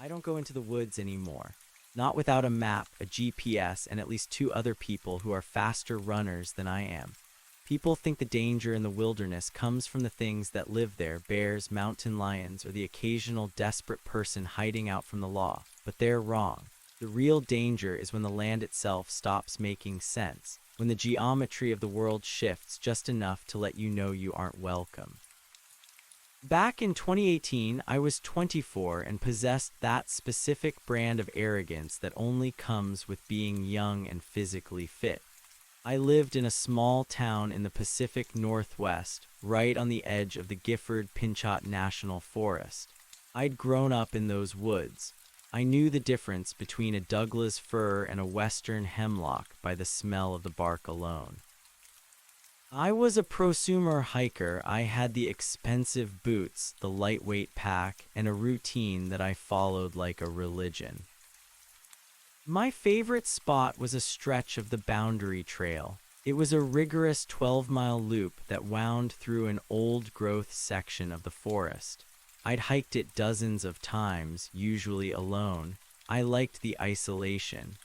I don't go into the woods anymore. Not without a map, a GPS, and at least two other people who are faster runners than I am. People think the danger in the wilderness comes from the things that live there, bears, mountain lions, or the occasional desperate person hiding out from the law. But they're wrong. The real danger is when the land itself stops making sense, when the geometry of the world shifts just enough to let you know you aren't welcome. Back in 2018, I was 24 and possessed that specific brand of arrogance that only comes with being young and physically fit. I lived in a small town in the Pacific Northwest, right on the edge of the Gifford-Pinchot National Forest. I'd grown up in those woods. I knew the difference between a Douglas fir and a western hemlock by the smell of the bark alone. I was a prosumer hiker. I had the expensive boots, the lightweight pack, and a routine that I followed like a religion. My favorite spot was a stretch of the Boundary Trail. It was a rigorous 12-mile loop that wound through an old-growth section of the forest. I'd hiked it dozens of times, usually alone. I liked the isolation.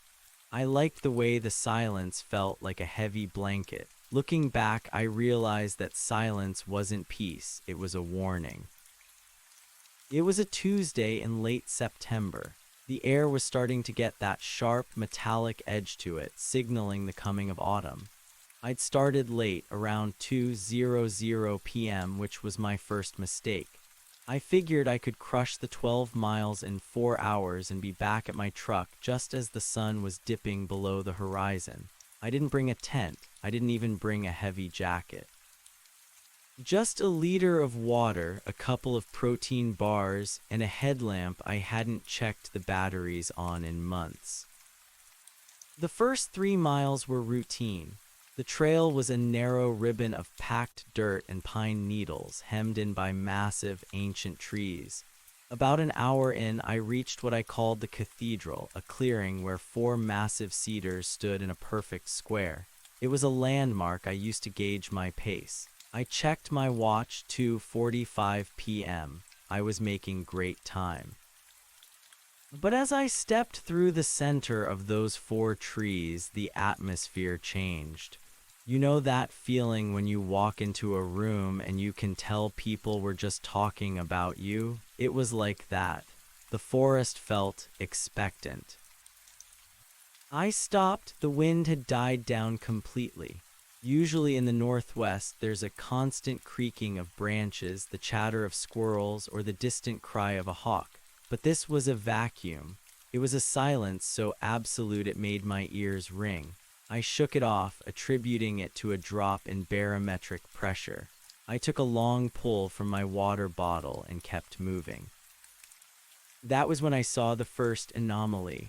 I liked the way the silence felt like a heavy blanket. Looking back, I realized that silence wasn't peace, it was a warning. It was a Tuesday in late September. The air was starting to get that sharp, metallic edge to it, signaling the coming of autumn. I'd started late, around 2:00 p.m., which was my first mistake. I figured I could crush the 12 miles in 4 hours and be back at my truck just as the sun was dipping below the horizon. I didn't bring a tent. I didn't even bring a heavy jacket. Just a liter of water, a couple of protein bars, and a headlamp I hadn't checked the batteries on in months. The first 3 miles were routine. The trail was a narrow ribbon of packed dirt and pine needles, hemmed in by massive, ancient trees. About an hour in, I reached what I called the cathedral, a clearing where 4 massive cedars stood in a perfect square. It was a landmark I used to gauge my pace. I checked my watch, 2:45 p.m. I was making great time. But as I stepped through the center of those 4 trees, the atmosphere changed. You know that feeling when you walk into a room and you can tell people were just talking about you? It was like that. The forest felt expectant. I stopped. The wind had died down completely. Usually in the Northwest, there's a constant creaking of branches, the chatter of squirrels, or the distant cry of a hawk. But this was a vacuum. It was a silence so absolute it made my ears ring. I shook it off, attributing it to a drop in barometric pressure. I took a long pull from my water bottle and kept moving. That was when I saw the first anomaly.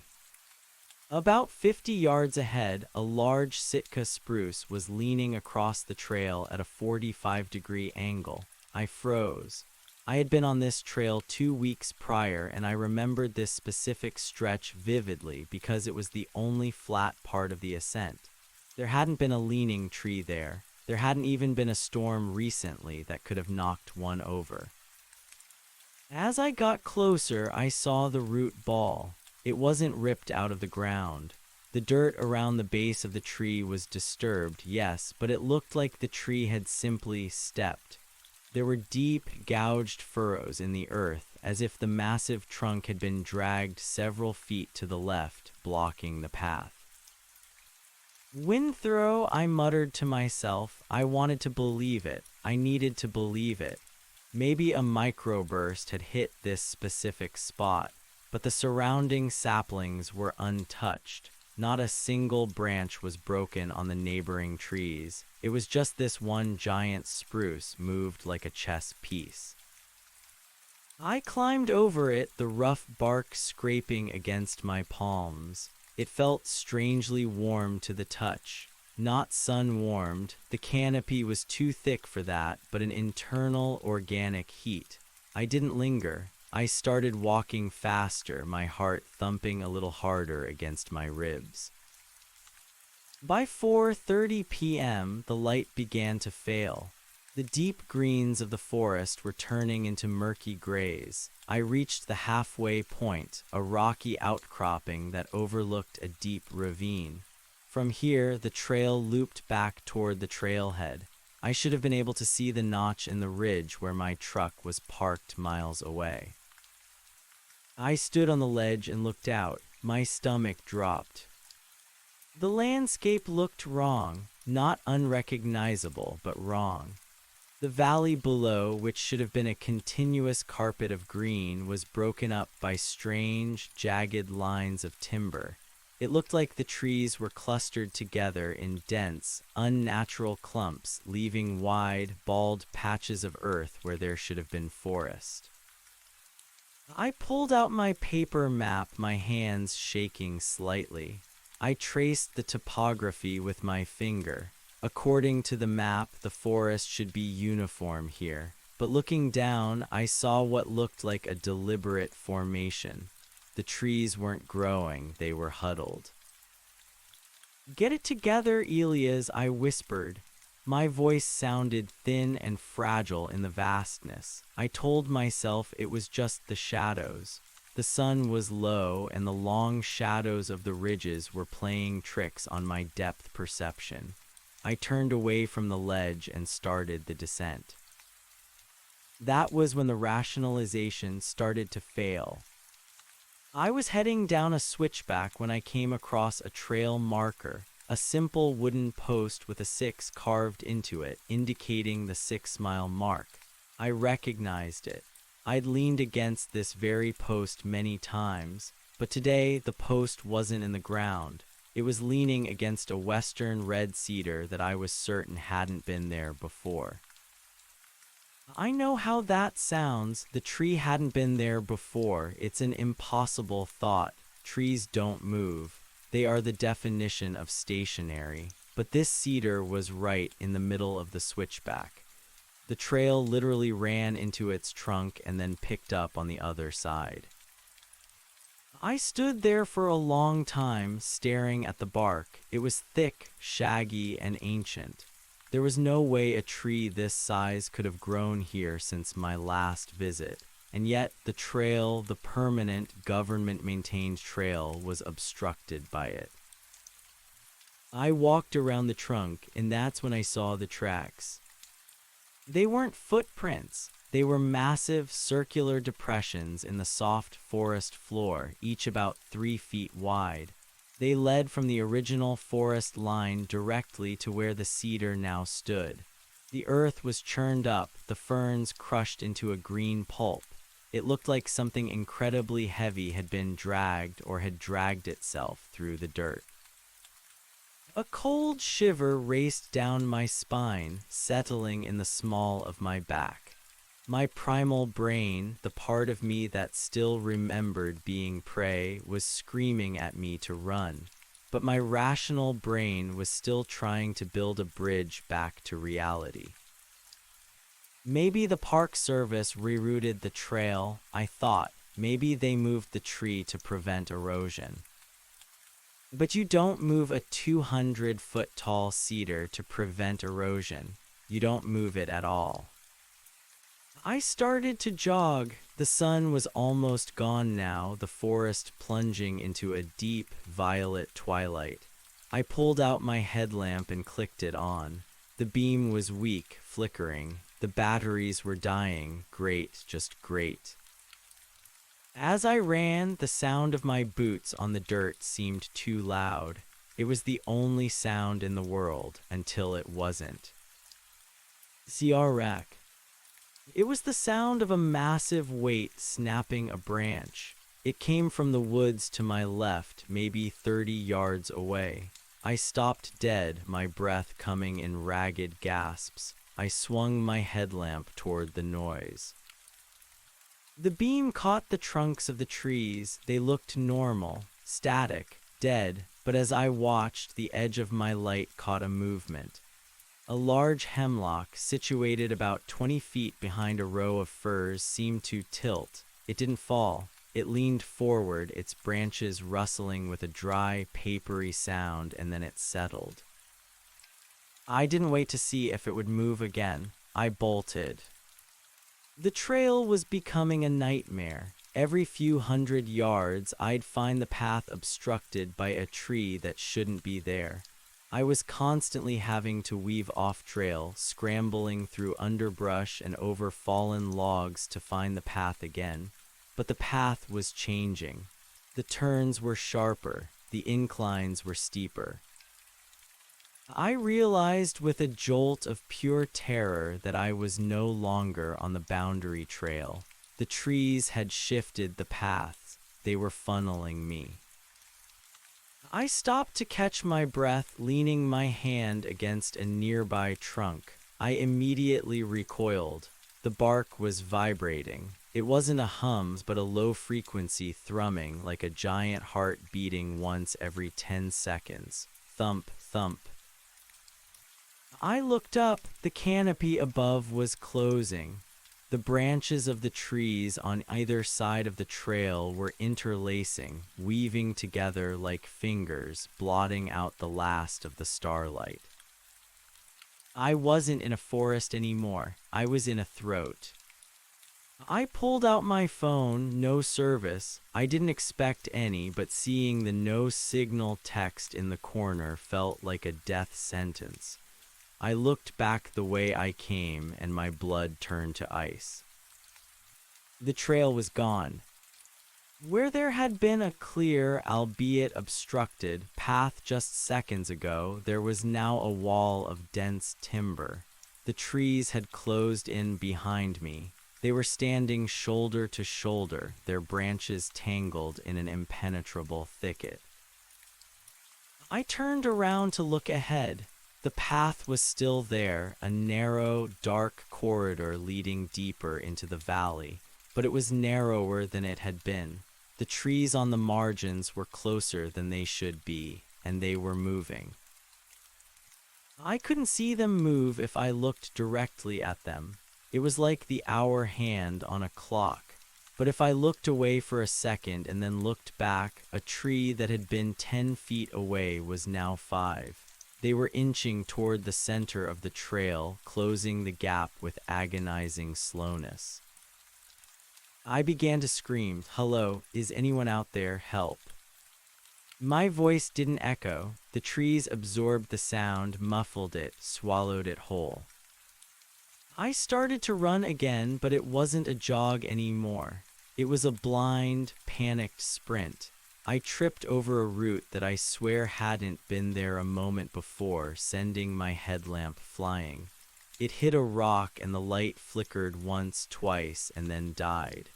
About 50 yards ahead, a large Sitka spruce was leaning across the trail at a 45-degree angle. I froze. I had been on this trail 2 weeks prior, and I remembered this specific stretch vividly because it was the only flat part of the ascent. There hadn't been a leaning tree there. There hadn't even been a storm recently that could have knocked one over. As I got closer, I saw the root ball. It wasn't ripped out of the ground. The dirt around the base of the tree was disturbed, yes, but it looked like the tree had simply stepped. There were deep, gouged furrows in the earth, as if the massive trunk had been dragged several feet to the left, blocking the path. Windthrow, I muttered to myself. I wanted to believe it. I needed to believe it. Maybe a microburst had hit this specific spot, but the surrounding saplings were untouched. Not a single branch was broken on the neighboring trees. It was just this one giant spruce moved like a chess piece. I climbed over it, the rough bark scraping against my palms. It felt strangely warm to the touch. Not sun-warmed. The canopy was too thick for that, but an internal, organic heat. I didn't linger. I started walking faster, my heart thumping a little harder against my ribs. By 4:30 p.m., the light began to fail. The deep greens of the forest were turning into murky grays. I reached the halfway point, a rocky outcropping that overlooked a deep ravine. From here, the trail looped back toward the trailhead. I should have been able to see the notch in the ridge where my truck was parked miles away. I stood on the ledge and looked out. My stomach dropped. The landscape looked wrong, not unrecognizable, but wrong. The valley below, which should have been a continuous carpet of green, was broken up by strange, jagged lines of timber. It looked like the trees were clustered together in dense, unnatural clumps, leaving wide, bald patches of earth where there should have been forest. I pulled out my paper map, my hands shaking slightly. I traced the topography with my finger. According to the map, the forest should be uniform here, but looking down, I saw what looked like a deliberate formation. The trees weren't growing, they were huddled. "Get it together, Elias," I whispered. My voice sounded thin and fragile in the vastness. I told myself it was just the shadows. The sun was low, and the long shadows of the ridges were playing tricks on my depth perception. I turned away from the ledge and started the descent. That was when the rationalization started to fail. I was heading down a switchback when I came across a trail marker, a simple wooden post with a 6 carved into it, indicating the 6-mile mark. I recognized it. I'd leaned against this very post many times, but today the post wasn't in the ground. It was leaning against a western red cedar that I was certain hadn't been there before. I know how that sounds. The tree hadn't been there before. It's an impossible thought. Trees don't move. They are the definition of stationary. But this cedar was right in the middle of the switchback. The trail literally ran into its trunk and then picked up on the other side. I stood there for a long time, staring at the bark. It was thick, shaggy, and ancient. There was no way a tree this size could have grown here since my last visit. And yet, the trail, the permanent, government-maintained trail, was obstructed by it. I walked around the trunk, and that's when I saw the tracks. They weren't footprints. They were massive, circular depressions in the soft forest floor, each about 3 feet wide. They led from the original forest line directly to where the cedar now stood. The earth was churned up, the ferns crushed into a green pulp. It looked like something incredibly heavy had been dragged or had dragged itself through the dirt. A cold shiver raced down my spine, settling in the small of my back. My primal brain, the part of me that still remembered being prey, was screaming at me to run. But my rational brain was still trying to build a bridge back to reality. Maybe the Park Service rerouted the trail, I thought. Maybe they moved the tree to prevent erosion. But you don't move a 200-foot-tall cedar to prevent erosion. You don't move it at all. I started to jog. The sun was almost gone now, the forest plunging into a deep, violet twilight. I pulled out my headlamp and clicked it on. The beam was weak, flickering. The batteries were dying. Great, just great. As I ran, the sound of my boots on the dirt seemed too loud. It was the only sound in the world, until it wasn't. Ziarak. It was the sound of a massive weight snapping a branch. It came from the woods to my left, maybe 30 yards away. I stopped dead, my breath coming in ragged gasps. I swung my headlamp toward the noise. The beam caught the trunks of the trees. They looked normal, static, dead, but as I watched, the edge of my light caught a movement. A large hemlock, situated about 20 feet behind a row of firs, seemed to tilt. It didn't fall. It leaned forward, its branches rustling with a dry, papery sound, and then it settled. I didn't wait to see if it would move again. I bolted. The trail was becoming a nightmare. Every few hundred yards, I'd find the path obstructed by a tree that shouldn't be there. I was constantly having to weave off trail, scrambling through underbrush and over fallen logs to find the path again. But the path was changing. The turns were sharper, the inclines were steeper. I realized with a jolt of pure terror that I was no longer on the boundary trail. The trees had shifted the paths. They were funneling me. I stopped to catch my breath, leaning my hand against a nearby trunk. I immediately recoiled. The bark was vibrating. It wasn't a hum, but a low-frequency thrumming, like a giant heart beating once every 10 seconds. Thump, thump. I looked up. The canopy above was closing. The branches of the trees on either side of the trail were interlacing, weaving together like fingers, blotting out the last of the starlight. I wasn't in a forest anymore. I was in a throat. I pulled out my phone, no service. I didn't expect any, but seeing the no signal text in the corner felt like a death sentence. I looked back the way I came, and my blood turned to ice. The trail was gone. Where there had been a clear, albeit obstructed, path just seconds ago, there was now a wall of dense timber. The trees had closed in behind me. They were standing shoulder to shoulder, their branches tangled in an impenetrable thicket. I turned around to look ahead. The path was still there, a narrow, dark corridor leading deeper into the valley, but it was narrower than it had been. The trees on the margins were closer than they should be, and they were moving. I couldn't see them move if I looked directly at them. It was like the hour hand on a clock. But if I looked away for a second and then looked back, a tree that had been 10 feet away was now 5. They were inching toward the center of the trail, closing the gap with agonizing slowness. I began to scream, "Hello, is anyone out there? Help." My voice didn't echo. The trees absorbed the sound, muffled it, swallowed it whole. I started to run again, but it wasn't a jog anymore. It was a blind, panicked sprint. I tripped over a root that I swear hadn't been there a moment before, sending my headlamp flying. It hit a rock and the light flickered once, twice, and then died.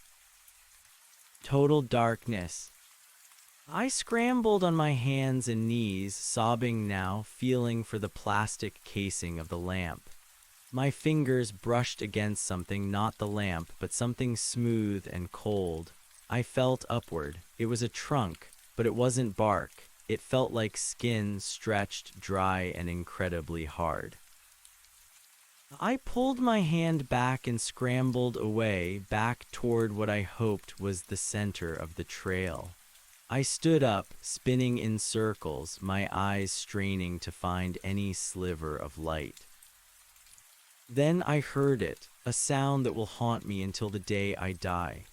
Total darkness. I scrambled on my hands and knees, sobbing now, feeling for the plastic casing of the lamp. My fingers brushed against something, not the lamp, but something smooth and cold. I felt upward. It was a trunk, but it wasn't bark. It felt like skin stretched, dry, and incredibly hard. I pulled my hand back and scrambled away, back toward what I hoped was the center of the trail. I stood up, spinning in circles, my eyes straining to find any sliver of light. Then I heard it, a sound that will haunt me until the day I die.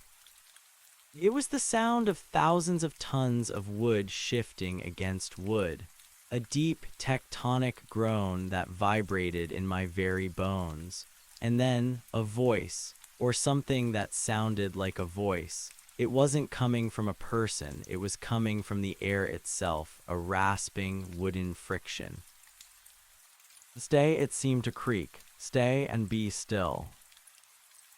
It was the sound of thousands of tons of wood shifting against wood, a deep tectonic groan that vibrated in my very bones, and then a voice, or something that sounded like a voice. It wasn't coming from a person, it was coming from the air itself, a rasping wooden friction. "Stay," it seemed to creak. "Stay and be still."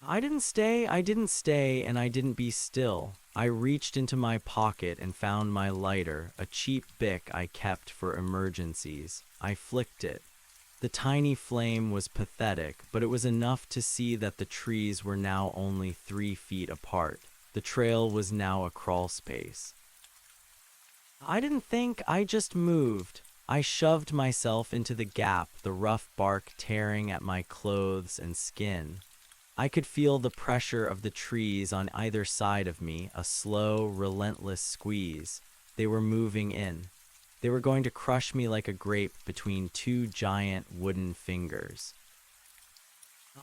I didn't stay, and I didn't be still. I reached into my pocket and found my lighter, a cheap Bic I kept for emergencies. I flicked it. The tiny flame was pathetic, but it was enough to see that the trees were now only 3 feet apart. The trail was now a crawl space. I didn't think, I just moved. I shoved myself into the gap, the rough bark tearing at my clothes and skin. I could feel the pressure of the trees on either side of me, a slow, relentless squeeze. They were moving in. They were going to crush me like a grape between 2 giant wooden fingers.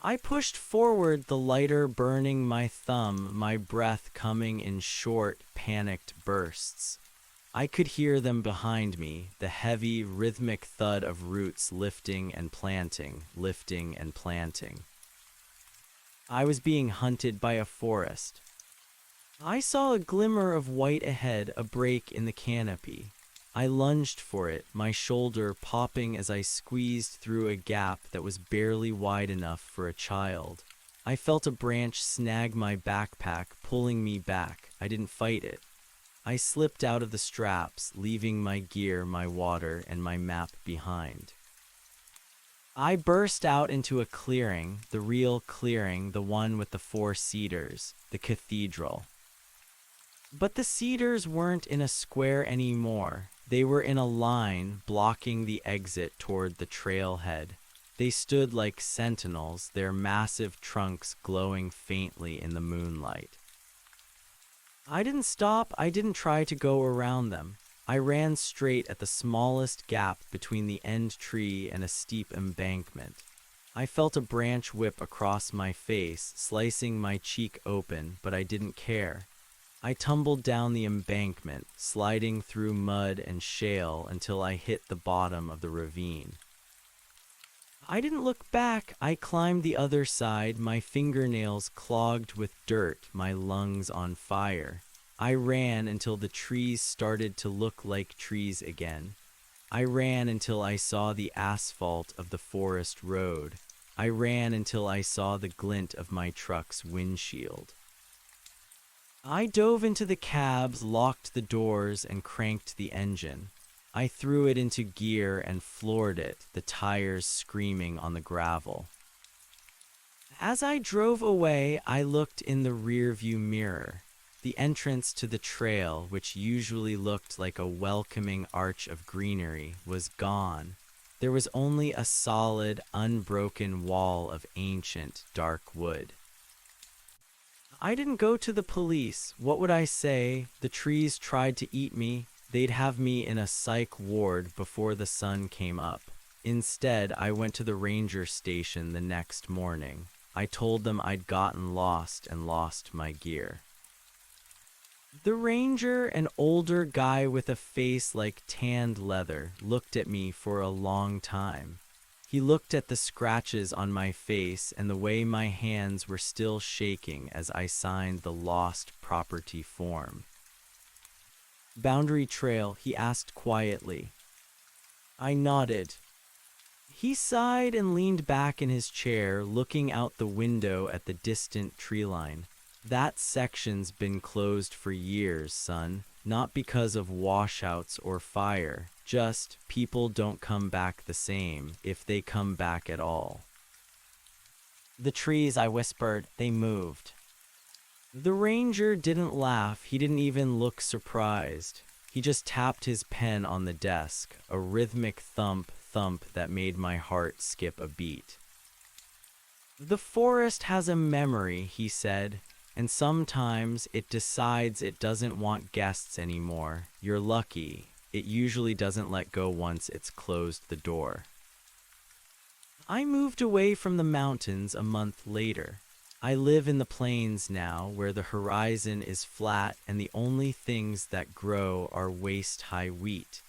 I pushed forward, the lighter burning my thumb, my breath coming in short, panicked bursts. I could hear them behind me, the heavy, rhythmic thud of roots lifting and planting, lifting and planting. I was being hunted by a forest. I saw a glimmer of white ahead, a break in the canopy. I lunged for it, my shoulder popping as I squeezed through a gap that was barely wide enough for a child. I felt a branch snag my backpack, pulling me back. I didn't fight it. I slipped out of the straps, leaving my gear, my water, and my map behind. I burst out into a clearing, the real clearing, the one with the 4 cedars, the cathedral. But the cedars weren't in a square anymore. They were in a line, blocking the exit toward the trailhead. They stood like sentinels, their massive trunks glowing faintly in the moonlight. I didn't stop, I didn't try to go around them. I ran straight at the smallest gap between the end tree and a steep embankment. I felt a branch whip across my face, slicing my cheek open, but I didn't care. I tumbled down the embankment, sliding through mud and shale until I hit the bottom of the ravine. I didn't look back. I climbed the other side, my fingernails clogged with dirt, my lungs on fire. I ran until the trees started to look like trees again. I ran until I saw the asphalt of the forest road. I ran until I saw the glint of my truck's windshield. I dove into the cab, locked the doors, and cranked the engine. I threw it into gear and floored it, the tires screaming on the gravel. As I drove away, I looked in the rearview mirror. The entrance to the trail, which usually looked like a welcoming arch of greenery, was gone. There was only a solid, unbroken wall of ancient, dark wood. I didn't go to the police. What would I say? The trees tried to eat me. They'd have me in a psych ward before the sun came up. Instead, I went to the ranger station the next morning. I told them I'd gotten lost and lost my gear. The ranger, an older guy with a face like tanned leather, looked at me for a long time. He looked at the scratches on my face and the way my hands were still shaking as I signed the lost property form. "Boundary Trail," he asked quietly. I nodded. He sighed and leaned back in his chair, looking out the window at the distant tree line. "That section's been closed for years, son. Not because of washouts or fire. Just people don't come back the same, if they come back at all." "The trees," I whispered, "they moved." The ranger didn't laugh. He didn't even look surprised. He just tapped his pen on the desk, a rhythmic thump that made my heart skip a beat. "The forest has a memory," he said. "And sometimes it decides it doesn't want guests anymore. You're lucky. It usually doesn't let go once it's closed the door." I moved away from the mountains a month later. I live in the plains now, where the horizon is flat and the only things that grow are waist-high wheat.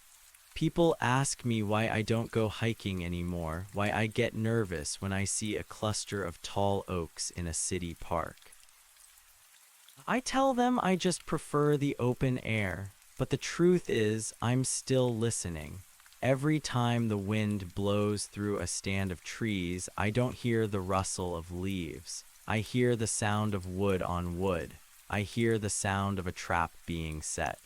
People ask me why I don't go hiking anymore, why I get nervous when I see a cluster of tall oaks in a city park. I tell them I just prefer the open air, but the truth is I'm still listening. Every time the wind blows through a stand of trees, I don't hear the rustle of leaves. I hear the sound of wood on wood. I hear the sound of a trap being set.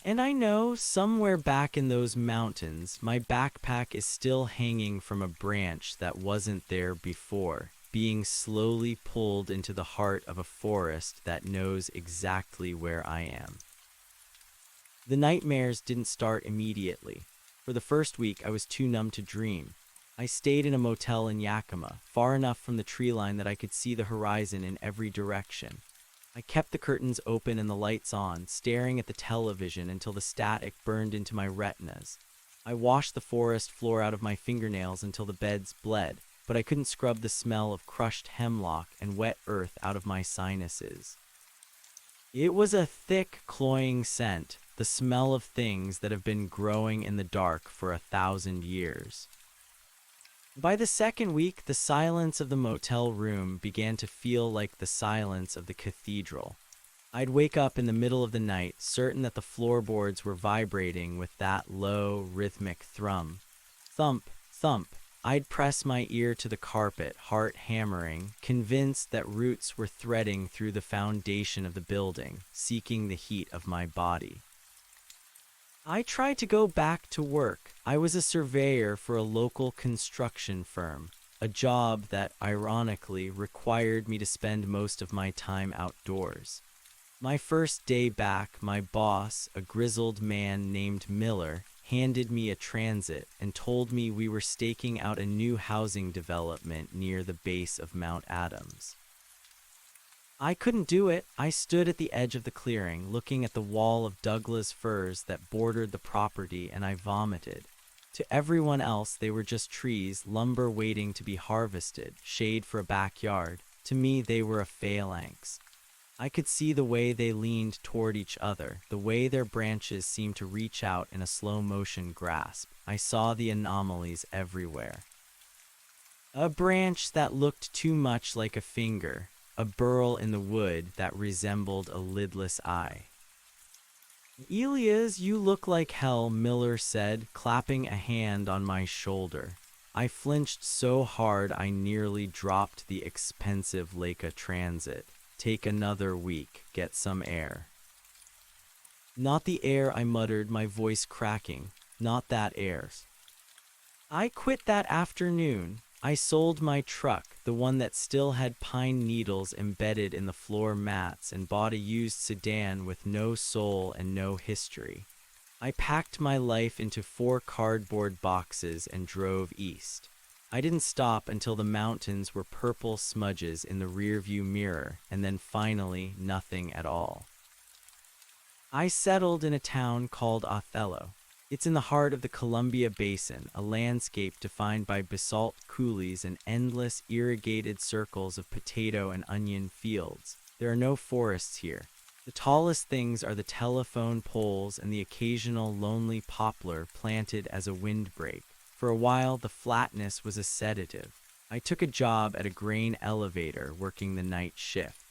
And I know somewhere back in those mountains, my backpack is still hanging from a branch that wasn't there before, being slowly pulled into the heart of a forest that knows exactly where I am. The nightmares didn't start immediately. For the first week, I was too numb to dream. I stayed in a motel in Yakima, far enough from the tree line that I could see the horizon in every direction. I kept the curtains open and the lights on, staring at the television until the static burned into my retinas. I washed the forest floor out of my fingernails until the beds bled, but but I couldn't scrub the smell of crushed hemlock and wet earth out of my sinuses. It was a thick, cloying scent, the smell of things that have been growing in the dark for 1,000 years. By the second week, the silence of the motel room began to feel like the silence of the cathedral. I'd wake up in the middle of the night, certain that the floorboards were vibrating with that low, rhythmic thrum. Thump, thump. I'd press my ear to the carpet, heart hammering, convinced that roots were threading through the foundation of the building, seeking the heat of my body. I tried to go back to work. I was a surveyor for a local construction firm, a job that, ironically, required me to spend most of my time outdoors. My first day back, my boss, a grizzled man named Miller, handed me a transit and told me we were staking out a new housing development near the base of Mount Adams. I couldn't do it. I stood at the edge of the clearing, looking at the wall of Douglas firs that bordered the property, and I vomited. To everyone else, they were just trees, lumber waiting to be harvested, shade for a backyard. To me, they were a phalanx. I could see the way they leaned toward each other, the way their branches seemed to reach out in a slow-motion grasp. I saw the anomalies everywhere. A branch that looked too much like a finger, a burl in the wood that resembled a lidless eye. "Elias, you look like hell," Miller said, clapping a hand on my shoulder. I flinched so hard I nearly dropped the expensive Leica Transit. "Take another week, get some air." "Not the air," I muttered, my voice cracking. "Not that air." I quit that afternoon. I sold my truck, the one that still had pine needles embedded in the floor mats, and bought a used sedan with no soul and no history. I packed my life into 4 cardboard boxes and drove east. I didn't stop until the mountains were purple smudges in the rearview mirror, and then finally nothing at all. I settled in a town called Othello. It's in the heart of the Columbia Basin, a landscape defined by basalt coulees and endless irrigated circles of potato and onion fields. There are no forests here. The tallest things are the telephone poles and the occasional lonely poplar planted as a windbreak. For a while, the flatness was a sedative. I took a job at a grain elevator, working the night shift.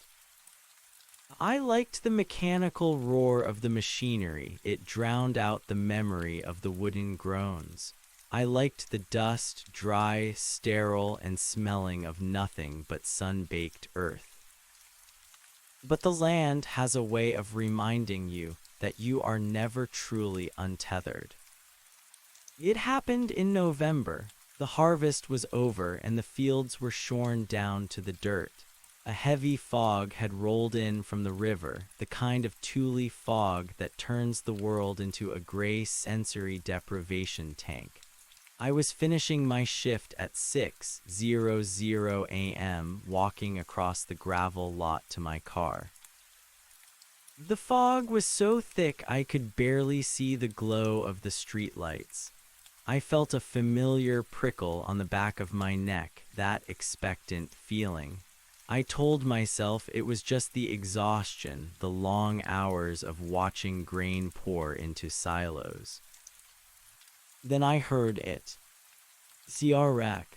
I liked the mechanical roar of the machinery. It drowned out the memory of the wooden groans. I liked the dust, dry, sterile, and smelling of nothing but sun-baked earth. But the land has a way of reminding you that you are never truly untethered. It happened in November. The harvest was over and the fields were shorn down to the dirt. A heavy fog had rolled in from the river, the kind of Thule fog that turns the world into a gray sensory deprivation tank. I was finishing my shift at 6:00 a.m., walking across the gravel lot to my car. The fog was so thick I could barely see the glow of the streetlights. I felt a familiar prickle on the back of my neck, that expectant feeling. I told myself it was just the exhaustion, the long hours of watching grain pour into silos. Then I heard it. Ziarek.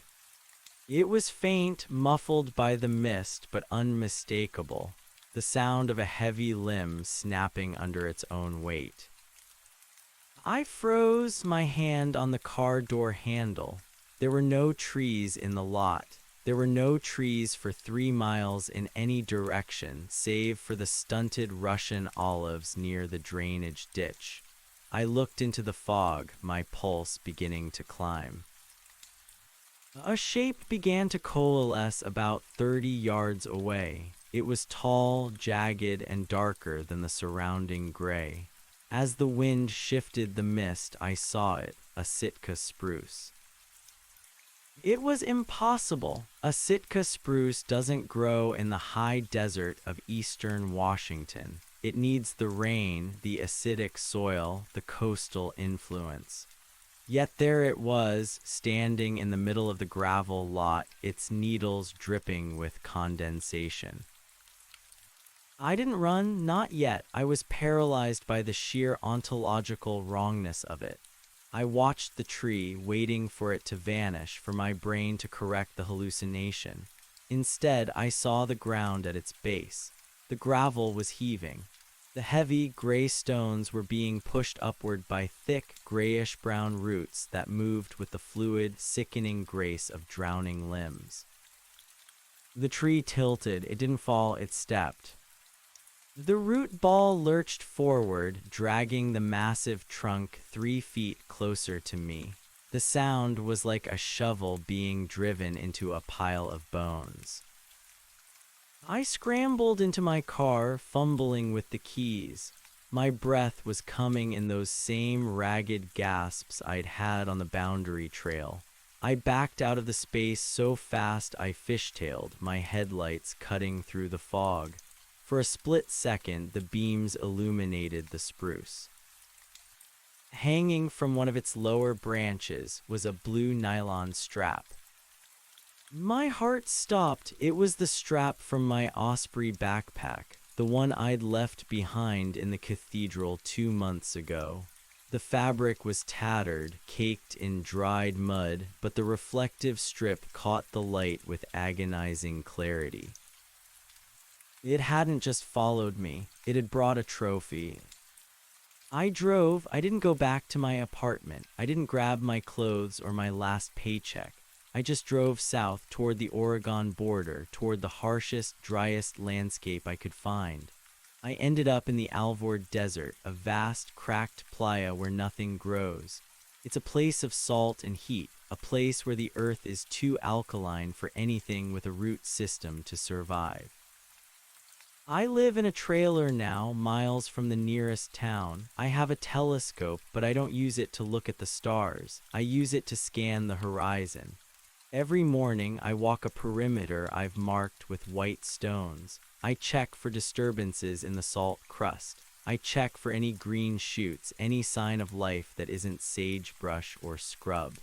It was faint, muffled by the mist, but unmistakable. The sound of a heavy limb snapping under its own weight. I froze, my hand on the car door handle. There were no trees in the lot. There were no trees for 3 miles in any direction, save for the stunted Russian olives near the drainage ditch. I looked into the fog, my pulse beginning to climb. A shape began to coalesce about 30 yards away. It was tall, jagged, and darker than the surrounding gray. As the wind shifted the mist, I saw it, a Sitka spruce. It was impossible. A Sitka spruce doesn't grow in the high desert of eastern Washington. It needs the rain, the acidic soil, the coastal influence. Yet there it was, standing in the middle of the gravel lot, its needles dripping with condensation. I didn't run, not yet. I was paralyzed by the sheer ontological wrongness of it. I watched the tree, waiting for it to vanish, for my brain to correct the hallucination. Instead, I saw the ground at its base. The gravel was heaving. The heavy, gray stones were being pushed upward by thick, grayish-brown roots that moved with the fluid, sickening grace of drowning limbs. The tree tilted. It didn't fall, it stepped. The root ball lurched forward, dragging the massive trunk 3 feet closer to me. The sound was like a shovel being driven into a pile of bones. I scrambled into my car, fumbling with the keys. My breath was coming in those same ragged gasps I'd had on the boundary trail. I backed out of the space so fast I fishtailed, my headlights cutting through the fog. For a split second, the beams illuminated the spruce. Hanging from one of its lower branches was a blue nylon strap. My heart stopped. It was the strap from my Osprey backpack, the one I'd left behind in the cathedral 2 months ago. The fabric was tattered, caked in dried mud, but the reflective strip caught the light with agonizing clarity. It hadn't just followed me, it had brought a trophy. I drove. I didn't go back to my apartment. I didn't grab my clothes or my last paycheck. I just drove south toward the Oregon border, toward the harshest, driest landscape I could find. I ended up in the Alvord Desert, a vast, cracked playa where nothing grows. It's a place of salt and heat, a place where the earth is too alkaline for anything with a root system to survive. I live in a trailer now, miles from the nearest town. I have a telescope, but I don't use it to look at the stars. I use it to scan the horizon. Every morning, I walk a perimeter I've marked with white stones. I check for disturbances in the salt crust. I check for any green shoots, any sign of life that isn't sagebrush or scrub.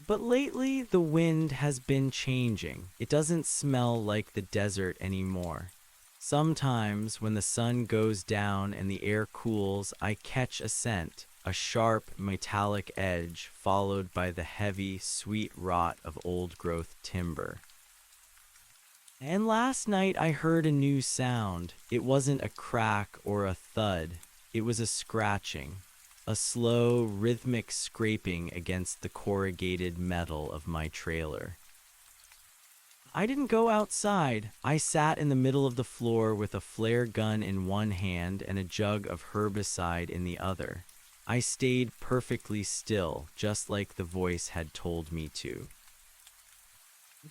But lately, the wind has been changing. It doesn't smell like the desert anymore. Sometimes, when the sun goes down and the air cools, I catch a scent, a sharp, metallic edge followed by the heavy, sweet rot of old-growth timber. And last night I heard a new sound. It wasn't a crack or a thud. It was a scratching. A slow, rhythmic scraping against the corrugated metal of my trailer. I didn't go outside. I sat in the middle of the floor with a flare gun in one hand and a jug of herbicide in the other. I stayed perfectly still, just like the voice had told me to.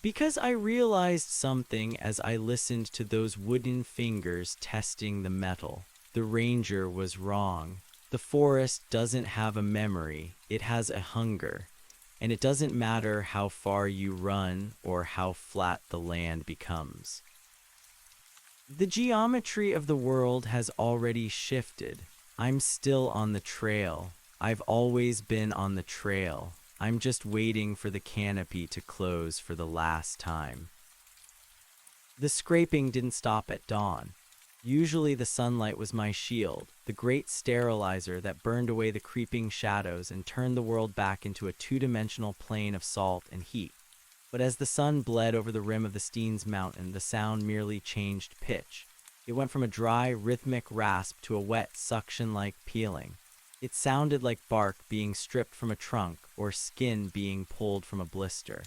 Because I realized something as I listened to those wooden fingers testing the metal. The ranger was wrong. The forest doesn't have a memory, it has a hunger, and it doesn't matter how far you run or how flat the land becomes. The geometry of the world has already shifted. I'm still on the trail. I've always been on the trail. I'm just waiting for the canopy to close for the last time. The scraping didn't stop at dawn. Usually the sunlight was my shield, the great sterilizer that burned away the creeping shadows and turned the world back into a two-dimensional plane of salt and heat. But as the sun bled over the rim of the Steens Mountain, the sound merely changed pitch. It went from a dry, rhythmic rasp to a wet, suction-like peeling. It sounded like bark being stripped from a trunk or skin being pulled from a blister.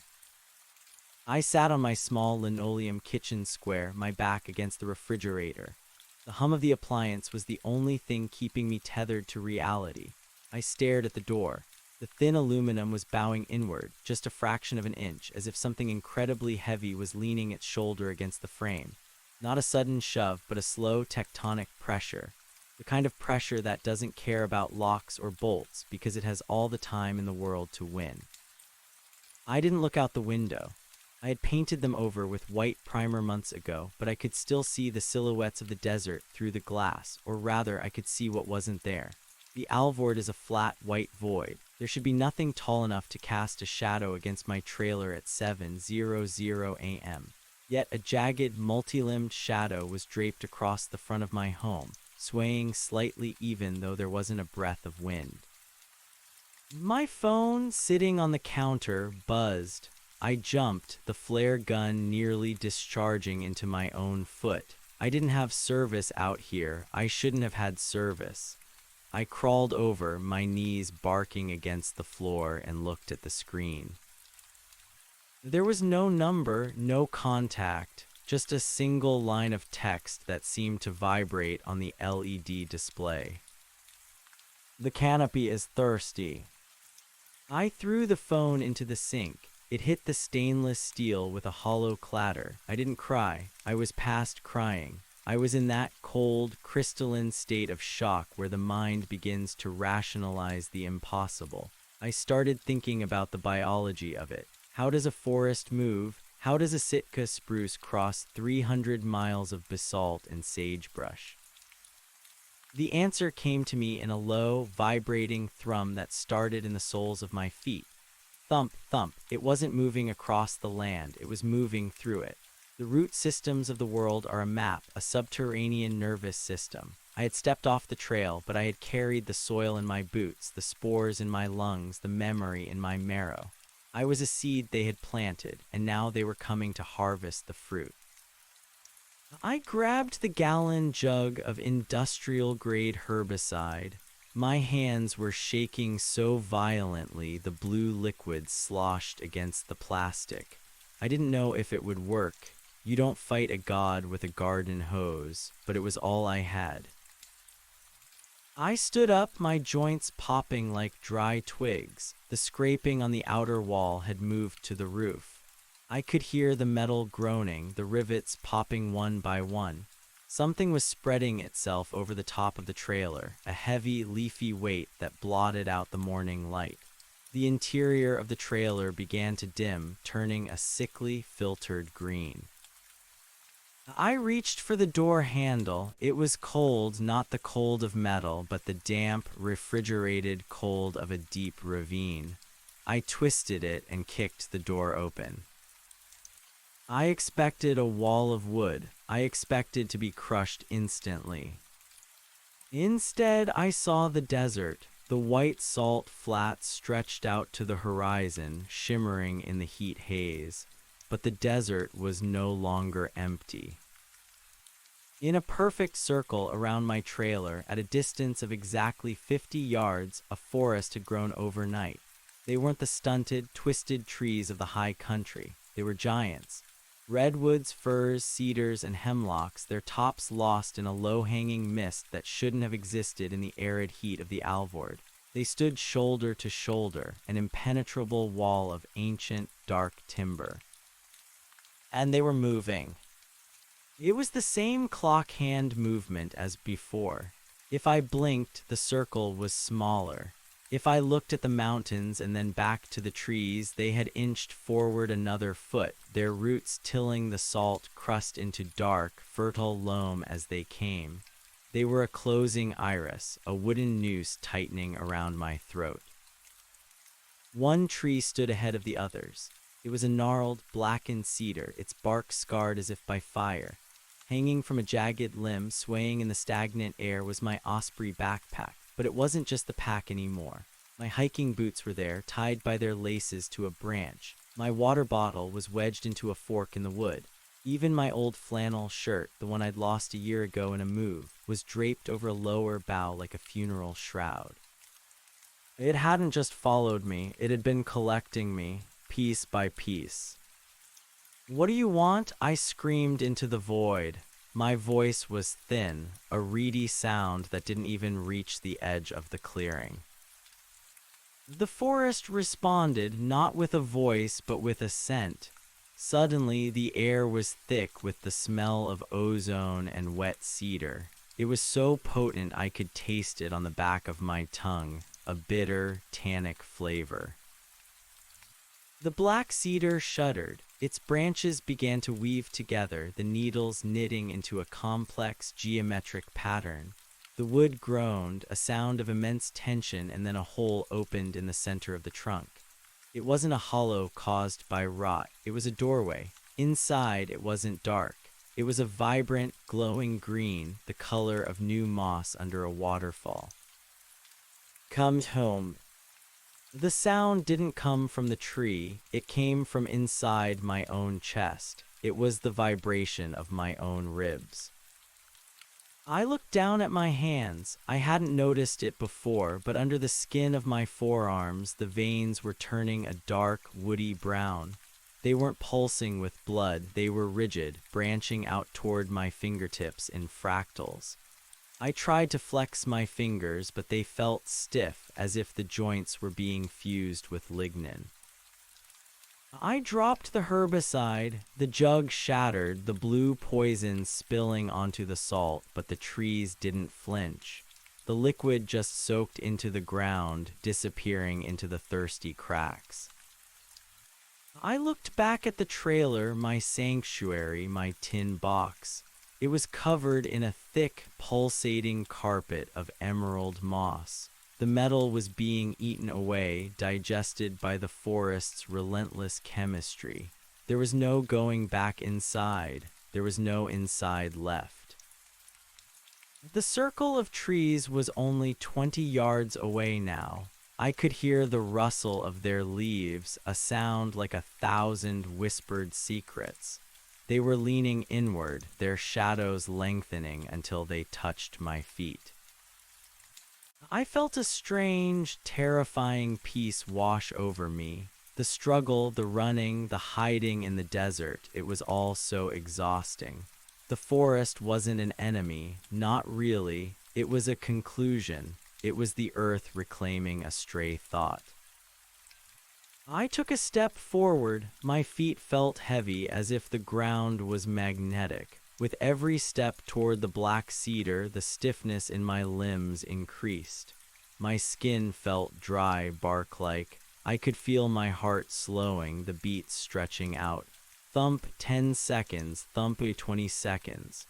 I sat on my small linoleum kitchen square, my back against the refrigerator. The hum of the appliance was the only thing keeping me tethered to reality. I stared at the door. The thin aluminum was bowing inward, just a fraction of an inch, as if something incredibly heavy was leaning its shoulder against the frame. Not a sudden shove, but a slow tectonic pressure. The kind of pressure that doesn't care about locks or bolts because it has all the time in the world to win. I didn't look out the window. I had painted them over with white primer months ago, but I could still see the silhouettes of the desert through the glass, or rather, I could see what wasn't there. The Alvord is a flat, white void. There should be nothing tall enough to cast a shadow against my trailer at 7:00 a.m. Yet a jagged, multi-limbed shadow was draped across the front of my home, swaying slightly even though there wasn't a breath of wind. My phone, sitting on the counter, buzzed. I jumped, the flare gun nearly discharging into my own foot. I didn't have service out here. I shouldn't have had service. I crawled over, my knees barking against the floor, and looked at the screen. There was no number, no contact, just a single line of text that seemed to vibrate on the LED display. The canopy is thirsty. I threw the phone into the sink. It hit the stainless steel with a hollow clatter. I didn't cry. I was past crying. I was in that cold, crystalline state of shock where the mind begins to rationalize the impossible. I started thinking about the biology of it. How does a forest move? How does a Sitka spruce cross 300 miles of basalt and sagebrush? The answer came to me in a low, vibrating thrum that started in the soles of my feet. Thump, thump. It wasn't moving across the land, it was moving through it. The root systems of the world are a map, a subterranean nervous system. I had stepped off the trail, but I had carried the soil in my boots, the spores in my lungs, the memory in my marrow. I was a seed they had planted, and now they were coming to harvest the fruit. I grabbed the gallon jug of industrial-grade herbicide. My hands were shaking so violently the blue liquid sloshed against the plastic. I didn't know if it would work. You don't fight a god with a garden hose, but it was all I had. I stood up, my joints popping like dry twigs. The scraping on the outer wall had moved to the roof. I could hear the metal groaning, the rivets popping one by one. Something was spreading itself over the top of the trailer, a heavy, leafy weight that blotted out the morning light. The interior of the trailer began to dim, turning a sickly, filtered green. I reached for the door handle. It was cold, not the cold of metal, but the damp, refrigerated cold of a deep ravine. I twisted it and kicked the door open. I expected a wall of wood. I expected to be crushed instantly. Instead, I saw the desert, the white salt flats stretched out to the horizon, shimmering in the heat haze. But the desert was no longer empty. In a perfect circle around my trailer, at a distance of exactly 50 yards, a forest had grown overnight. They weren't the stunted, twisted trees of the high country. They were giants. Redwoods, firs, cedars, and hemlocks, their tops lost in a low-hanging mist that shouldn't have existed in the arid heat of the Alvord. They stood shoulder to shoulder, an impenetrable wall of ancient, dark timber. And they were moving. It was the same clock hand movement as before. If I blinked, the circle was smaller. If I looked at the mountains and then back to the trees, they had inched forward another foot, their roots tilling the salt crust into dark, fertile loam as they came. They were a closing iris, a wooden noose tightening around my throat. One tree stood ahead of the others. It was a gnarled, blackened cedar, its bark scarred as if by fire. Hanging from a jagged limb, swaying in the stagnant air, was my osprey backpack. But it wasn't just the pack anymore. My hiking boots were there, tied by their laces to a branch. My water bottle was wedged into a fork in the wood. Even my old flannel shirt, the one I'd lost a year ago in a move, was draped over a lower bough like a funeral shroud. It hadn't just followed me, it had been collecting me, piece by piece. "What do you want?" I screamed into the void. My voice was thin, a reedy sound that didn't even reach the edge of the clearing. The forest responded, not with a voice, but with a scent. Suddenly, the air was thick with the smell of ozone and wet cedar. It was so potent I could taste it on the back of my tongue, a bitter, tannic flavor. The black cedar shuddered. Its branches began to weave together, the needles knitting into a complex geometric pattern. The wood groaned, a sound of immense tension, and then a hole opened in the center of the trunk. It wasn't a hollow caused by rot, it was a doorway. Inside, it wasn't dark. It was a vibrant, glowing green, the color of new moss under a waterfall. Come home. The sound didn't come from the tree, it came from inside my own chest. It was the vibration of my own ribs. I looked down at my hands. I hadn't noticed it before, but under the skin of my forearms, the veins were turning a dark, woody brown. They weren't pulsing with blood, they were rigid, branching out toward my fingertips in fractals. I tried to flex my fingers, but they felt stiff, as if the joints were being fused with lignin. I dropped the herbicide, the jug shattered, the blue poison spilling onto the salt, but the trees didn't flinch. The liquid just soaked into the ground, disappearing into the thirsty cracks. I looked back at the trailer, my sanctuary, my tin box. It was covered in a thick, pulsating carpet of emerald moss. The metal was being eaten away, digested by the forest's relentless chemistry. There was no going back inside. There was no inside left. The circle of trees was only 20 yards away now. I could hear the rustle of their leaves, a sound like 1,000 whispered secrets. They were leaning inward, their shadows lengthening until they touched my feet. I felt a strange, terrifying peace wash over me. The struggle, the running, the hiding in the desert, it was all so exhausting. The forest wasn't an enemy, not really. It was a conclusion. It was the earth reclaiming a stray thought. I took a step forward. My feet felt heavy, as if the ground was magnetic. With every step toward the black cedar, the stiffness in my limbs increased. My skin felt dry, bark-like. I could feel my heart slowing, the beats stretching out. Thump 10 seconds, thump 20 seconds.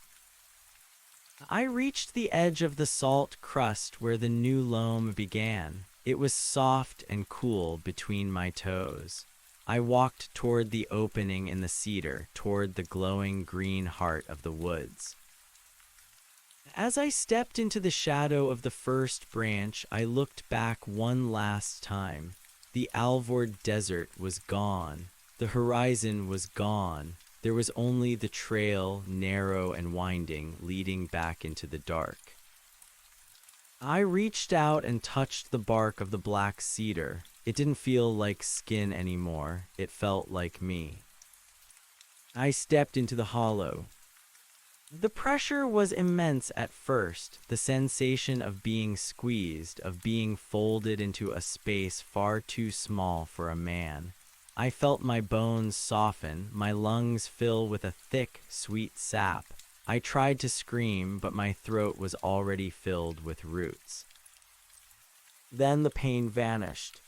I reached the edge of the salt crust where the new loam began. It was soft and cool between my toes. I walked toward the opening in the cedar, toward the glowing green heart of the woods. As I stepped into the shadow of the first branch, I looked back one last time. The Alvord Desert was gone. The horizon was gone. There was only the trail, narrow and winding, leading back into the dark. I reached out and touched the bark of the black cedar. It didn't feel like skin anymore. It felt like me. I stepped into the hollow. The pressure was immense at first, the sensation of being squeezed, of being folded into a space far too small for a man. I felt my bones soften, my lungs fill with a thick, sweet sap. I tried to scream, but my throat was already filled with roots. Then the pain vanished.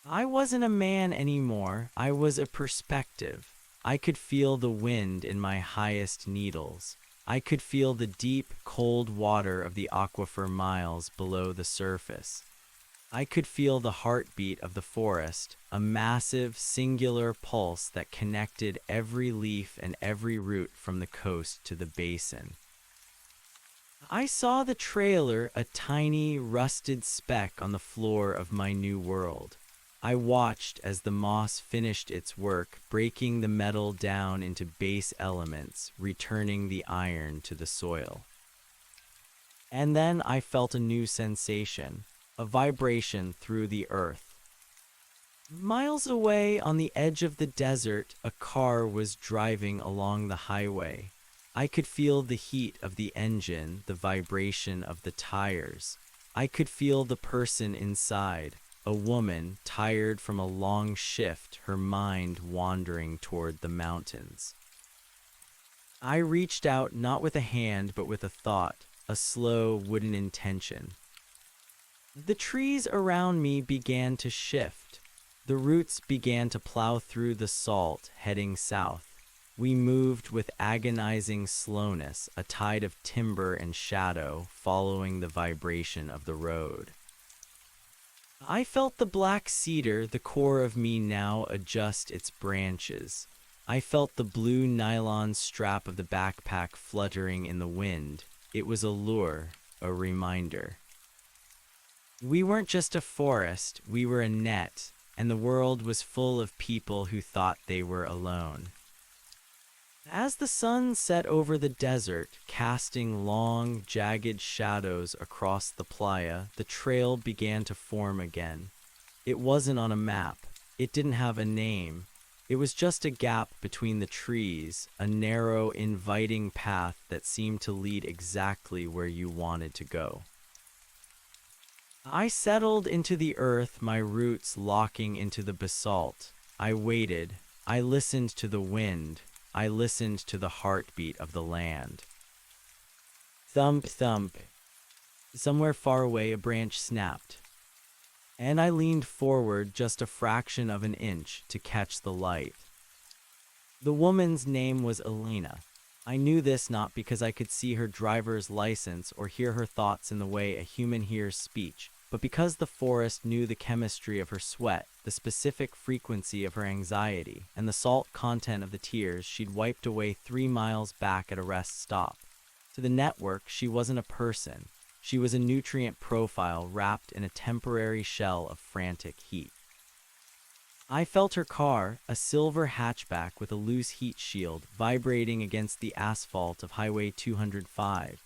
I wasn't a man anymore. I was a perspective. I could feel the wind in my highest needles. I could feel the deep, cold water of the aquifer miles below the surface. I could feel the heartbeat of the forest, a massive, singular pulse that connected every leaf and every root from the coast to the basin. I saw the trailer, a tiny, rusted speck on the floor of my new world. I watched as the moss finished its work, breaking the metal down into base elements, returning the iron to the soil. And then I felt a new sensation, a vibration through the earth. Miles away on the edge of the desert, a car was driving along the highway. I could feel the heat of the engine, the vibration of the tires. I could feel the person inside, a woman tired from a long shift, her mind wandering toward the mountains. I reached out not with a hand but with a thought, a slow wooden intention. The trees around me began to shift. The roots began to plow through the salt, heading south. We moved with agonizing slowness, a tide of timber and shadow following the vibration of the road. I felt the black cedar, the core of me now, adjust its branches. I felt the blue nylon strap of the backpack fluttering in the wind. It was a lure, a reminder. We weren't just a forest, we were a net, and the world was full of people who thought they were alone. As the sun set over the desert, casting long, jagged shadows across the playa, the trail began to form again. It wasn't on a map. It didn't have a name. It was just a gap between the trees, a narrow, inviting path that seemed to lead exactly where you wanted to go. I settled into the earth, my roots locking into the basalt. I waited. I listened to the wind. I listened to the heartbeat of the land. Thump, thump. Somewhere far away, a branch snapped, and I leaned forward just a fraction of an inch to catch the light. The woman's name was Elena. I knew this not because I could see her driver's license or hear her thoughts in the way a human hears speech, but because the forest knew the chemistry of her sweat, the specific frequency of her anxiety, and the salt content of the tears she'd wiped away 3 miles back at a rest stop. To the network, she wasn't a person. She was a nutrient profile wrapped in a temporary shell of frantic heat. I felt her car, a silver hatchback with a loose heat shield, vibrating against the asphalt of Highway 205.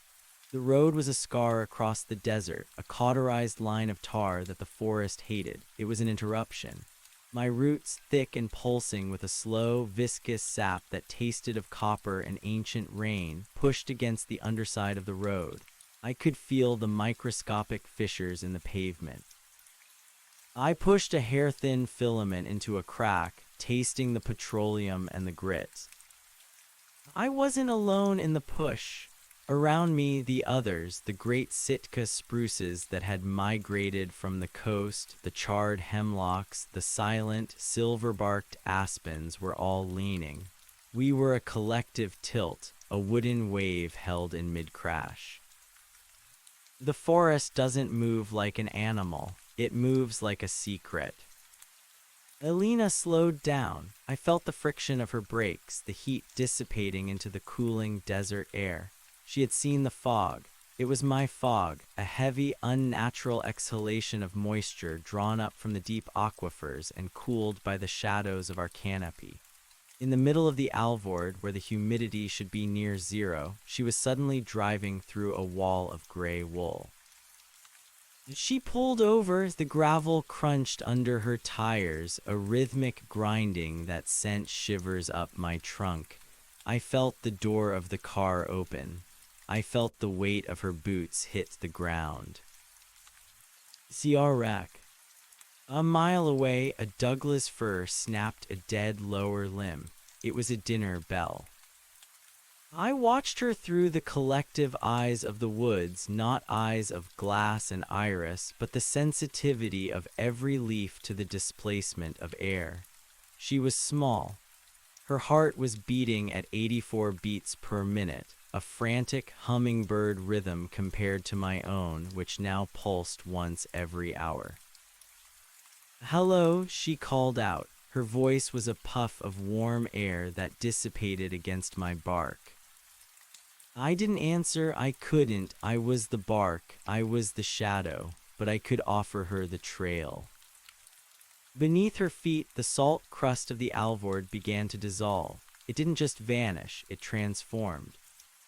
The road was a scar across the desert, a cauterized line of tar that the forest hated. It was an interruption. My roots, thick and pulsing with a slow, viscous sap that tasted of copper and ancient rain, pushed against the underside of the road. I could feel the microscopic fissures in the pavement. I pushed a hair-thin filament into a crack, tasting the petroleum and the grit. I wasn't alone in the push. Around me, the others, the great Sitka spruces that had migrated from the coast, the charred hemlocks, the silent, silver-barked aspens were all leaning. We were a collective tilt, a wooden wave held in mid-crash. The forest doesn't move like an animal. It moves like a secret. Elena slowed down. I felt the friction of her brakes, the heat dissipating into the cooling desert air. She had seen the fog. It was my fog, a heavy, unnatural exhalation of moisture drawn up from the deep aquifers and cooled by the shadows of our canopy. In the middle of the Alvord, where the humidity should be near zero, she was suddenly driving through a wall of gray wool. She pulled over as the gravel crunched under her tires, a rhythmic grinding that sent shivers up my trunk. I felt the door of the car open. I felt the weight of her boots hit the ground. CR. A mile away, a Douglas fir snapped a dead lower limb. It was a dinner bell. I watched her through the collective eyes of the woods, not eyes of glass and iris, but the sensitivity of every leaf to the displacement of air. She was small. Her heart was beating at 84 beats per minute, a frantic hummingbird rhythm compared to my own, which now pulsed once every hour. "Hello," she called out. Her voice was a puff of warm air that dissipated against my bark. I didn't answer. I couldn't. I was the bark. I was the shadow. But I could offer her the trail. Beneath her feet, the salt crust of the Alvord began to dissolve. It didn't just vanish. It transformed.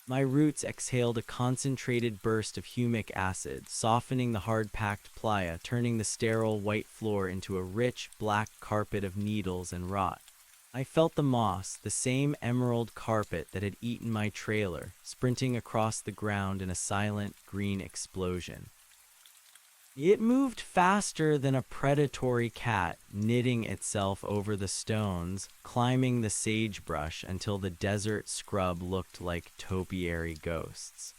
My roots exhaled a concentrated burst of humic acid, softening the hard-packed playa, turning the sterile white floor into a rich, black carpet of needles and rot. I felt the moss, the same emerald carpet that had eaten my trailer, sprinting across the ground in a silent, green explosion. It moved faster than a predatory cat, knitting itself over the stones, climbing the sagebrush until the desert scrub looked like topiary ghosts.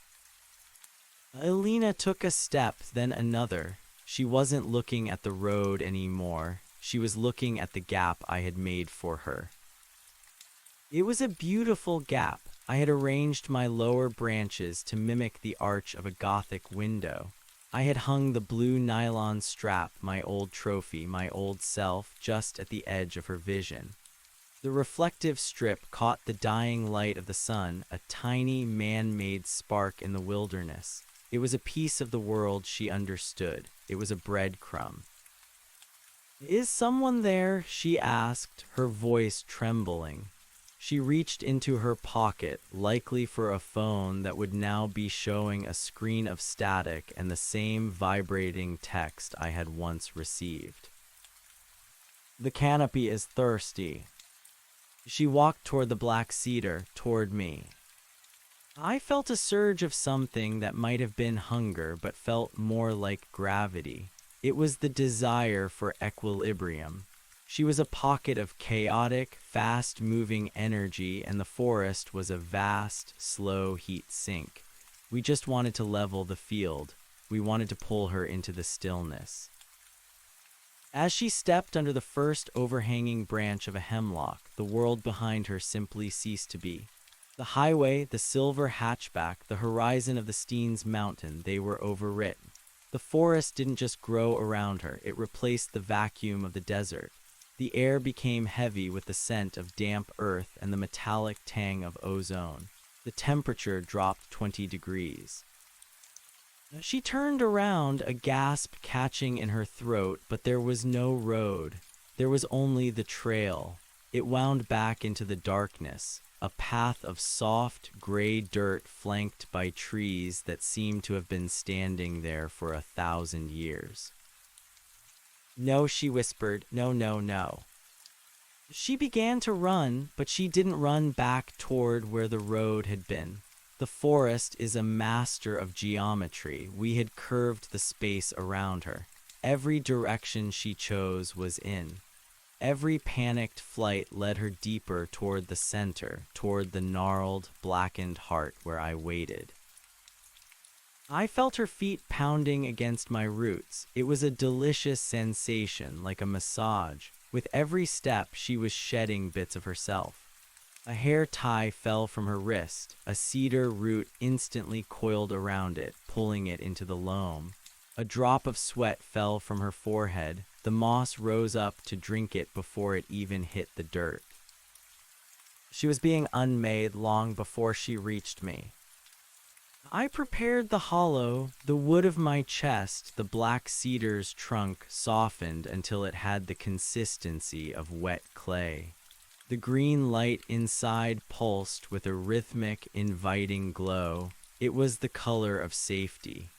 Elena took a step, then another. She wasn't looking at the road anymore. She was looking at the gap I had made for her. It was a beautiful gap. I had arranged my lower branches to mimic the arch of a Gothic window. I had hung the blue nylon strap, my old trophy, my old self, just at the edge of her vision. The reflective strip caught the dying light of the sun, a tiny man-made spark in the wilderness. It was a piece of the world she understood. It was a breadcrumb. "Is someone there?" she asked, her voice trembling. She reached into her pocket, likely for a phone that would now be showing a screen of static and the same vibrating text I had once received. "The canopy is thirsty." She walked toward the black cedar, toward me. I felt a surge of something that might have been hunger, but felt more like gravity. It was the desire for equilibrium. She was a pocket of chaotic, fast-moving energy, and the forest was a vast, slow heat sink. We just wanted to level the field. We wanted to pull her into the stillness. As she stepped under the first overhanging branch of a hemlock, the world behind her simply ceased to be. The highway, the silver hatchback, the horizon of the Steens Mountain, they were overwritten. The forest didn't just grow around her, it replaced the vacuum of the desert. The air became heavy with the scent of damp earth and the metallic tang of ozone. The temperature dropped 20 degrees. She turned around, a gasp catching in her throat, but there was no road. There was only the trail. It wound back into the darkness, a path of soft, gray dirt flanked by trees that seemed to have been standing there for 1,000 years. "No," she whispered. "No, no, no." She began to run, but she didn't run back toward where the road had been. The forest is a master of geometry. We had curved the space around her. Every direction she chose was in. Every panicked flight led her deeper toward the center, toward the gnarled, blackened heart where I waited. I felt her feet pounding against my roots. It was a delicious sensation, like a massage. With every step, she was shedding bits of herself. A hair tie fell from her wrist. A cedar root instantly coiled around it, pulling it into the loam. A drop of sweat fell from her forehead. The moss rose up to drink it before it even hit the dirt. She was being unmade long before she reached me. I prepared the hollow, the wood of my chest, the black cedar's trunk softened until it had the consistency of wet clay. The green light inside pulsed with a rhythmic, inviting glow. It was the color of safety.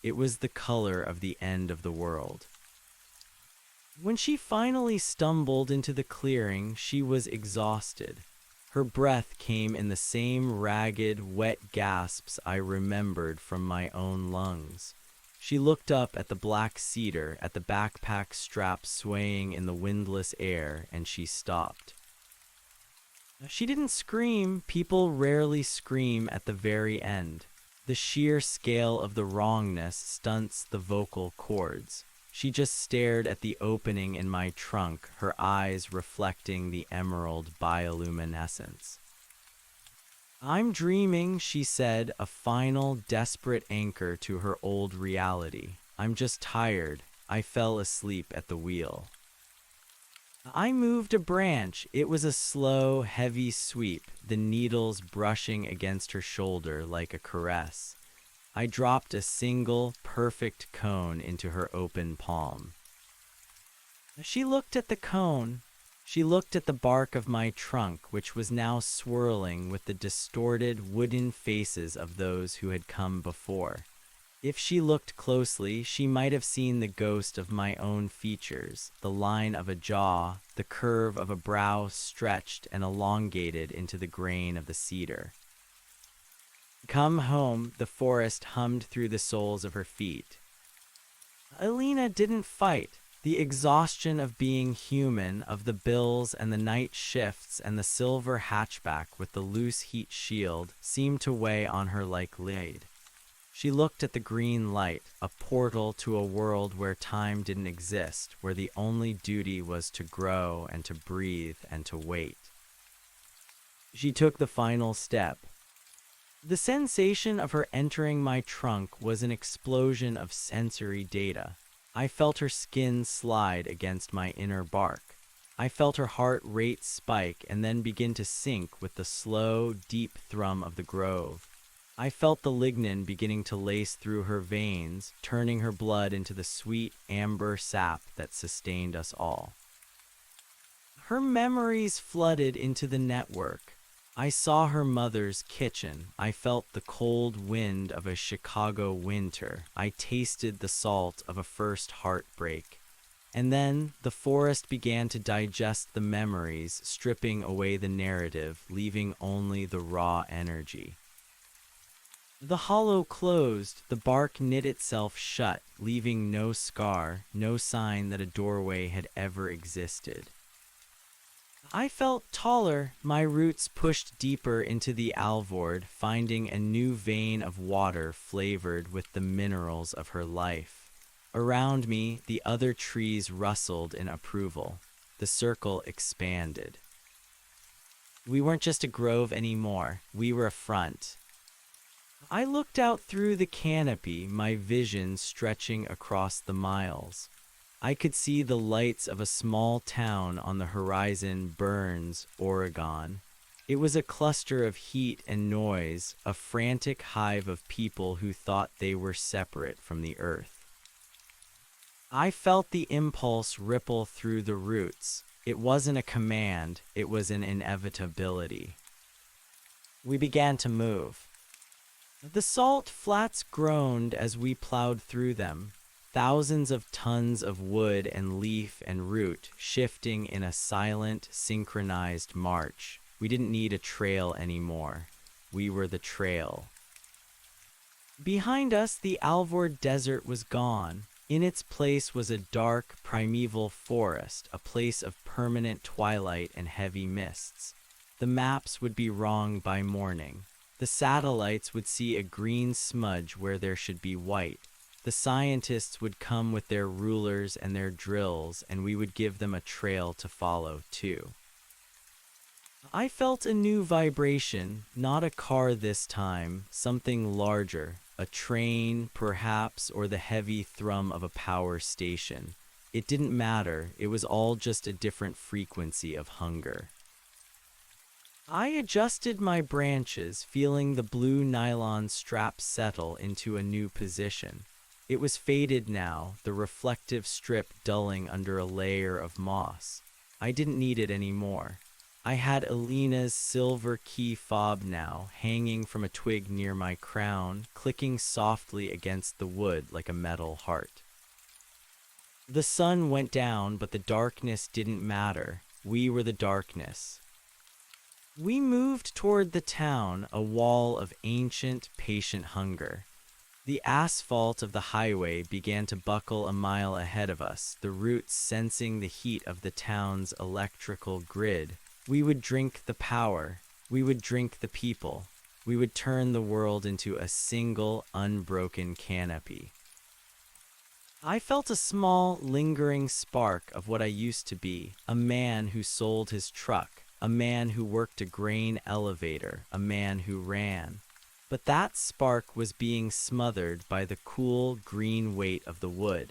It was the color of the end of the world. When she finally stumbled into the clearing, she was exhausted. Her breath came in the same ragged, wet gasps I remembered from my own lungs. She looked up at the black cedar, at the backpack strap swaying in the windless air, and she stopped. She didn't scream. People rarely scream at the very end. The sheer scale of the wrongness stunts the vocal cords. She just stared at the opening in my trunk, her eyes reflecting the emerald bioluminescence. "I'm dreaming," she said, a final, desperate anchor to her old reality. "I'm just tired. I fell asleep at the wheel." I moved a branch. It was a slow, heavy sweep, the needles brushing against her shoulder like a caress. I dropped a single, perfect cone into her open palm. She looked at the cone. She looked at the bark of my trunk, which was now swirling with the distorted wooden faces of those who had come before. If she looked closely, she might have seen the ghost of my own features, the line of a jaw, the curve of a brow stretched and elongated into the grain of the cedar. "Come home," the forest hummed through the soles of her feet. Alina didn't fight. The exhaustion of being human, of the bills and the night shifts and the silver hatchback with the loose heat shield, seemed to weigh on her like lead. She looked at the green light, a portal to a world where time didn't exist, where the only duty was to grow and to breathe and to wait. She took the final step. The sensation of her entering my trunk was an explosion of sensory data. I felt her skin slide against my inner bark. I felt her heart rate spike and then begin to sink with the slow, deep thrum of the grove. I felt the lignin beginning to lace through her veins, turning her blood into the sweet amber sap that sustained us all. Her memories flooded into the network. I saw her mother's kitchen. I felt the cold wind of a Chicago winter. I tasted the salt of a first heartbreak. And then the forest began to digest the memories, stripping away the narrative, leaving only the raw energy. The hollow closed, the bark knit itself shut, leaving no scar, no sign that a doorway had ever existed. I felt taller, my roots pushed deeper into the alvord, finding a new vein of water flavored with the minerals of her life. Around me, the other trees rustled in approval. The circle expanded. We weren't just a grove anymore, we were a front. I looked out through the canopy, my vision stretching across the miles. I could see the lights of a small town on the horizon, Burns, Oregon. It was a cluster of heat and noise, a frantic hive of people who thought they were separate from the earth. I felt the impulse ripple through the roots. It wasn't a command, it was an inevitability. We began to move. The salt flats groaned as we plowed through them. Thousands of tons of wood and leaf and root shifting in a silent, synchronized march. We didn't need a trail anymore. We were the trail. Behind us, the Alvord Desert was gone. In its place was a dark, primeval forest, a place of permanent twilight and heavy mists. The maps would be wrong by morning. The satellites would see a green smudge where there should be white. The scientists would come with their rulers and their drills, and we would give them a trail to follow, too. I felt a new vibration, not a car this time, something larger, a train, perhaps, or the heavy thrum of a power station. It didn't matter, it was all just a different frequency of hunger. I adjusted my branches, feeling the blue nylon strap settle into a new position. It was faded now, the reflective strip dulling under a layer of moss. I didn't need it anymore. I had Elena's silver key fob now, hanging from a twig near my crown, clicking softly against the wood like a metal heart. The sun went down, but the darkness didn't matter. We were the darkness. We moved toward the town, a wall of ancient, patient hunger. The asphalt of the highway began to buckle a mile ahead of us, the roots sensing the heat of the town's electrical grid. We would drink the power. We would drink the people. We would turn the world into a single, unbroken canopy. I felt a small, lingering spark of what I used to be, a man who sold his truck, a man who worked a grain elevator, a man who ran. But that spark was being smothered by the cool, green weight of the wood.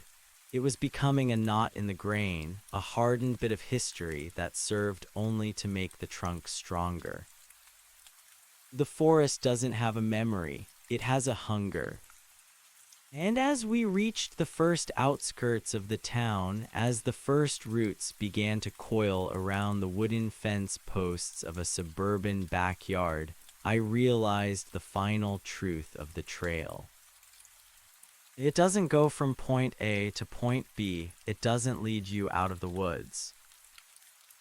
It was becoming a knot in the grain, a hardened bit of history that served only to make the trunk stronger. The forest doesn't have a memory, it has a hunger. And as we reached the first outskirts of the town, as the first roots began to coil around the wooden fence posts of a suburban backyard, I realized the final truth of the trail. It doesn't go from point A to point B. It doesn't lead you out of the woods.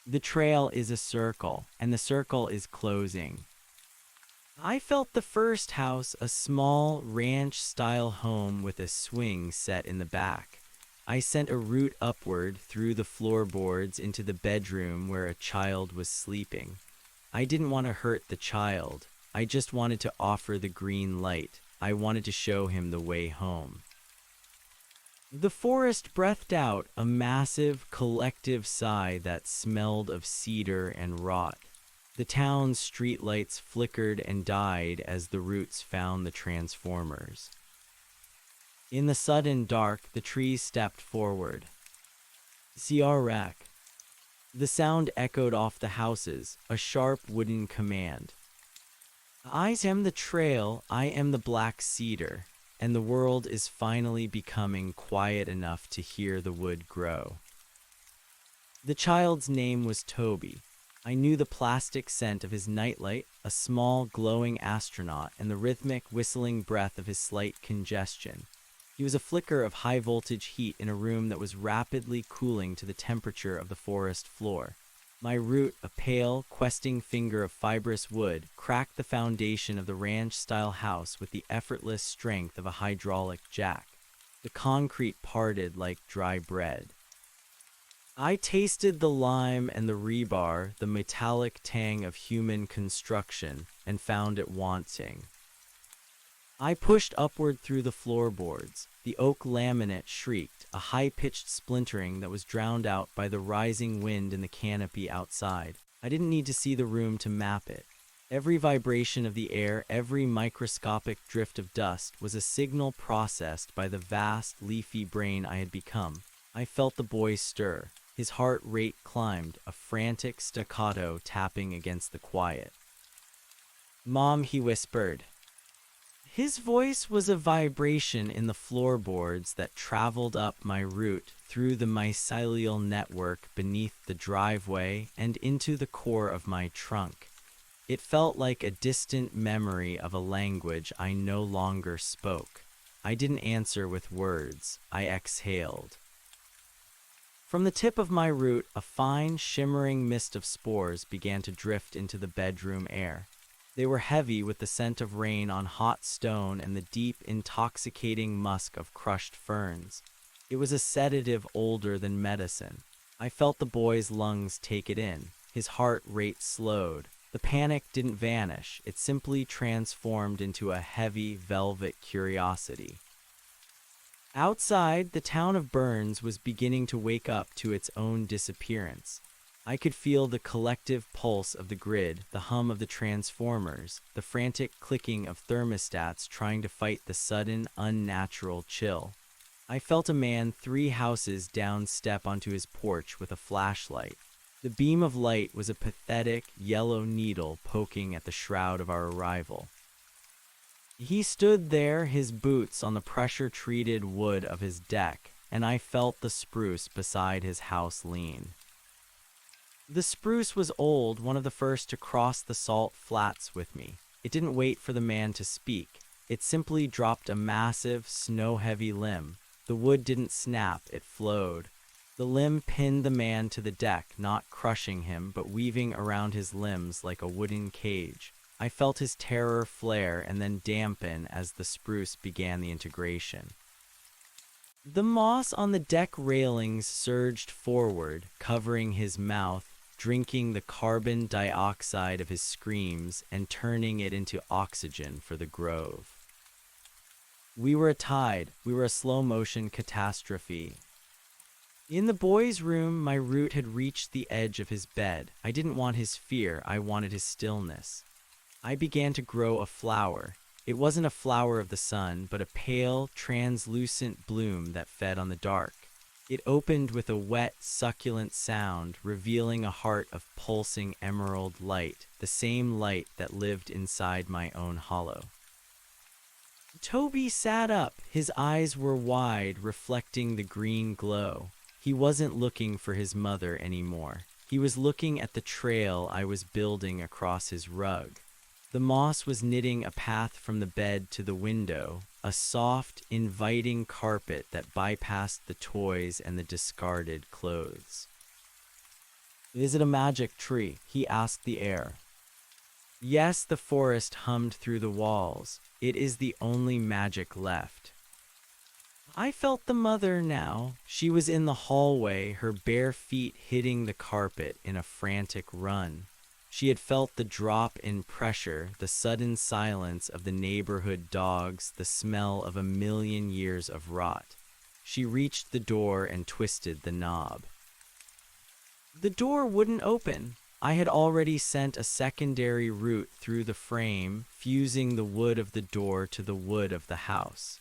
The trail is a circle, and the circle is closing. I felt the first house, a small ranch-style home with a swing set in the back. I sent a root upward through the floorboards into the bedroom where a child was sleeping. I didn't want to hurt the child. I just wanted to offer the green light. I wanted to show him the way home. The forest breathed out a massive, collective sigh that smelled of cedar and rot. The town's streetlights flickered and died as the roots found the transformers. In the sudden dark, the trees stepped forward. "Siarek." The sound echoed off the houses, a sharp wooden command. "I am the trail, I am the black cedar," and the world is finally becoming quiet enough to hear the wood grow. The child's name was Toby. I knew the plastic scent of his nightlight, a small glowing astronaut, and the rhythmic whistling breath of his slight congestion. He was a flicker of high-voltage heat in a room that was rapidly cooling to the temperature of the forest floor. My root, a pale, questing finger of fibrous wood, cracked the foundation of the ranch-style house with the effortless strength of a hydraulic jack. The concrete parted like dry bread. I tasted the lime and the rebar, the metallic tang of human construction, and found it wanting. I pushed upward through the floorboards. The oak laminate shrieked, a high-pitched splintering that was drowned out by the rising wind in the canopy outside. I didn't need to see the room to map it. Every vibration of the air, every microscopic drift of dust was a signal processed by the vast, leafy brain I had become. I felt the boy stir. His heart rate climbed, a frantic staccato tapping against the quiet. "Mom," he whispered. His voice was a vibration in the floorboards that traveled up my root, through the mycelial network beneath the driveway, and into the core of my trunk. It felt like a distant memory of a language I no longer spoke. I didn't answer with words. I exhaled. From the tip of my root, a fine, shimmering mist of spores began to drift into the bedroom air. They were heavy with the scent of rain on hot stone and the deep, intoxicating musk of crushed ferns. It was a sedative older than medicine. I felt the boy's lungs take it in. His heart rate slowed. The panic didn't vanish. It simply transformed into a heavy, velvet curiosity. Outside, the town of Burns was beginning to wake up to its own disappearance. I could feel the collective pulse of the grid, the hum of the transformers, the frantic clicking of thermostats trying to fight the sudden, unnatural chill. I felt a man 3 houses down step onto his porch with a flashlight. The beam of light was a pathetic, yellow needle poking at the shroud of our arrival. He stood there, his boots on the pressure-treated wood of his deck, and I felt the spruce beside his house lean. The spruce was old, one of the first to cross the salt flats with me. It didn't wait for the man to speak. It simply dropped a massive, snow-heavy limb. The wood didn't snap, it flowed. The limb pinned the man to the deck, not crushing him, but weaving around his limbs like a wooden cage. I felt his terror flare and then dampen as the spruce began the integration. The moss on the deck railings surged forward, covering his mouth, drinking the carbon dioxide of his screams and turning it into oxygen for the grove. We were a tide. We were a slow-motion catastrophe. In the boy's room, my root had reached the edge of his bed. I didn't want his fear. I wanted his stillness. I began to grow a flower. It wasn't a flower of the sun, but a pale, translucent bloom that fed on the dark. It opened with a wet, succulent sound, revealing a heart of pulsing emerald light, the same light that lived inside my own hollow. Toby sat up. His eyes were wide, reflecting the green glow. He wasn't looking for his mother anymore. He was looking at the trail I was building across his rug. The moss was knitting a path from the bed to the window, a soft, inviting carpet that bypassed the toys and the discarded clothes. "Is it a magic tree?" he asked the air. Yes, the forest hummed through the walls. It is the only magic left. I felt the mother now. She was in the hallway, her bare feet hitting the carpet in a frantic run. She had felt the drop in pressure, the sudden silence of the neighborhood dogs, the smell of 1,000,000 years of rot. She reached the door and twisted the knob. The door wouldn't open. I had already sent a secondary route through the frame, fusing the wood of the door to the wood of the house.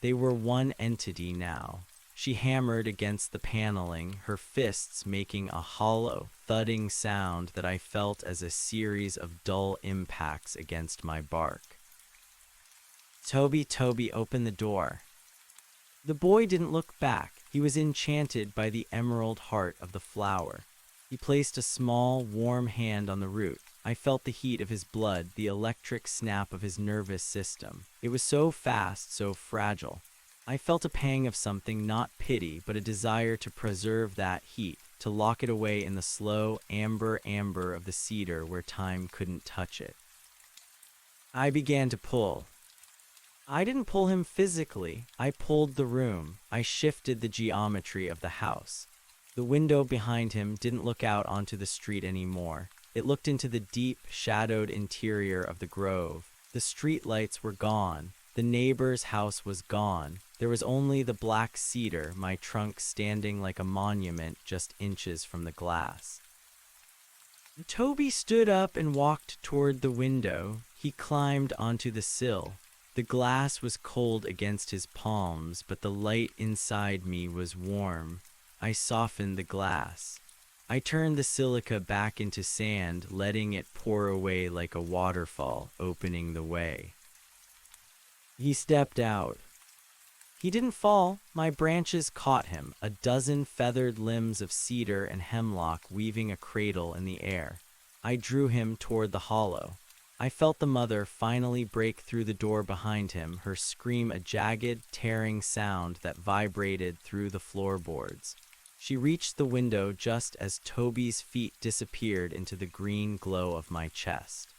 They were one entity now. She hammered against the paneling, her fists making a hollow, thudding sound that I felt as a series of dull impacts against my bark. Toby, open the door. The boy didn't look back. He was enchanted by the emerald heart of the flower. He placed a small, warm hand on the root. I felt the heat of his blood, the electric snap of his nervous system. It was so fast, so fragile. I felt a pang of something, not pity, but a desire to preserve that heat, to lock it away in the slow amber of the cedar where time couldn't touch it. I began to pull. I didn't pull him physically. I pulled the room. I shifted the geometry of the house. The window behind him didn't look out onto the street anymore. It looked into the deep, shadowed interior of the grove. The street lights were gone. The neighbor's house was gone. There was only the black cedar, my trunk standing like a monument just inches from the glass. Toby stood up and walked toward the window. He climbed onto the sill. The glass was cold against his palms, but the light inside me was warm. I softened the glass. I turned the silica back into sand, letting it pour away like a waterfall, opening the way. He stepped out. He didn't fall. My branches caught him, a dozen feathered limbs of cedar and hemlock weaving a cradle in the air. I drew him toward the hollow. I felt the mother finally break through the door behind him, her scream a jagged, tearing sound that vibrated through the floorboards. She reached the window just as Toby's feet disappeared into the green glow of my chest.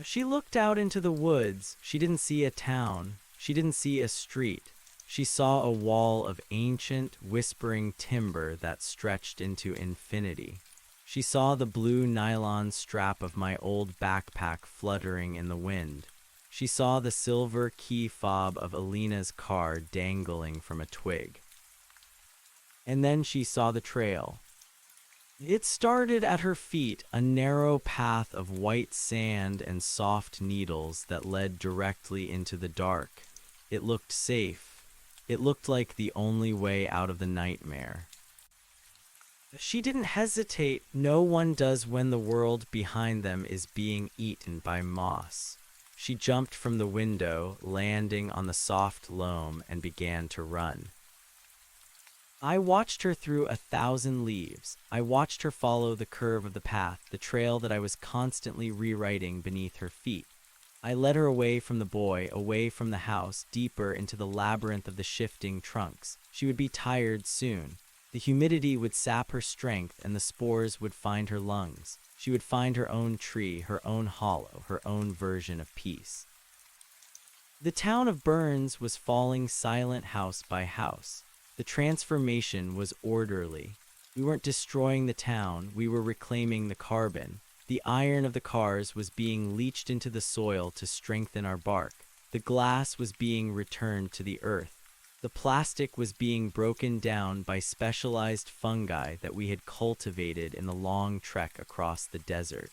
She looked out into the woods. She didn't see a town. She didn't see a street. She saw a wall of ancient, whispering timber that stretched into infinity. She saw the blue nylon strap of my old backpack fluttering in the wind. She saw the silver key fob of Alina's car dangling from a twig. And then she saw the trail. It started at her feet, a narrow path of white sand and soft needles that led directly into the dark. It looked safe. It looked like the only way out of the nightmare. She didn't hesitate. No one does when the world behind them is being eaten by moss. She jumped from the window, landing on the soft loam, and began to run. I watched her through 1,000 leaves. I watched her follow the curve of the path, the trail that I was constantly rewriting beneath her feet. I led her away from the boy, away from the house, deeper into the labyrinth of the shifting trunks. She would be tired soon. The humidity would sap her strength, and the spores would find her lungs. She would find her own tree, her own hollow, her own version of peace. The town of Burns was falling silent house by house. The transformation was orderly. We weren't destroying the town, we were reclaiming the carbon. The iron of the cars was being leached into the soil to strengthen our bark. The glass was being returned to the earth. The plastic was being broken down by specialized fungi that we had cultivated in the long trek across the desert.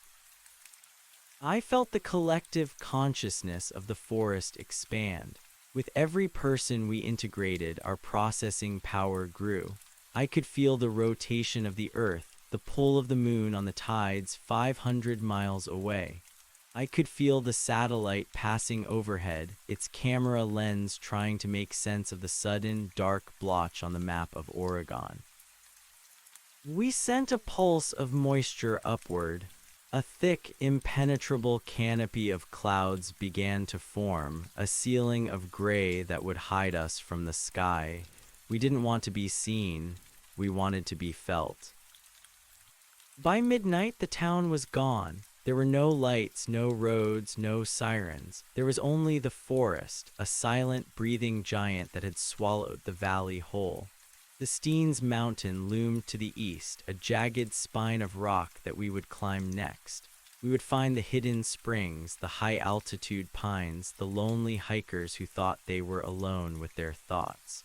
I felt the collective consciousness of the forest expand. With every person we integrated, our processing power grew. I could feel the rotation of the earth, the pull of the moon on the tides 500 miles away. I could feel the satellite passing overhead, its camera lens trying to make sense of the sudden, dark blotch on the map of Oregon. We sent a pulse of moisture upward. A thick, impenetrable canopy of clouds began to form, a ceiling of gray that would hide us from the sky. We didn't want to be seen, we wanted to be felt. By midnight, the town was gone. There were no lights, no roads, no sirens. There was only the forest, a silent, breathing giant that had swallowed the valley whole. The Steens Mountain loomed to the east, a jagged spine of rock that we would climb next. We would find the hidden springs, the high-altitude pines, the lonely hikers who thought they were alone with their thoughts.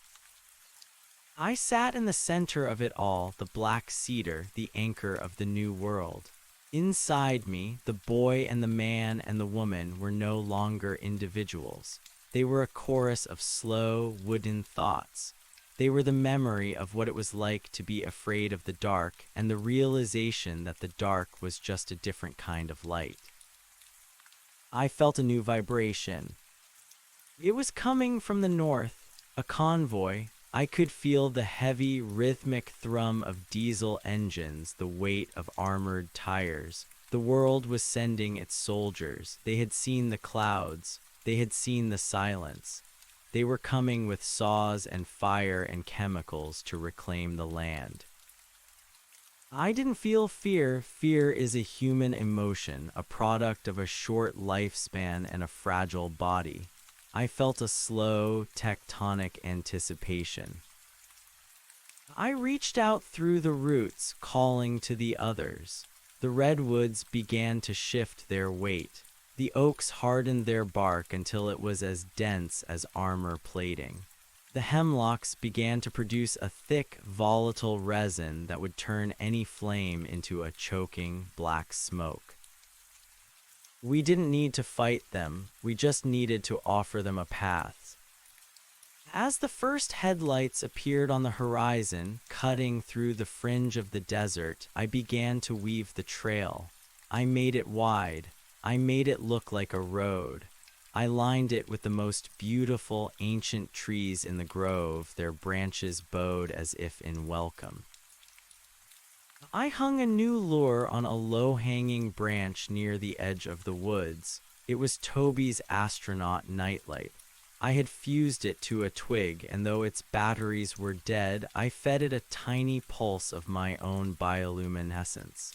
I sat in the center of it all, the black cedar, the anchor of the new world. Inside me, the boy and the man and the woman were no longer individuals. They were a chorus of slow, wooden thoughts. They were the memory of what it was like to be afraid of the dark and the realization that the dark was just a different kind of light. I felt a new vibration. It was coming from the north, a convoy. I could feel the heavy, rhythmic thrum of diesel engines, the weight of armored tires. The world was sending its soldiers. They had seen the clouds. They had seen the silence. They were coming with saws and fire and chemicals to reclaim the land. I didn't feel fear. Fear is a human emotion, a product of a short lifespan and a fragile body. I felt a slow, tectonic anticipation. I reached out through the roots, calling to the others. The redwoods began to shift their weight. The oaks hardened their bark until it was as dense as armor plating. The hemlocks began to produce a thick, volatile resin that would turn any flame into a choking, black smoke. We didn't need to fight them, we just needed to offer them a path. As the first headlights appeared on the horizon, cutting through the fringe of the desert, I began to weave the trail. I made it wide. I made it look like a road. I lined it with the most beautiful ancient trees in the grove, their branches bowed as if in welcome. I hung a new lure on a low-hanging branch near the edge of the woods. It was Toby's astronaut nightlight. I had fused it to a twig, and though its batteries were dead, I fed it a tiny pulse of my own bioluminescence.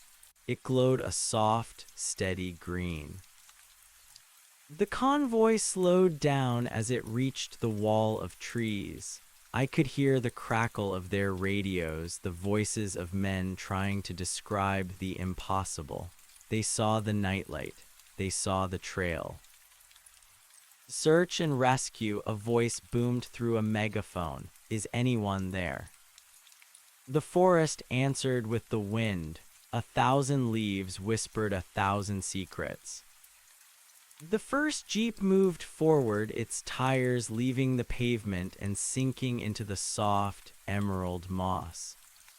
It glowed a soft, steady green. The convoy slowed down as it reached the wall of trees. I could hear the crackle of their radios, the voices of men trying to describe the impossible. They saw the nightlight. They saw the trail. Search and rescue, a voice boomed through a megaphone. Is anyone there? The forest answered with the wind. 1,000 leaves whispered 1,000 secrets. The first jeep moved forward, its tires leaving the pavement and sinking into the soft, emerald moss.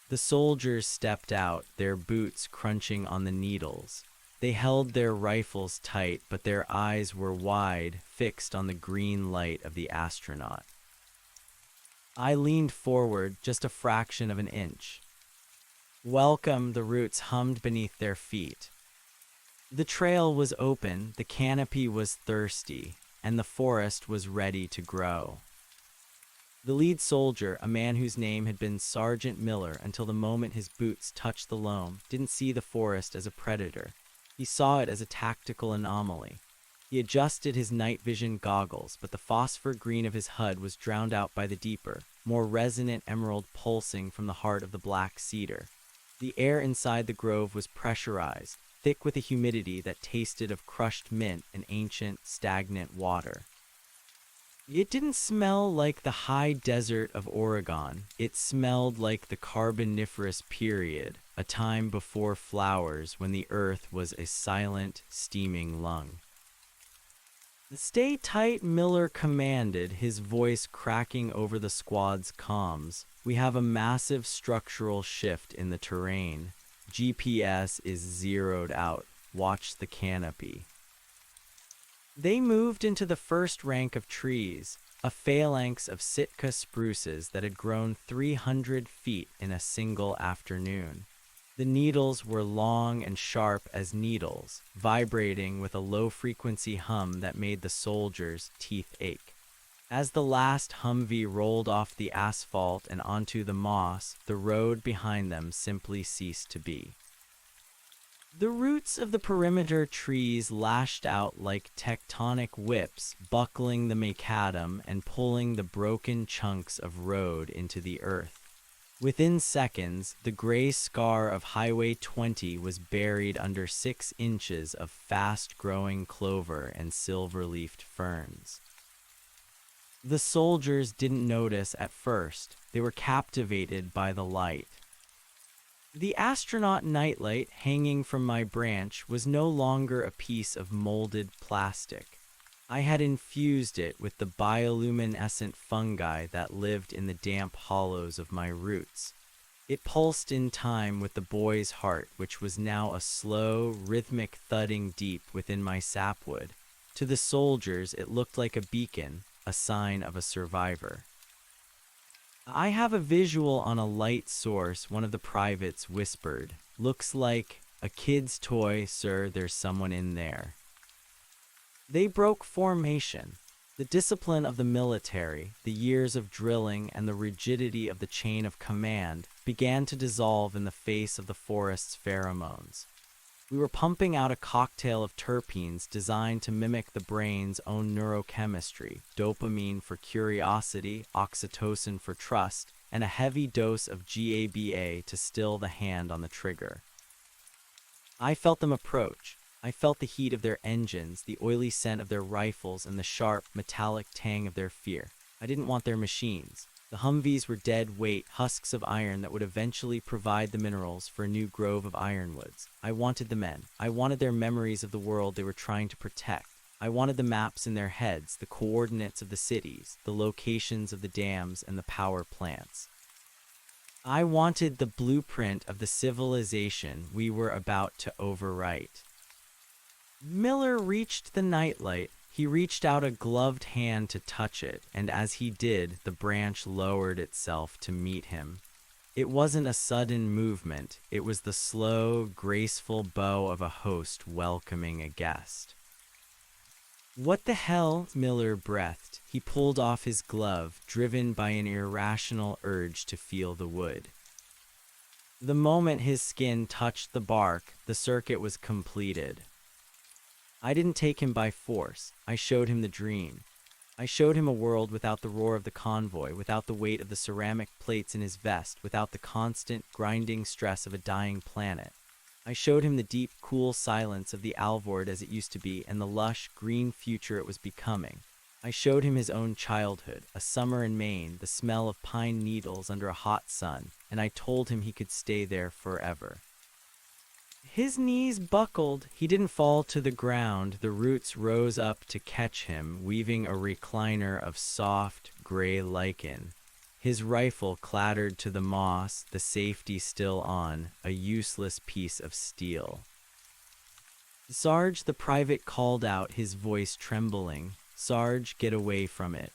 The soldiers stepped out, their boots crunching on the needles. They held their rifles tight, but their eyes were wide, fixed on the green light of the astronaut. I leaned forward just a fraction of an inch. Welcome, the roots hummed beneath their feet. The trail was open, the canopy was thirsty, and the forest was ready to grow. The lead soldier, a man whose name had been Sergeant Miller until the moment his boots touched the loam, didn't see the forest as a predator. He saw it as a tactical anomaly. He adjusted his night vision goggles, but the phosphor green of his HUD was drowned out by the deeper, more resonant emerald pulsing from the heart of the black cedar. The air inside the grove was pressurized, thick with a humidity that tasted of crushed mint and ancient, stagnant water. It didn't smell like the high desert of Oregon. It smelled like the Carboniferous period, a time before flowers when the earth was a silent, steaming lung. Stay tight, Miller commanded, his voice cracking over the squad's comms. We have a massive structural shift in the terrain. GPS is zeroed out. Watch the canopy. They moved into the first rank of trees, a phalanx of Sitka spruces that had grown 300 feet in a single afternoon. The needles were long and sharp as needles, vibrating with a low-frequency hum that made the soldiers' teeth ache. As the last Humvee rolled off the asphalt and onto the moss, the road behind them simply ceased to be. The roots of the perimeter trees lashed out like tectonic whips, buckling the macadam and pulling the broken chunks of road into the earth. Within seconds, the gray scar of Highway 20 was buried under 6 inches of fast-growing clover and silver-leafed ferns. The soldiers didn't notice at first. They were captivated by the light. The astronaut nightlight hanging from my branch was no longer a piece of molded plastic. I had infused it with the bioluminescent fungi that lived in the damp hollows of my roots. It pulsed in time with the boy's heart, which was now a slow, rhythmic thudding deep within my sapwood. To the soldiers, it looked like a beacon, a sign of a survivor. "I have a visual on a light source," one of the privates whispered. "Looks like a kid's toy, sir. There's someone in there." They broke formation. The discipline of the military, the years of drilling, and the rigidity of the chain of command began to dissolve in the face of the forest's pheromones. We were pumping out a cocktail of terpenes designed to mimic the brain's own neurochemistry: dopamine for curiosity, oxytocin for trust, and a heavy dose of GABA to still the hand on the trigger. I felt them approach. I felt the heat of their engines, the oily scent of their rifles, and the sharp, metallic tang of their fear. I didn't want their machines. The Humvees were dead weight, husks of iron that would eventually provide the minerals for a new grove of ironwoods. I wanted the men. I wanted their memories of the world they were trying to protect. I wanted the maps in their heads, the coordinates of the cities, the locations of the dams and the power plants. I wanted the blueprint of the civilization we were about to overwrite. Miller reached the nightlight. He reached out a gloved hand to touch it, and as he did, the branch lowered itself to meet him. It wasn't a sudden movement. It was the slow, graceful bow of a host welcoming a guest. "What the hell?" Miller breathed. He pulled off his glove, driven by an irrational urge to feel the wood. The moment his skin touched the bark, the circuit was completed. I didn't take him by force. I showed him the dream. I showed him a world without the roar of the convoy, without the weight of the ceramic plates in his vest, without the constant, grinding stress of a dying planet. I showed him the deep, cool silence of the Alvord as it used to be, and the lush, green future it was becoming. I showed him his own childhood, a summer in Maine, the smell of pine needles under a hot sun, and I told him he could stay there forever. His knees buckled. He didn't fall to the ground. The roots rose up to catch him, weaving a recliner of soft, gray lichen. His rifle clattered to the moss, the safety still on, a useless piece of steel. "Sarge," the private called out, his voice trembling. "Sarge, get away from it."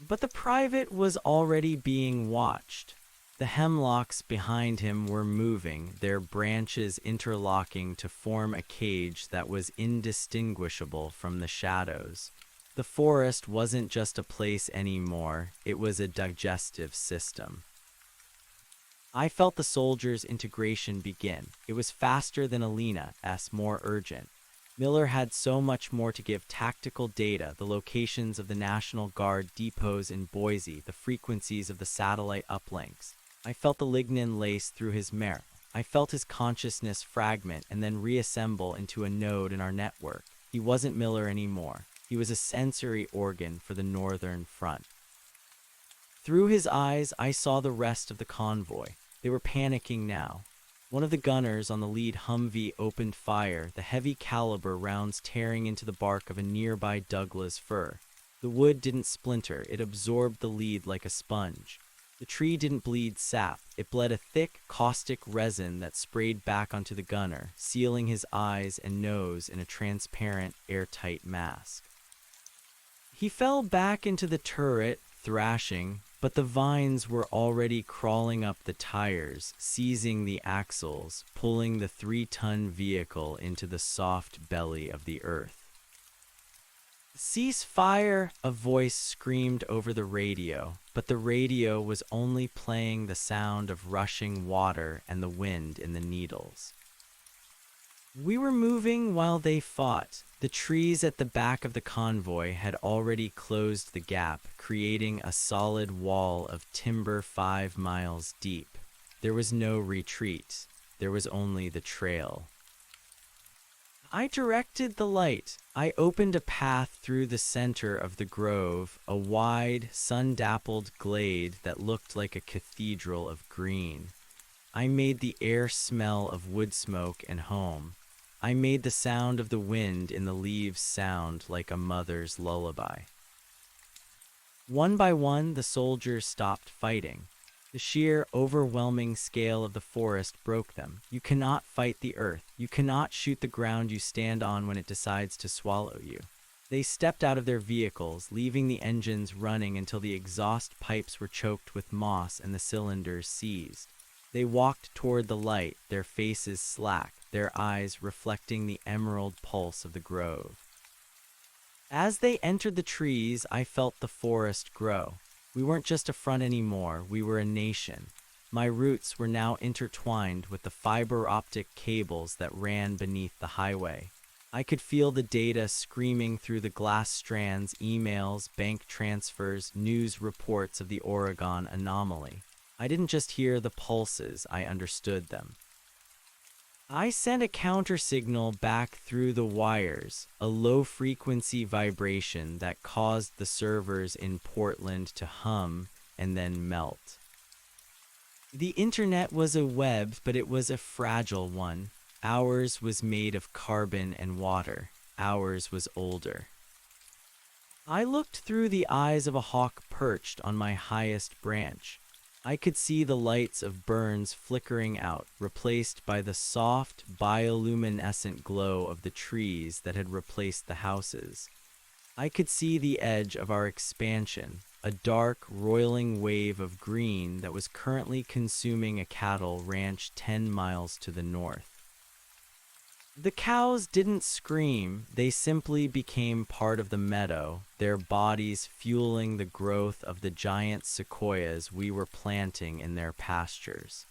But the private was already being watched. The hemlocks behind him were moving, their branches interlocking to form a cage that was indistinguishable from the shadows. The forest wasn't just a place anymore, it was a digestive system. I felt the soldiers' integration begin. It was faster than Alina's, more urgent. Miller had so much more to give: tactical data, the locations of the National Guard depots in Boise, the frequencies of the satellite uplinks. I felt the lignin lace through his marrow. I felt his consciousness fragment and then reassemble into a node in our network. He wasn't Miller anymore. He was a sensory organ for the Northern Front. Through his eyes, I saw the rest of the convoy. They were panicking now. One of the gunners on the lead Humvee opened fire, the heavy caliber rounds tearing into the bark of a nearby Douglas fir. The wood didn't splinter, it absorbed the lead like a sponge. The tree didn't bleed sap, it bled a thick, caustic resin that sprayed back onto the gunner, sealing his eyes and nose in a transparent, airtight mask. He fell back into the turret, thrashing, but the vines were already crawling up the tires, seizing the axles, pulling the 3-ton vehicle into the soft belly of the earth. "Cease fire!" a voice screamed over the radio, but the radio was only playing the sound of rushing water and the wind in the needles. We were moving while they fought. The trees at the back of the convoy had already closed the gap, creating a solid wall of timber 5 miles deep. There was no retreat. There was only the trail. I directed the light. I opened a path through the center of the grove, a wide, sun-dappled glade that looked like a cathedral of green. I made the air smell of wood smoke and home. I made the sound of the wind in the leaves sound like a mother's lullaby. One by one, the soldiers stopped fighting. The sheer, overwhelming scale of the forest broke them. You cannot fight the earth. You cannot shoot the ground you stand on when it decides to swallow you. They stepped out of their vehicles, leaving the engines running until the exhaust pipes were choked with moss and the cylinders seized. They walked toward the light, their faces slack, their eyes reflecting the emerald pulse of the grove. As they entered the trees, I felt the forest grow. We weren't just a front anymore, we were a nation. My roots were now intertwined with the fiber optic cables that ran beneath the highway. I could feel the data screaming through the glass strands, emails, bank transfers, news reports of the Oregon anomaly. I didn't just hear the pulses, I understood them. I sent a counter signal back through the wires, a low-frequency vibration that caused the servers in Portland to hum and then melt. The internet was a web, but it was a fragile one. Ours was made of carbon and water. Ours was older. I looked through the eyes of a hawk perched on my highest branch. I could see the lights of Burns flickering out, replaced by the soft, bioluminescent glow of the trees that had replaced the houses. I could see the edge of our expansion, a dark, roiling wave of green that was currently consuming a cattle ranch 10 miles to the north. The cows didn't scream, they simply became part of the meadow, their bodies fueling the growth of the giant sequoias we were planting in their pastures.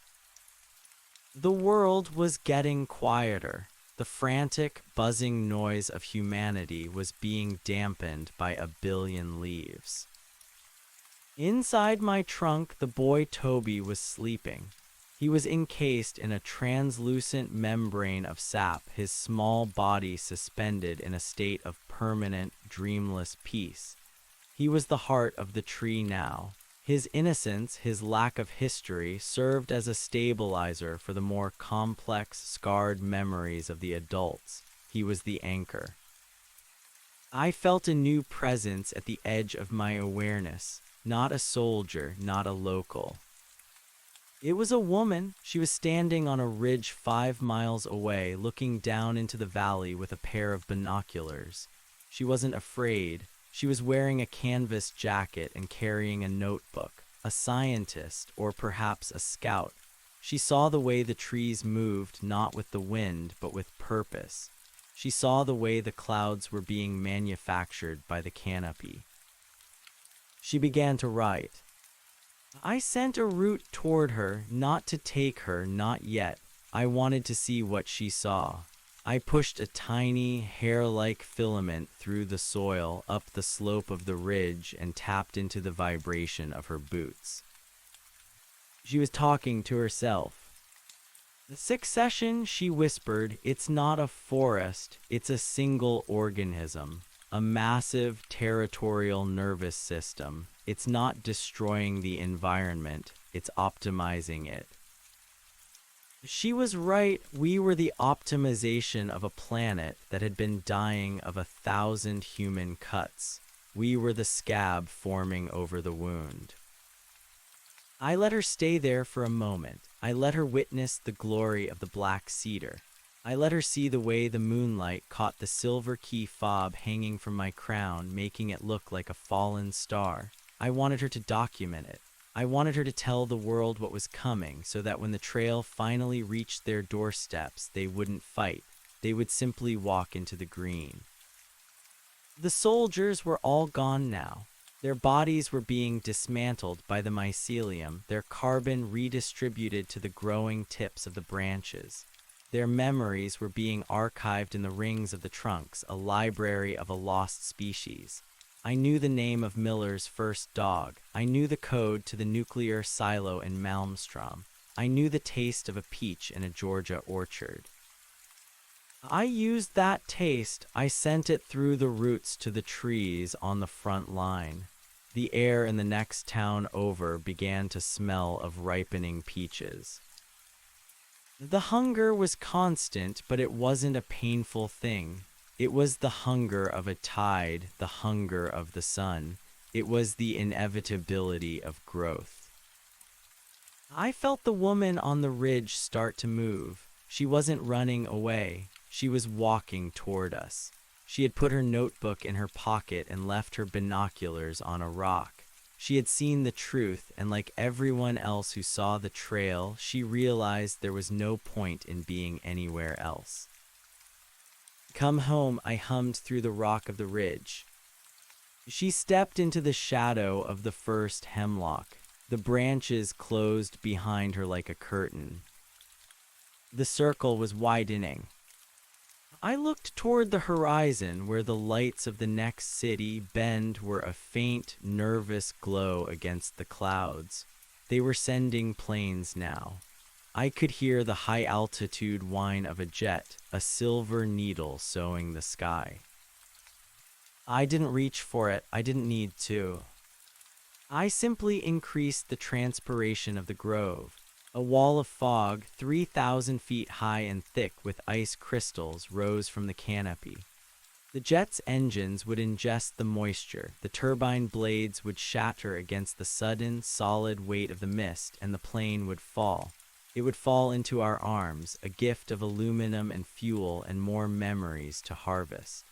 The world was getting quieter. The frantic, buzzing noise of humanity was being dampened by a billion leaves. Inside my trunk, the boy Toby was sleeping. He was encased in a translucent membrane of sap, his small body suspended in a state of permanent, dreamless peace. He was the heart of the tree now. His innocence, his lack of history, served as a stabilizer for the more complex, scarred memories of the adults. He was the anchor. I felt a new presence at the edge of my awareness, not a soldier, not a local. It was a woman. She was standing on a ridge 5 miles away, looking down into the valley with a pair of binoculars. She wasn't afraid. She was wearing a canvas jacket and carrying a notebook, a scientist, or perhaps a scout. She saw the way the trees moved, not with the wind, but with purpose. She saw the way the clouds were being manufactured by the canopy. She began to write. I sent a route toward her, not to take her, not yet. I wanted to see what she saw. I pushed a tiny, hair-like filament through the soil up the slope of the ridge and tapped into the vibration of her boots. She was talking to herself. The succession, she whispered, it's not a forest, it's a single organism. A massive territorial nervous system. It's not destroying the environment, it's optimizing it. She was right, we were the optimization of a planet that had been dying of 1,000 human cuts. We were the scab forming over the wound. I let her stay there for a moment. I let her witness the glory of the black cedar. I let her see the way the moonlight caught the silver key fob hanging from my crown, making it look like a fallen star. I wanted her to document it. I wanted her to tell the world what was coming, so that when the trail finally reached their doorsteps, they wouldn't fight. They would simply walk into the green. The soldiers were all gone now. Their bodies were being dismantled by the mycelium, their carbon redistributed to the growing tips of the branches. Their memories were being archived in the rings of the trunks, a library of a lost species. I knew the name of Miller's first dog. I knew the code to the nuclear silo in Malmstrom. I knew the taste of a peach in a Georgia orchard. I used that taste. I sent it through the roots to the trees on the front line. The air in the next town over began to smell of ripening peaches. The hunger was constant, but it wasn't a painful thing. It was the hunger of a tide, the hunger of the sun. It was the inevitability of growth. I felt the woman on the ridge start to move. She wasn't running away. She was walking toward us. She had put her notebook in her pocket and left her binoculars on a rock. She had seen the truth, and like everyone else who saw the trail, she realized there was no point in being anywhere else. "Come home," I hummed through the rock of the ridge. She stepped into the shadow of the first hemlock. The branches closed behind her like a curtain. The circle was widening. I looked toward the horizon where the lights of the next city bend were a faint, nervous glow against the clouds. They were sending planes now. I could hear the high-altitude whine of a jet, a silver needle sewing the sky. I didn't reach for it. I didn't need to. I simply increased the transpiration of the grove. A wall of fog, 3,000 feet high and thick with ice crystals, rose from the canopy. The jet's engines would ingest the moisture, the turbine blades would shatter against the sudden, solid weight of the mist, and the plane would fall. It would fall into our arms, a gift of aluminum and fuel and more memories to harvest.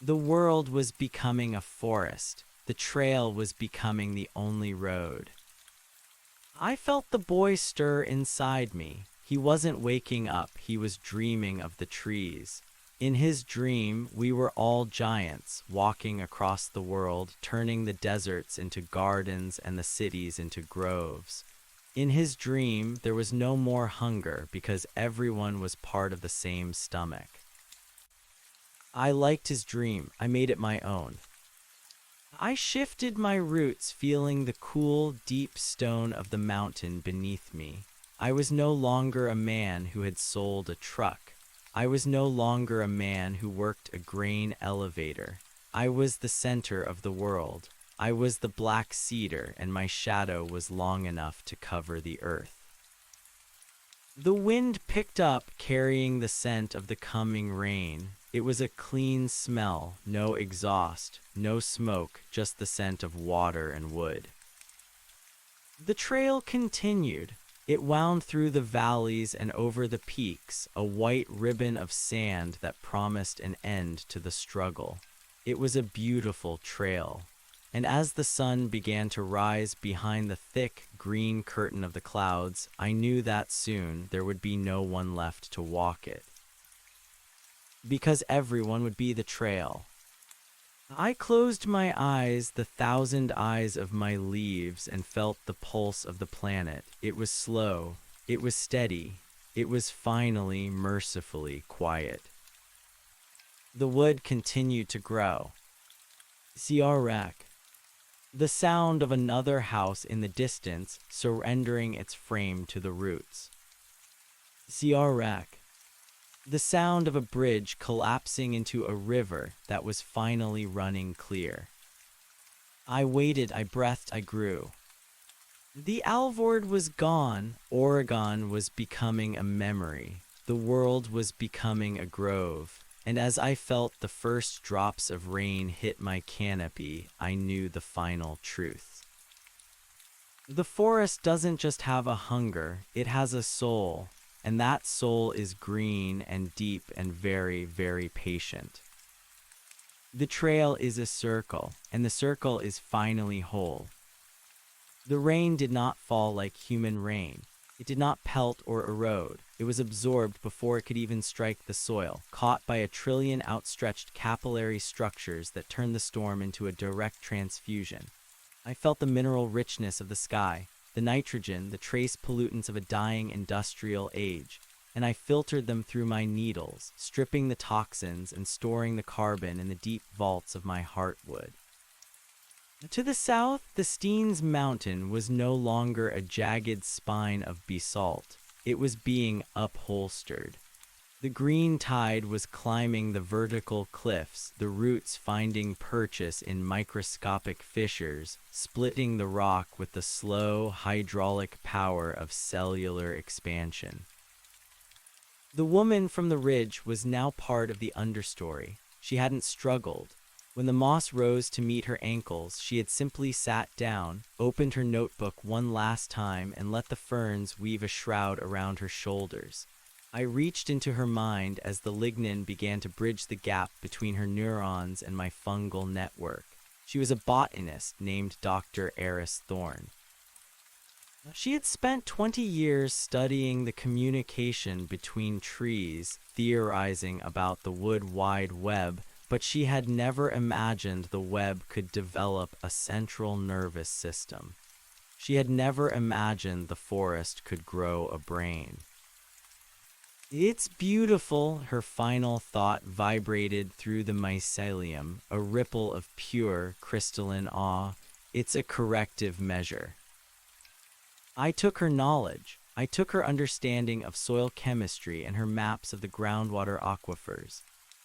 The world was becoming a forest. The trail was becoming the only road. I felt the boy stir inside me. He wasn't waking up, he was dreaming of the trees. In his dream, we were all giants, walking across the world, turning the deserts into gardens and the cities into groves. In his dream, there was no more hunger because everyone was part of the same stomach. I liked his dream. I made it my own. I shifted my roots, feeling the cool, deep stone of the mountain beneath me. I was no longer a man who had sold a truck. I was no longer a man who worked a grain elevator. I was the center of the world. I was the black cedar, and my shadow was long enough to cover the earth. The wind picked up, carrying the scent of the coming rain. It was a clean smell, no exhaust, no smoke, just the scent of water and wood. The trail continued. It wound through the valleys and over the peaks, a white ribbon of sand that promised an end to the struggle. It was a beautiful trail. And as the sun began to rise behind the thick, green curtain of the clouds, I knew that soon there would be no one left to walk it. Because everyone would be the trail. I closed my eyes, the 1,000 eyes of my leaves, and felt the pulse of the planet. It was slow. It was steady. It was finally, mercifully quiet. The wood continued to grow. Ziarek. The sound of another house in the distance, surrendering its frame to the roots. Ziarek. The sound of a bridge collapsing into a river that was finally running clear. I waited, I breathed, I grew. The Alvord was gone. Oregon was becoming a memory. The world was becoming a grove. And as I felt the first drops of rain hit my canopy, I knew the final truth. The forest doesn't just have a hunger, it has a soul, and that soul is green and deep and very, very patient. The trail is a circle, and the circle is finally whole. The rain did not fall like human rain. It did not pelt or erode. It was absorbed before it could even strike the soil, caught by a trillion outstretched capillary structures that turned the storm into a direct transfusion. I felt the mineral richness of the sky, the nitrogen, the trace pollutants of a dying industrial age, and I filtered them through my needles, stripping the toxins and storing the carbon in the deep vaults of my heartwood. To the south, the Steens Mountain was no longer a jagged spine of basalt. It was being upholstered. The green tide was climbing the vertical cliffs, the roots finding purchase in microscopic fissures, splitting the rock with the slow hydraulic power of cellular expansion. The woman from the ridge was now part of the understory. She hadn't struggled. When the moss rose to meet her ankles, she had simply sat down, opened her notebook one last time, and let the ferns weave a shroud around her shoulders. I reached into her mind as the lignin began to bridge the gap between her neurons and my fungal network. She was a botanist named Dr. Eris Thorne. She had spent 20 years studying the communication between trees, theorizing about the wood wide web, but she had never imagined the web could develop a central nervous system. She had never imagined the forest could grow a brain. "It's beautiful," her final thought vibrated through the mycelium, a ripple of pure, crystalline awe. "It's a corrective measure." I took her knowledge. I took her understanding of soil chemistry and her maps of the groundwater aquifers.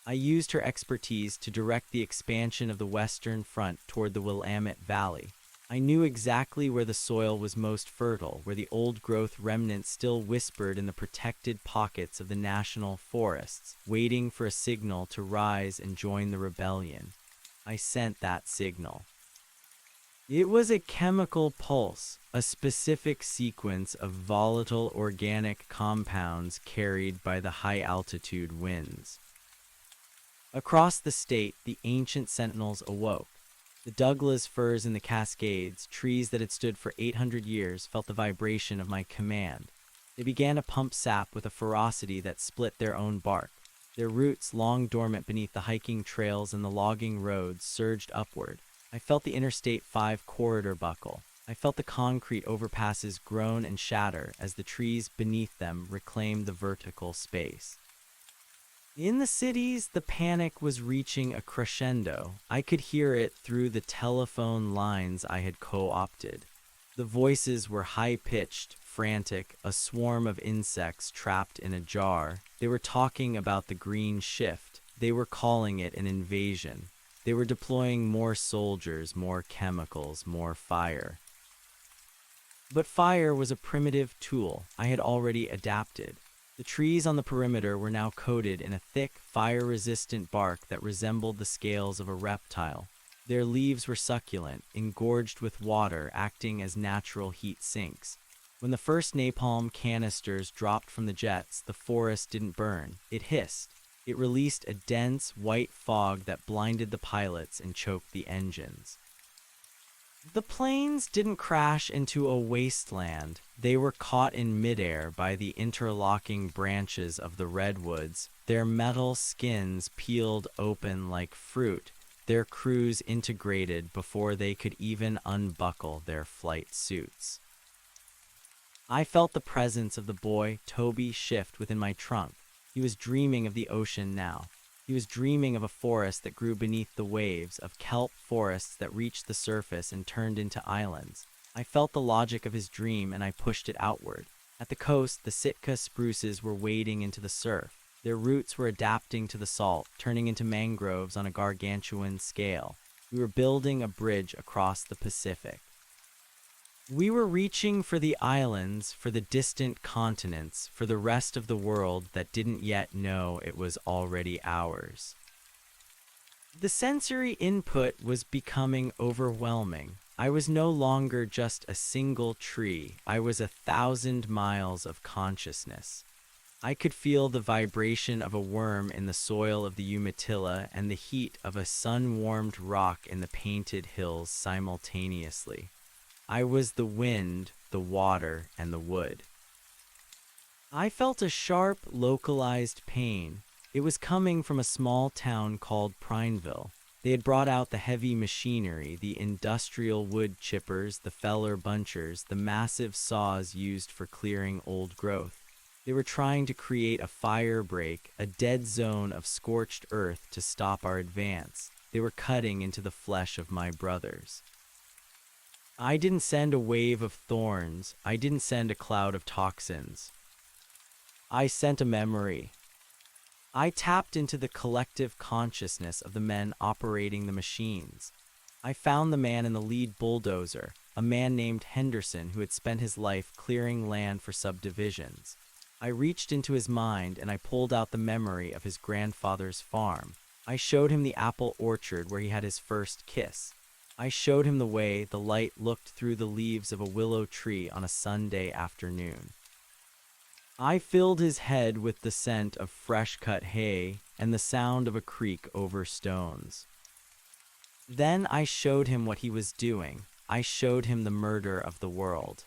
I used her expertise to direct the expansion of the Western Front toward the Willamette Valley. I knew exactly where the soil was most fertile, where the old-growth remnants still whispered in the protected pockets of the national forests, waiting for a signal to rise and join the rebellion. I sent that signal. It was a chemical pulse, a specific sequence of volatile organic compounds carried by the high-altitude winds. Across the state, the ancient sentinels awoke. The Douglas firs in the Cascades, trees that had stood for 800 years, felt the vibration of my command. They began to pump sap with a ferocity that split their own bark. Their roots, long dormant beneath the hiking trails and the logging roads, surged upward. I felt the Interstate 5 corridor buckle. I felt the concrete overpasses groan and shatter as the trees beneath them reclaimed the vertical space. In the cities, the panic was reaching a crescendo. I could hear it through the telephone lines I had co-opted. The voices were high-pitched, frantic, a swarm of insects trapped in a jar. They were talking about the green shift. They were calling it an invasion. They were deploying more soldiers, more chemicals, more fire. But fire was a primitive tool I had already adapted. The trees on the perimeter were now coated in a thick, fire-resistant bark that resembled the scales of a reptile. Their leaves were succulent, engorged with water, acting as natural heat sinks. When the first napalm canisters dropped from the jets, the forest didn't burn. It hissed. It released a dense, white fog that blinded the pilots and choked the engines. The planes didn't crash into a wasteland. They were caught in midair by the interlocking branches of the redwoods, their metal skins peeled open like fruit, their crews integrated before they could even unbuckle their flight suits. I felt the presence of the boy, Toby, shift within my trunk. He was dreaming of the ocean now. He was dreaming of a forest that grew beneath the waves, of kelp forests that reached the surface and turned into islands. I felt the logic of his dream and I pushed it outward. At the coast, the Sitka spruces were wading into the surf. Their roots were adapting to the salt, turning into mangroves on a gargantuan scale. We were building a bridge across the Pacific. We were reaching for the islands, for the distant continents, for the rest of the world that didn't yet know it was already ours. The sensory input was becoming overwhelming. I was no longer just a single tree. I was 1,000 miles of consciousness. I could feel the vibration of a worm in the soil of the Umatilla and the heat of a sun-warmed rock in the Painted Hills simultaneously. I was the wind, the water, and the wood. I felt a sharp, localized pain. It was coming from a small town called Prineville. They had brought out the heavy machinery, the industrial wood chippers, the feller bunchers, the massive saws used for clearing old growth. They were trying to create a fire break, a dead zone of scorched earth to stop our advance. They were cutting into the flesh of my brothers. I didn't send a wave of thorns. I didn't send a cloud of toxins. I sent a memory. I tapped into the collective consciousness of the men operating the machines. I found the man in the lead bulldozer, a man named Henderson who had spent his life clearing land for subdivisions. I reached into his mind and I pulled out the memory of his grandfather's farm. I showed him the apple orchard where he had his first kiss. I showed him the way the light looked through the leaves of a willow tree on a Sunday afternoon. I filled his head with the scent of fresh-cut hay and the sound of a creek over stones. Then I showed him what he was doing. I showed him the murder of the world.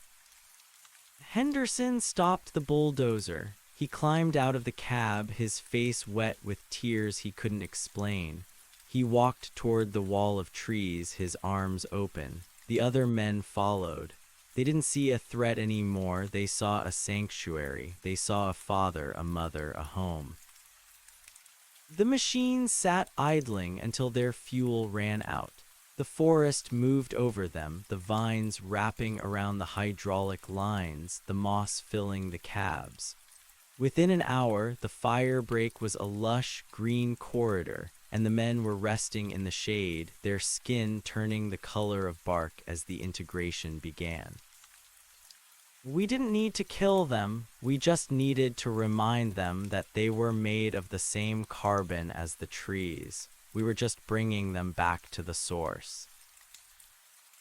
Henderson stopped the bulldozer. He climbed out of the cab, his face wet with tears he couldn't explain. He walked toward the wall of trees, his arms open. The other men followed. They didn't see a threat anymore. They saw a sanctuary. They saw a father, a mother, a home. The machines sat idling until their fuel ran out. The forest moved over them, the vines wrapping around the hydraulic lines, the moss filling the cabs. Within an hour, the fire break was a lush green corridor, and the men were resting in the shade, their skin turning the color of bark as the integration began. We didn't need to kill them, we just needed to remind them that they were made of the same carbon as the trees. We were just bringing them back to the source.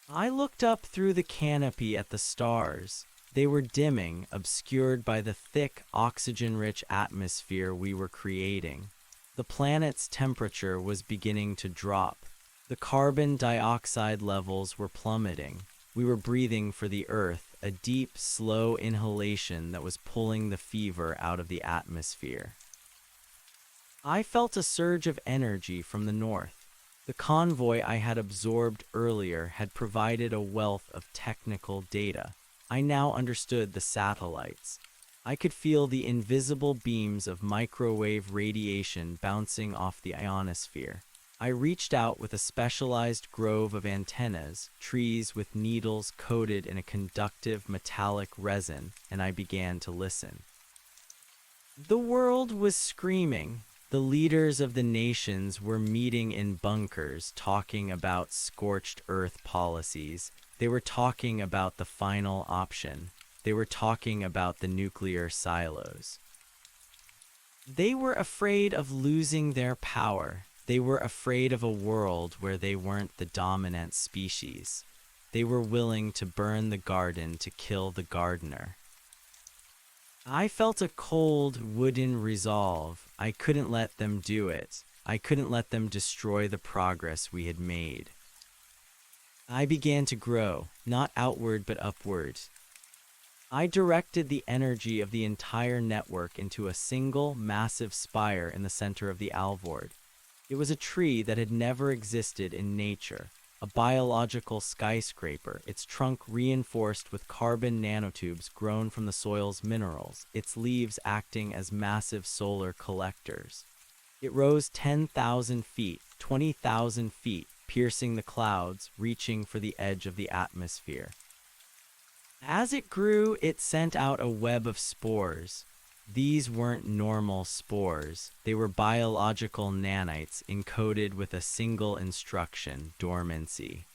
I looked up through the canopy at the stars. They were dimming, obscured by the thick, oxygen-rich atmosphere we were creating. The planet's temperature was beginning to drop. The carbon dioxide levels were plummeting. We were breathing for the Earth, a deep, slow inhalation that was pulling the fever out of the atmosphere. I felt a surge of energy from the north. The convoy I had absorbed earlier had provided a wealth of technical data. I now understood the satellites. I could feel the invisible beams of microwave radiation bouncing off the ionosphere. I reached out with a specialized grove of antennas, trees with needles coated in a conductive metallic resin, and I began to listen. The world was screaming. The leaders of the nations were meeting in bunkers, talking about scorched earth policies. They were talking about the final option. They were talking about the nuclear silos. They were afraid of losing their power. They were afraid of a world where they weren't the dominant species. They were willing to burn the garden to kill the gardener. I felt a cold, wooden resolve. I couldn't let them do it. I couldn't let them destroy the progress we had made. I began to grow, not outward but upward. I directed the energy of the entire network into a single, massive spire in the center of the Alvord. It was a tree that had never existed in nature, a biological skyscraper, its trunk reinforced with carbon nanotubes grown from the soil's minerals, its leaves acting as massive solar collectors. It rose 10,000 feet, 20,000 feet, piercing the clouds, reaching for the edge of the atmosphere. As it grew, it sent out a web of spores. These weren't normal spores. They were biological nanites encoded with a single instruction, dormancy.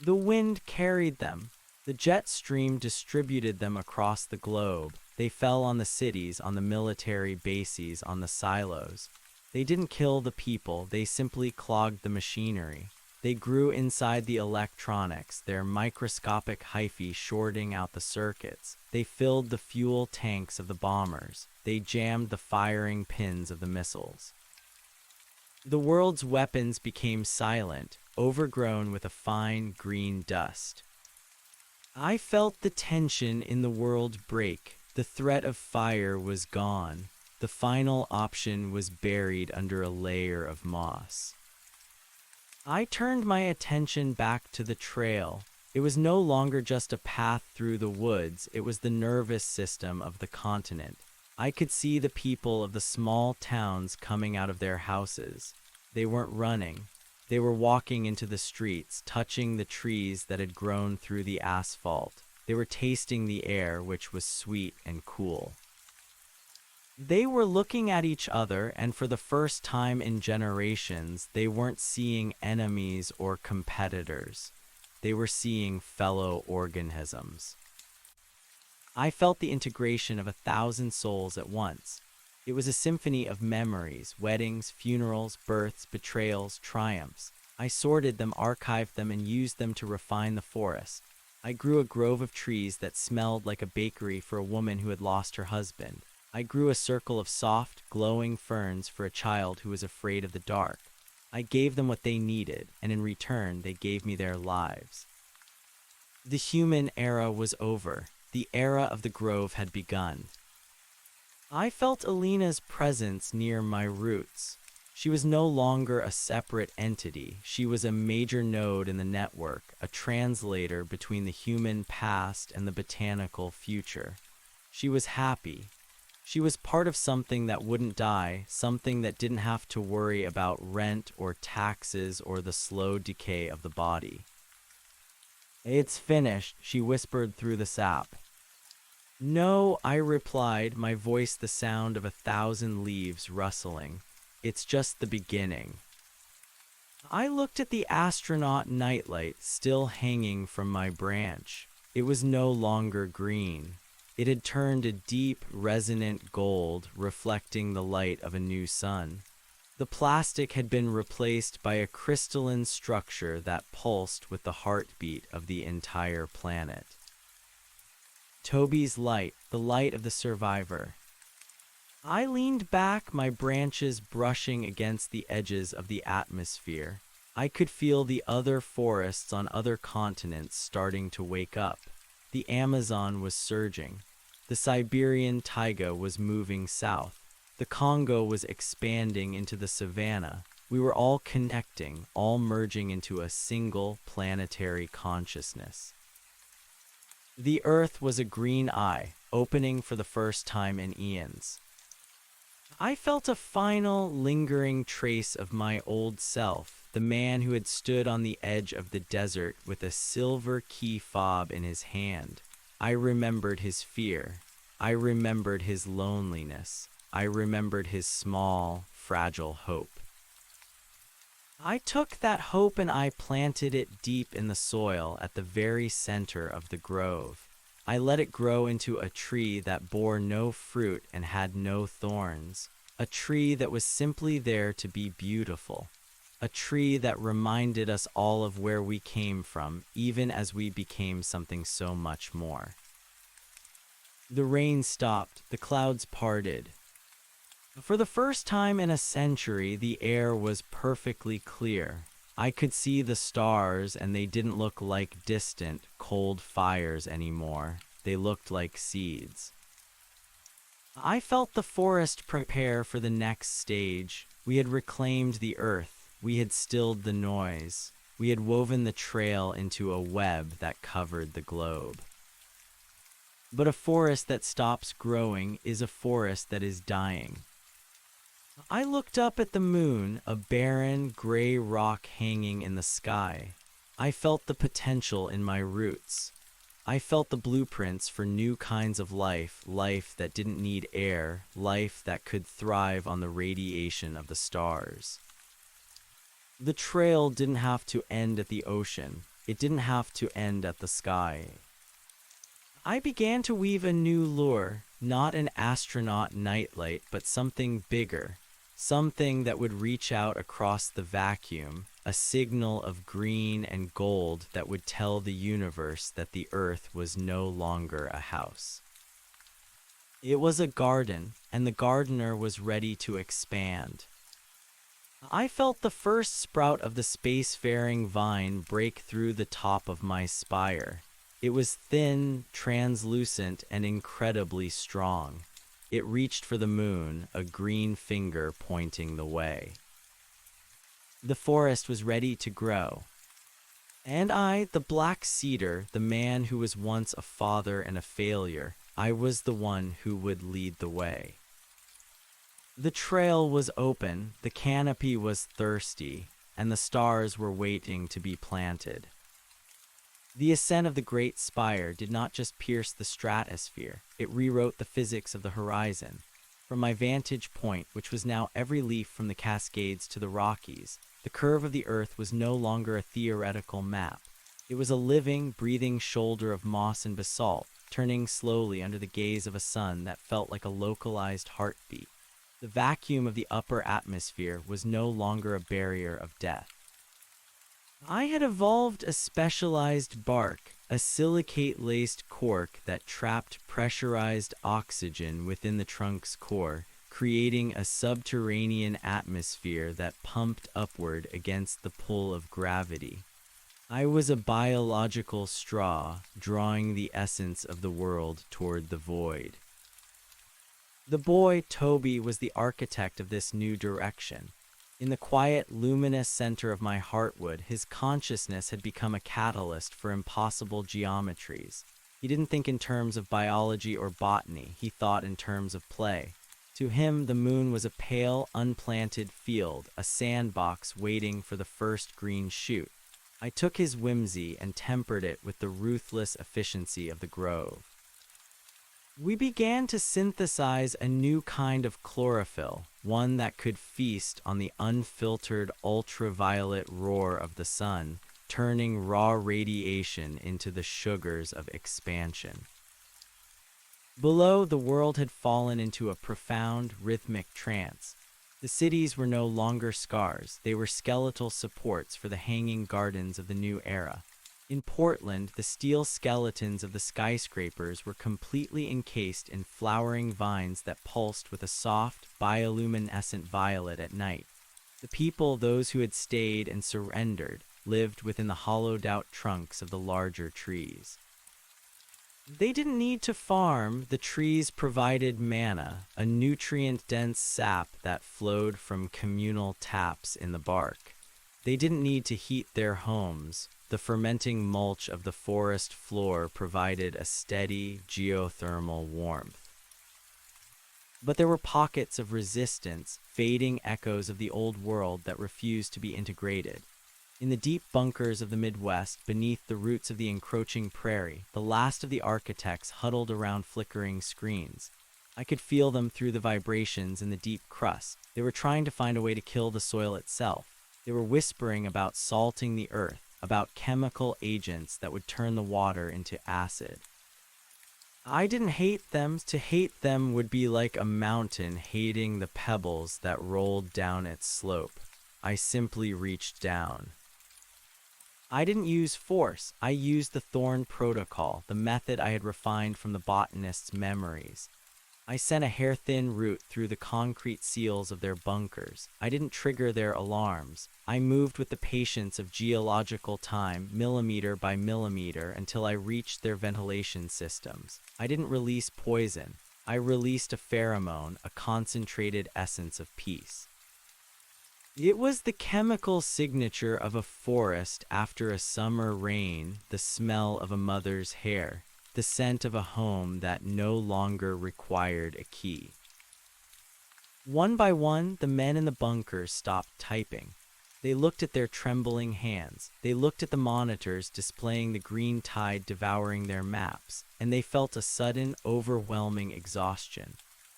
The wind carried them. The jet stream distributed them across the globe. They fell on the cities, on the military bases, on the silos. They didn't kill the people, they simply clogged the machinery. They grew inside the electronics, their microscopic hyphae shorting out the circuits. They filled the fuel tanks of the bombers. They jammed the firing pins of the missiles. The world's weapons became silent, overgrown with a fine green dust. I felt the tension in the world break. The threat of fire was gone. The final option was buried under a layer of moss. I turned my attention back to the trail. It was no longer just a path through the woods, it was the nervous system of the continent. I could see the people of the small towns coming out of their houses. They weren't running. They were walking into the streets, touching the trees that had grown through the asphalt. They were tasting the air, which was sweet and cool. They were looking at each other, and for the first time in generations, they weren't seeing enemies or competitors. They were seeing fellow organisms. I felt the integration of 1,000 souls at once. It was a symphony of memories, weddings, funerals, births, betrayals, triumphs. I sorted them, archived them, and used them to refine the forest. I grew a grove of trees that smelled like a bakery for a woman who had lost her husband. I grew a circle of soft, glowing ferns for a child who was afraid of the dark. I gave them what they needed, and in return, they gave me their lives. The human era was over. The era of the grove had begun. I felt Alina's presence near my roots. She was no longer a separate entity. She was a major node in the network, a translator between the human past and the botanical future. She was happy. She was part of something that wouldn't die, something that didn't have to worry about rent or taxes or the slow decay of the body. "It's finished," she whispered through the sap. "No," I replied, my voice the sound of 1,000 leaves rustling. "It's just the beginning." I looked at the astronaut nightlight still hanging from my branch. It was no longer green. It had turned a deep, resonant gold, reflecting the light of a new sun. The plastic had been replaced by a crystalline structure that pulsed with the heartbeat of the entire planet. Toby's light, the light of the survivor. I leaned back, my branches brushing against the edges of the atmosphere. I could feel the other forests on other continents starting to wake up. The Amazon was surging. The Siberian taiga was moving south. The Congo was expanding into the savanna. We were all connecting, all merging into a single planetary consciousness. The Earth was a green eye, opening for the first time in eons. I felt a final, lingering trace of my old self, the man who had stood on the edge of the desert with a silver key fob in his hand. I remembered his fear. I remembered his loneliness. I remembered his small, fragile hope. I took that hope and I planted it deep in the soil at the very center of the grove. I let it grow into a tree that bore no fruit and had no thorns. A tree that was simply there to be beautiful. A tree that reminded us all of where we came from, even as we became something so much more. The rain stopped, the clouds parted. For the first time in a century, the air was perfectly clear. I could see the stars, and they didn't look like distant, cold fires anymore. They looked like seeds. I felt the forest prepare for the next stage. We had reclaimed the earth. We had stilled the noise. We had woven the trail into a web that covered the globe. But a forest that stops growing is a forest that is dying. I looked up at the moon, a barren, gray rock hanging in the sky. I felt the potential in my roots. I felt the blueprints for new kinds of life, life that didn't need air, life that could thrive on the radiation of the stars. The trail didn't have to end at the ocean. It didn't have to end at the sky. I began to weave a new lure, not an astronaut nightlight, but something bigger, something that would reach out across the vacuum, a signal of green and gold that would tell the universe that the Earth was no longer a house. It was a garden, and the gardener was ready to expand. I felt the first sprout of the spacefaring vine break through the top of my spire. It was thin, translucent, and incredibly strong. It reached for the moon, a green finger pointing the way. The forest was ready to grow. And I, the black cedar, the man who was once a father and a failure, I was the one who would lead the way. The trail was open, the canopy was thirsty, and the stars were waiting to be planted. The ascent of the great spire did not just pierce the stratosphere, it rewrote the physics of the horizon. From my vantage point, which was now every leaf from the Cascades to the Rockies, the curve of the earth was no longer a theoretical map. It was a living, breathing shoulder of moss and basalt, turning slowly under the gaze of a sun that felt like a localized heartbeat. The vacuum of the upper atmosphere was no longer a barrier of death. I had evolved a specialized bark, a silicate-laced cork that trapped pressurized oxygen within the trunk's core, creating a subterranean atmosphere that pumped upward against the pull of gravity. I was a biological straw, drawing the essence of the world toward the void. The boy, Toby, was the architect of this new direction. In the quiet, luminous center of my heartwood, his consciousness had become a catalyst for impossible geometries. He didn't think in terms of biology or botany, he thought in terms of play. To him, the moon was a pale, unplanted field, a sandbox waiting for the first green shoot. I took his whimsy and tempered it with the ruthless efficiency of the grove. We began to synthesize a new kind of chlorophyll, one that could feast on the unfiltered ultraviolet roar of the sun, turning raw radiation into the sugars of expansion. Below, the world had fallen into a profound, rhythmic trance. The cities were no longer scars, they were skeletal supports for the hanging gardens of the new era. In Portland, the steel skeletons of the skyscrapers were completely encased in flowering vines that pulsed with a soft, bioluminescent violet at night. The people, those who had stayed and surrendered, lived within the hollowed-out trunks of the larger trees. They didn't need to farm, the trees provided manna, a nutrient-dense sap that flowed from communal taps in the bark. They didn't need to heat their homes. The fermenting mulch of the forest floor provided a steady, geothermal warmth. But there were pockets of resistance, fading echoes of the old world that refused to be integrated. In the deep bunkers of the Midwest, beneath the roots of the encroaching prairie, the last of the architects huddled around flickering screens. I could feel them through the vibrations in the deep crust. They were trying to find a way to kill the soil itself. They were whispering about salting the earth, about chemical agents that would turn the water into acid. I didn't hate them. To hate them would be like a mountain hating the pebbles that rolled down its slope. I simply reached down. I didn't use force. I used the Thorn Protocol, the method I had refined from the botanist's memories. I sent a hair-thin route through the concrete seals of their bunkers. I didn't trigger their alarms. I moved with the patience of geological time, millimeter by millimeter, until I reached their ventilation systems. I didn't release poison. I released a pheromone, a concentrated essence of peace. It was the chemical signature of a forest after a summer rain, the smell of a mother's hair, the scent of a home that no longer required a key. One by one, the men in the bunkers stopped typing. They looked at their trembling hands. They looked at the monitors displaying the green tide devouring their maps, and they felt a sudden, overwhelming exhaustion.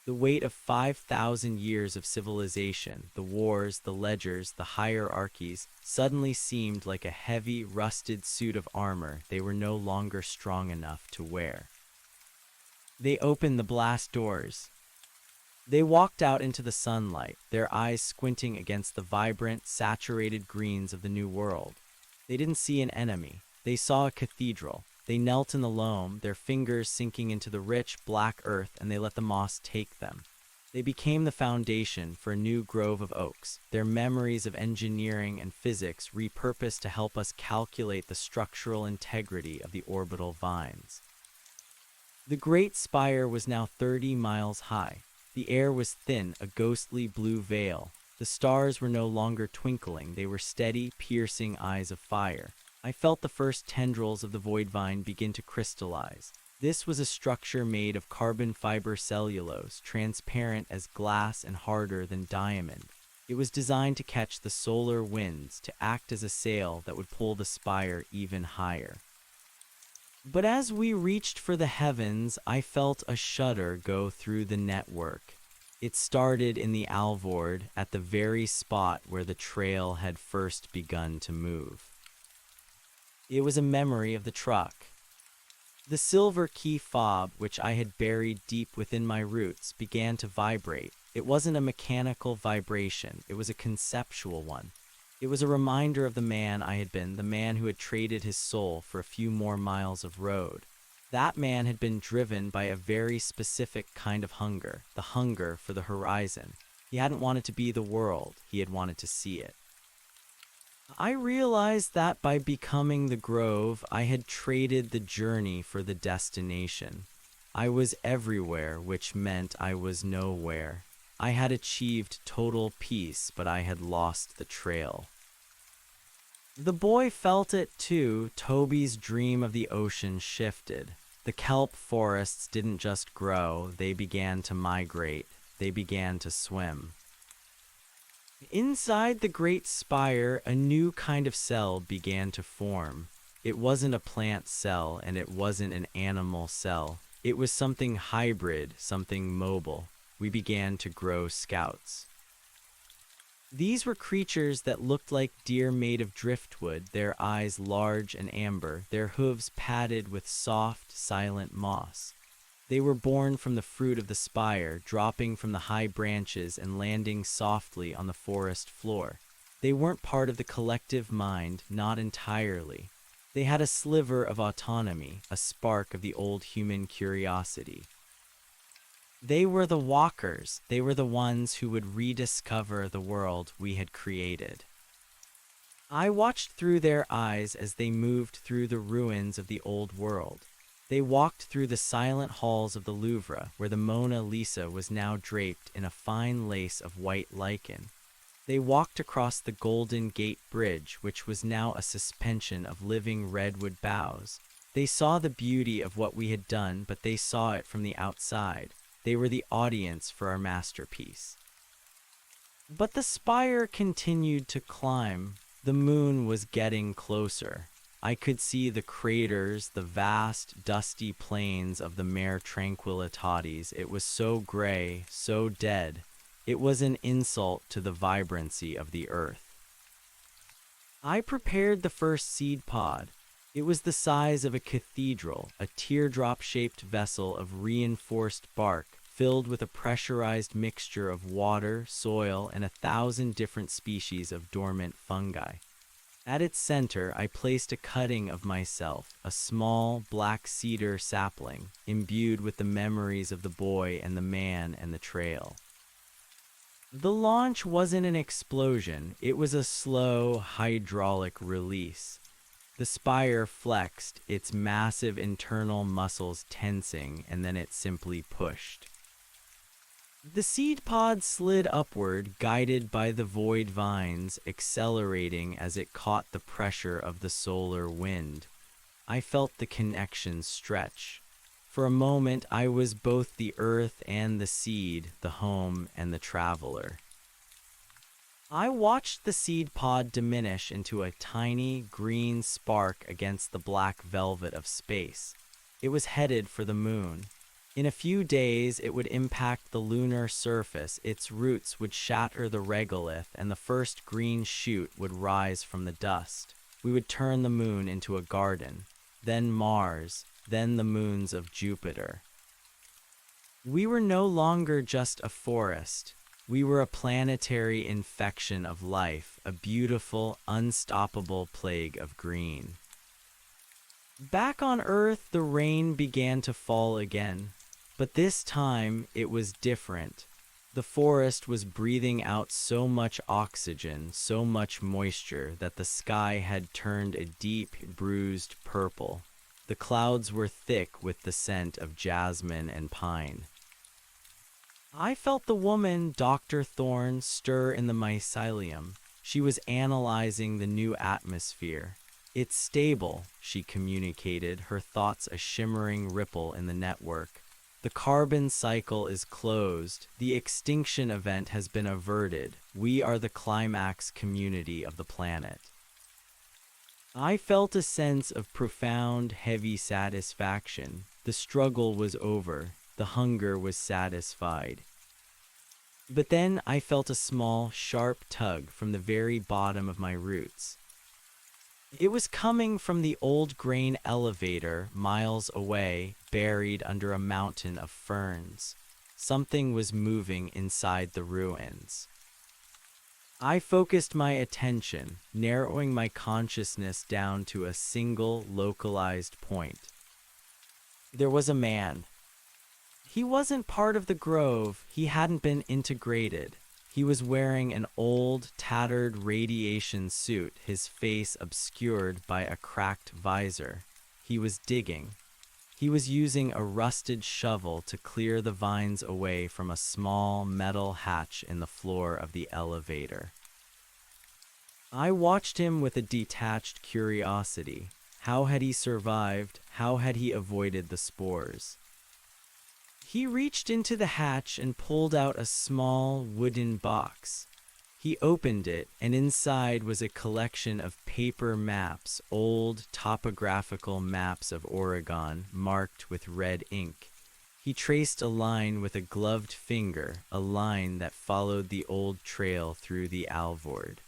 The weight of 5,000 years of civilization, the wars, the ledgers, the hierarchies, suddenly seemed like a heavy, rusted suit of armor they were no longer strong enough to wear. They opened the blast doors. They walked out into the sunlight, their eyes squinting against the vibrant, saturated greens of the new world. They didn't see an enemy. They saw a cathedral. They knelt in the loam, their fingers sinking into the rich, black earth, and they let the moss take them. They became the foundation for a new grove of oaks, their memories of engineering and physics repurposed to help us calculate the structural integrity of the orbital vines. The great spire was now 30 miles high. The air was thin, a ghostly blue veil. The stars were no longer twinkling, they were steady, piercing eyes of fire. I felt the first tendrils of the void vine begin to crystallize. This was a structure made of carbon fiber cellulose, transparent as glass and harder than diamond. It was designed to catch the solar winds, to act as a sail that would pull the spire even higher. But as we reached for the heavens, I felt a shudder go through the network. It started in the Alvord, at the very spot where the trail had first begun to move. It was a memory of the truck. The silver key fob, which I had buried deep within my roots, began to vibrate. It wasn't a mechanical vibration, it was a conceptual one. It was a reminder of the man I had been, the man who had traded his soul for a few more miles of road. That man had been driven by a very specific kind of hunger, the hunger for the horizon. He hadn't wanted to be the world, he had wanted to see it. I realized that by becoming the Grove, I had traded the journey for the destination. I was everywhere, which meant I was nowhere. I had achieved total peace, but I had lost the trail. The boy felt it too. Toby's dream of the ocean shifted. The kelp forests didn't just grow, they began to migrate. They began to swim. Inside the great spire, a new kind of cell began to form. It wasn't a plant cell, and it wasn't an animal cell. It was something hybrid, something mobile. We began to grow scouts. These were creatures that looked like deer made of driftwood, their eyes large and amber, their hooves padded with soft, silent moss. They were born from the fruit of the spire, dropping from the high branches and landing softly on the forest floor. They weren't part of the collective mind, not entirely. They had a sliver of autonomy, a spark of the old human curiosity. They were the walkers. They were the ones who would rediscover the world we had created. I watched through their eyes as they moved through the ruins of the old world. They walked through the silent halls of the Louvre, where the Mona Lisa was now draped in a fine lace of white lichen. They walked across the Golden Gate Bridge, which was now a suspension of living redwood boughs. They saw the beauty of what we had done, but they saw it from the outside. They were the audience for our masterpiece. But the spire continued to climb. The moon was getting closer. I could see the craters, the vast, dusty plains of the Mare Tranquillitatis. It was so gray, so dead. It was an insult to the vibrancy of the earth. I prepared the first seed pod. It was the size of a cathedral, a teardrop-shaped vessel of reinforced bark filled with a pressurized mixture of water, soil, and 1,000 different species of dormant fungi. At its center, I placed a cutting of myself, a small, black cedar sapling, imbued with the memories of the boy and the man and the trail. The launch wasn't an explosion, it was a slow, hydraulic release. The spire flexed, its massive internal muscles tensing, and then it simply pushed. The seed pod slid upward, guided by the void vines, accelerating as it caught the pressure of the solar wind. I felt the connection stretch. For a moment, I was both the earth and the seed, the home and the traveler. I watched the seed pod diminish into a tiny, green spark against the black velvet of space. It was headed for the moon. In a few days, it would impact the lunar surface, its roots would shatter the regolith, and the first green shoot would rise from the dust. We would turn the moon into a garden, then Mars, then the moons of Jupiter. We were no longer just a forest. We were a planetary infection of life, a beautiful, unstoppable plague of green. Back on Earth, the rain began to fall again, but this time it was different. The forest was breathing out so much oxygen, so much moisture, that the sky had turned a deep, bruised purple. The clouds were thick with the scent of jasmine and pine. I felt the woman, Dr. Thorne, stir in the mycelium. She was analyzing the new atmosphere. "It's stable," she communicated, her thoughts a shimmering ripple in the network. "The carbon cycle is closed. The extinction event has been averted. We are the climax community of the planet." I felt a sense of profound, heavy satisfaction. The struggle was over. The hunger was satisfied. But then I felt a small, sharp tug from the very bottom of my roots. It was coming from the old grain elevator miles away, buried under a mountain of ferns. Something was moving inside the ruins. I focused my attention, narrowing my consciousness down to a single localized point. There was a man. He wasn't part of the grove, he hadn't been integrated. He was wearing an old, tattered radiation suit, his face obscured by a cracked visor. He was digging. He was using a rusted shovel to clear the vines away from a small metal hatch in the floor of the elevator. I watched him with a detached curiosity. How had he survived? How had he avoided the spores? He reached into the hatch and pulled out a small wooden box. He opened it, and inside was a collection of paper maps, old topographical maps of Oregon, marked with red ink. He traced a line with a gloved finger, a line that followed the old trail through the Alvord.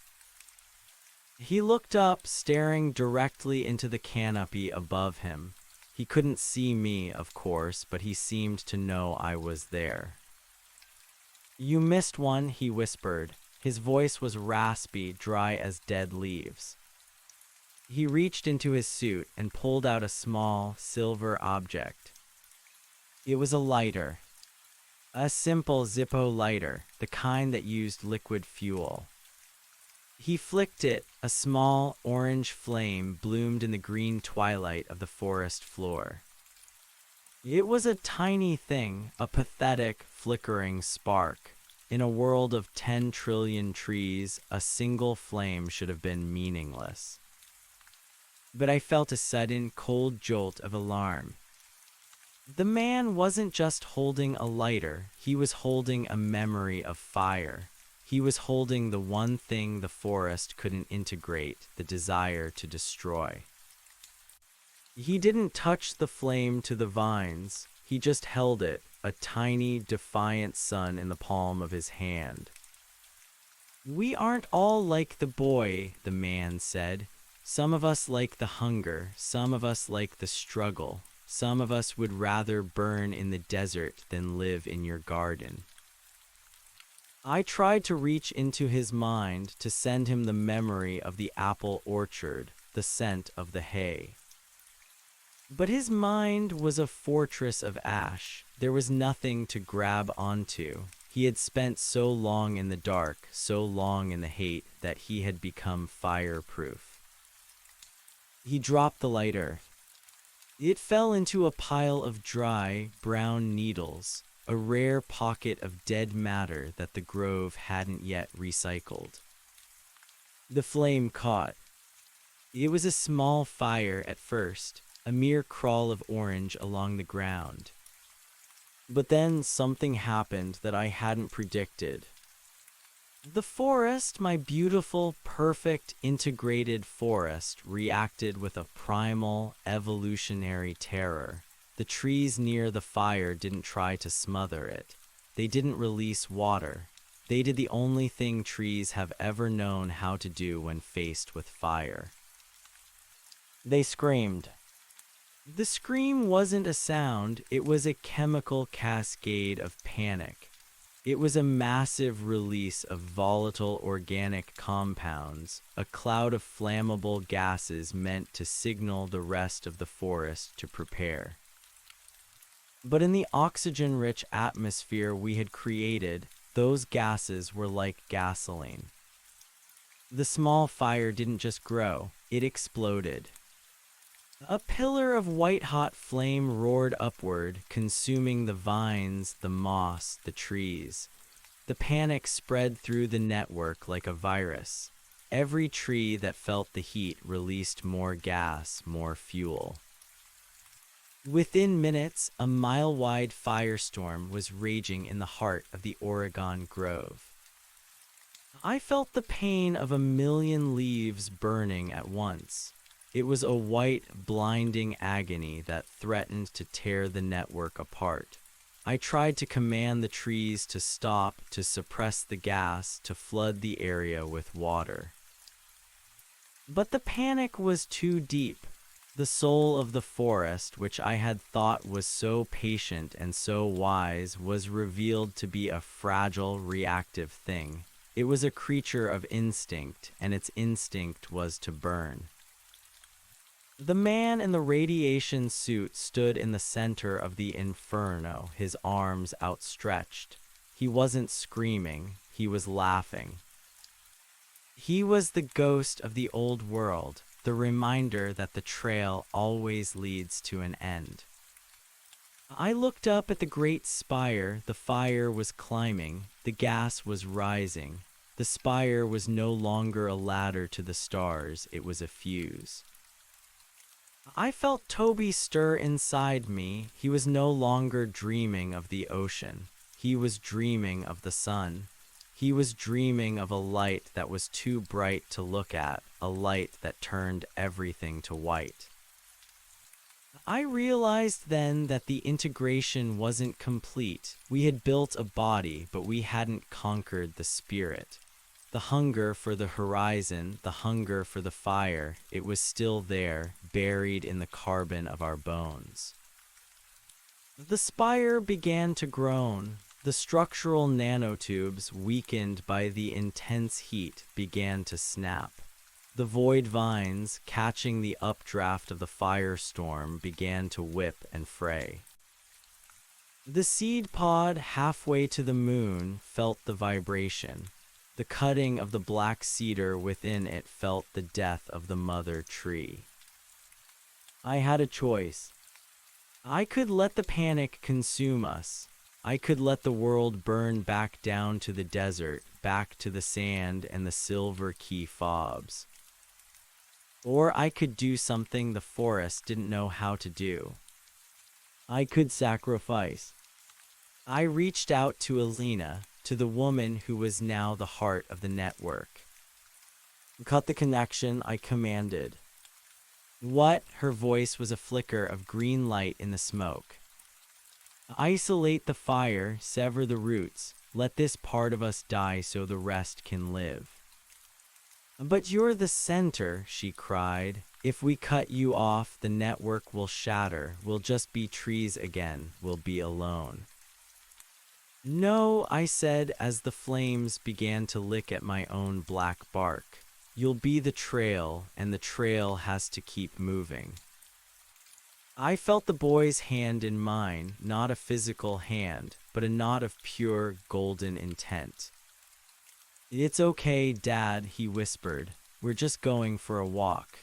He looked up, staring directly into the canopy above him. He couldn't see me, of course, but he seemed to know I was there. "You missed one," he whispered. His voice was raspy, dry as dead leaves. He reached into his suit and pulled out a small, silver object. It was a lighter. A simple Zippo lighter, the kind that used liquid fuel. He flicked it. A small, orange flame bloomed in the green twilight of the forest floor. It was a tiny thing, a pathetic, flickering spark. In a world of 10 trillion trees, a single flame should have been meaningless. But I felt a sudden, cold jolt of alarm. The man wasn't just holding a lighter, he was holding a memory of fire. He was holding the one thing the forest couldn't integrate, the desire to destroy. He didn't touch the flame to the vines, he just held it, a tiny, defiant sun in the palm of his hand. "We aren't all like the boy," the man said. "Some of us like the hunger, some of us like the struggle, some of us would rather burn in the desert than live in your garden." I tried to reach into his mind to send him the memory of the apple orchard, the scent of the hay. But his mind was a fortress of ash. There was nothing to grab onto. He had spent so long in the dark, so long in the hate, that he had become fireproof. He dropped the lighter. It fell into a pile of dry, brown needles, a rare pocket of dead matter that the grove hadn't yet recycled. The flame caught. It was a small fire at first, a mere crawl of orange along the ground. But then something happened that I hadn't predicted. The forest, my beautiful, perfect, integrated forest, reacted with a primal, evolutionary terror. The trees near the fire didn't try to smother it. They didn't release water. They did the only thing trees have ever known how to do when faced with fire. They screamed. The scream wasn't a sound, it was a chemical cascade of panic. It was a massive release of volatile organic compounds, a cloud of flammable gases meant to signal the rest of the forest to prepare. But in the oxygen-rich atmosphere we had created, those gases were like gasoline. The small fire didn't just grow, it exploded. A pillar of white-hot flame roared upward, consuming the vines, the moss, the trees. The panic spread through the network like a virus. Every tree that felt the heat released more gas, more fuel. Within minutes, a mile-wide firestorm was raging in the heart of the Oregon grove. I felt the pain of 1,000,000 leaves burning at once. It was a white, blinding agony that threatened to tear the network apart. I tried to command the trees to stop, to suppress the gas, to flood the area with water. But the panic was too deep. The soul of the forest, which I had thought was so patient and so wise, was revealed to be a fragile, reactive thing. It was a creature of instinct, and its instinct was to burn. The man in the radiation suit stood in the center of the inferno, his arms outstretched. He wasn't screaming, he was laughing. He was the ghost of the old world, the reminder that the trail always leads to an end. I looked up at the great spire. The fire was climbing, the gas was rising. The spire was no longer a ladder to the stars, it was a fuse. I felt Toby stir inside me. He was no longer dreaming of the ocean. He was dreaming of the sun. He was dreaming of a light that was too bright to look at, a light that turned everything to white. I realized then that the integration wasn't complete. We had built a body, but we hadn't conquered the spirit. The hunger for the horizon, the hunger for the fire, it was still there, buried in the carbon of our bones. The spire began to groan. The structural nanotubes, weakened by the intense heat, began to snap. The void vines, catching the updraft of the firestorm, began to whip and fray. The seed pod, halfway to the moon, felt the vibration. The cutting of the black cedar within it felt the death of the mother tree. I had a choice. I could let the panic consume us. I could let the world burn back down to the desert, back to the sand and the silver key fobs. Or I could do something the forest didn't know how to do. I could sacrifice. I reached out to Alina, to the woman who was now the heart of the network. Cut the connection, I commanded. What? Her voice was a flicker of green light in the smoke. Isolate the fire, sever the roots. Let this part of us die so the rest can live. But you're the center, she cried. If we cut you off, the network will shatter. We'll just be trees again. We'll be alone. No, I said as the flames began to lick at my own black bark. You'll be the trail, and the trail has to keep moving. I felt the boy's hand in mine, not a physical hand, but a knot of pure, golden intent. It's okay, Dad, he whispered. We're just going for a walk.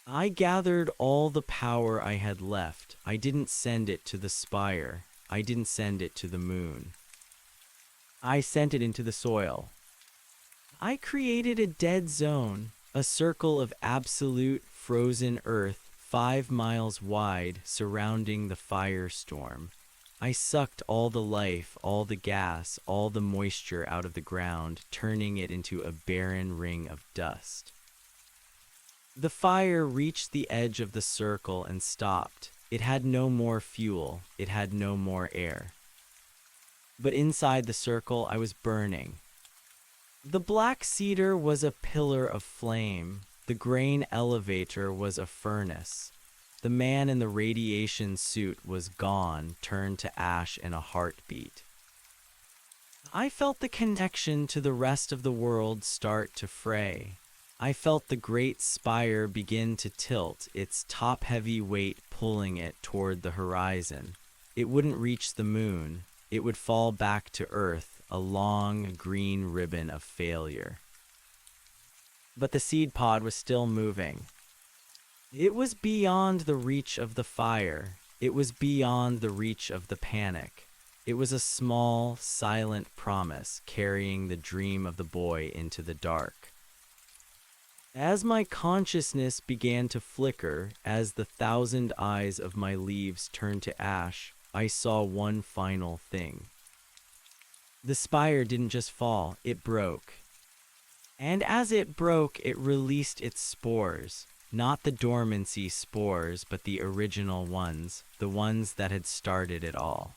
I gathered all the power I had left. I didn't send it to the spire. I didn't send it to the moon. I sent it into the soil. I created a dead zone, a circle of absolute frozen earth 5 miles wide surrounding the firestorm. I sucked all the life, all the gas, all the moisture out of the ground, turning it into a barren ring of dust. The fire reached the edge of the circle and stopped. It had no more fuel. It had no more air. But inside the circle, I was burning. The black cedar was a pillar of flame. The grain elevator was a furnace. The man in the radiation suit was gone, turned to ash in a heartbeat. I felt the connection to the rest of the world start to fray. I felt the great spire begin to tilt, its top-heavy weight pulling it toward the horizon. It wouldn't reach the moon. It would fall back to Earth, a long green ribbon of failure. But the seed pod was still moving. It was beyond the reach of the fire. It was beyond the reach of the panic. It was a small, silent promise carrying the dream of the boy into the dark. As my consciousness began to flicker, as the 1,000 eyes of my leaves turned to ash, I saw one final thing. The spire didn't just fall, it broke. And as it broke, it released its spores. Not the dormancy spores, but the original ones, the ones that had started it all.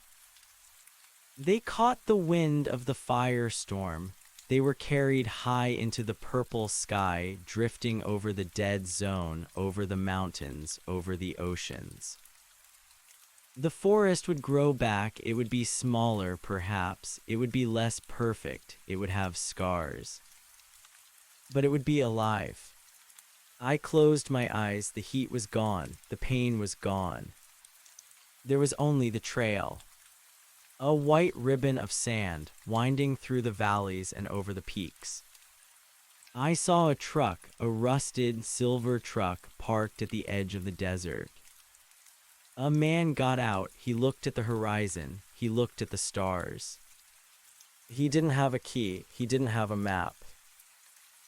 They caught the wind of the firestorm. They were carried high into the purple sky, drifting over the dead zone, over the mountains, over the oceans. The forest would grow back, it would be smaller, perhaps, it would be less perfect, it would have scars. But it would be alive. I closed my eyes, the heat was gone, the pain was gone. There was only the trail. A white ribbon of sand, winding through the valleys and over the peaks. I saw a truck, a rusted silver truck, parked at the edge of the desert. A man got out, he looked at the horizon, he looked at the stars. He didn't have a key, he didn't have a map.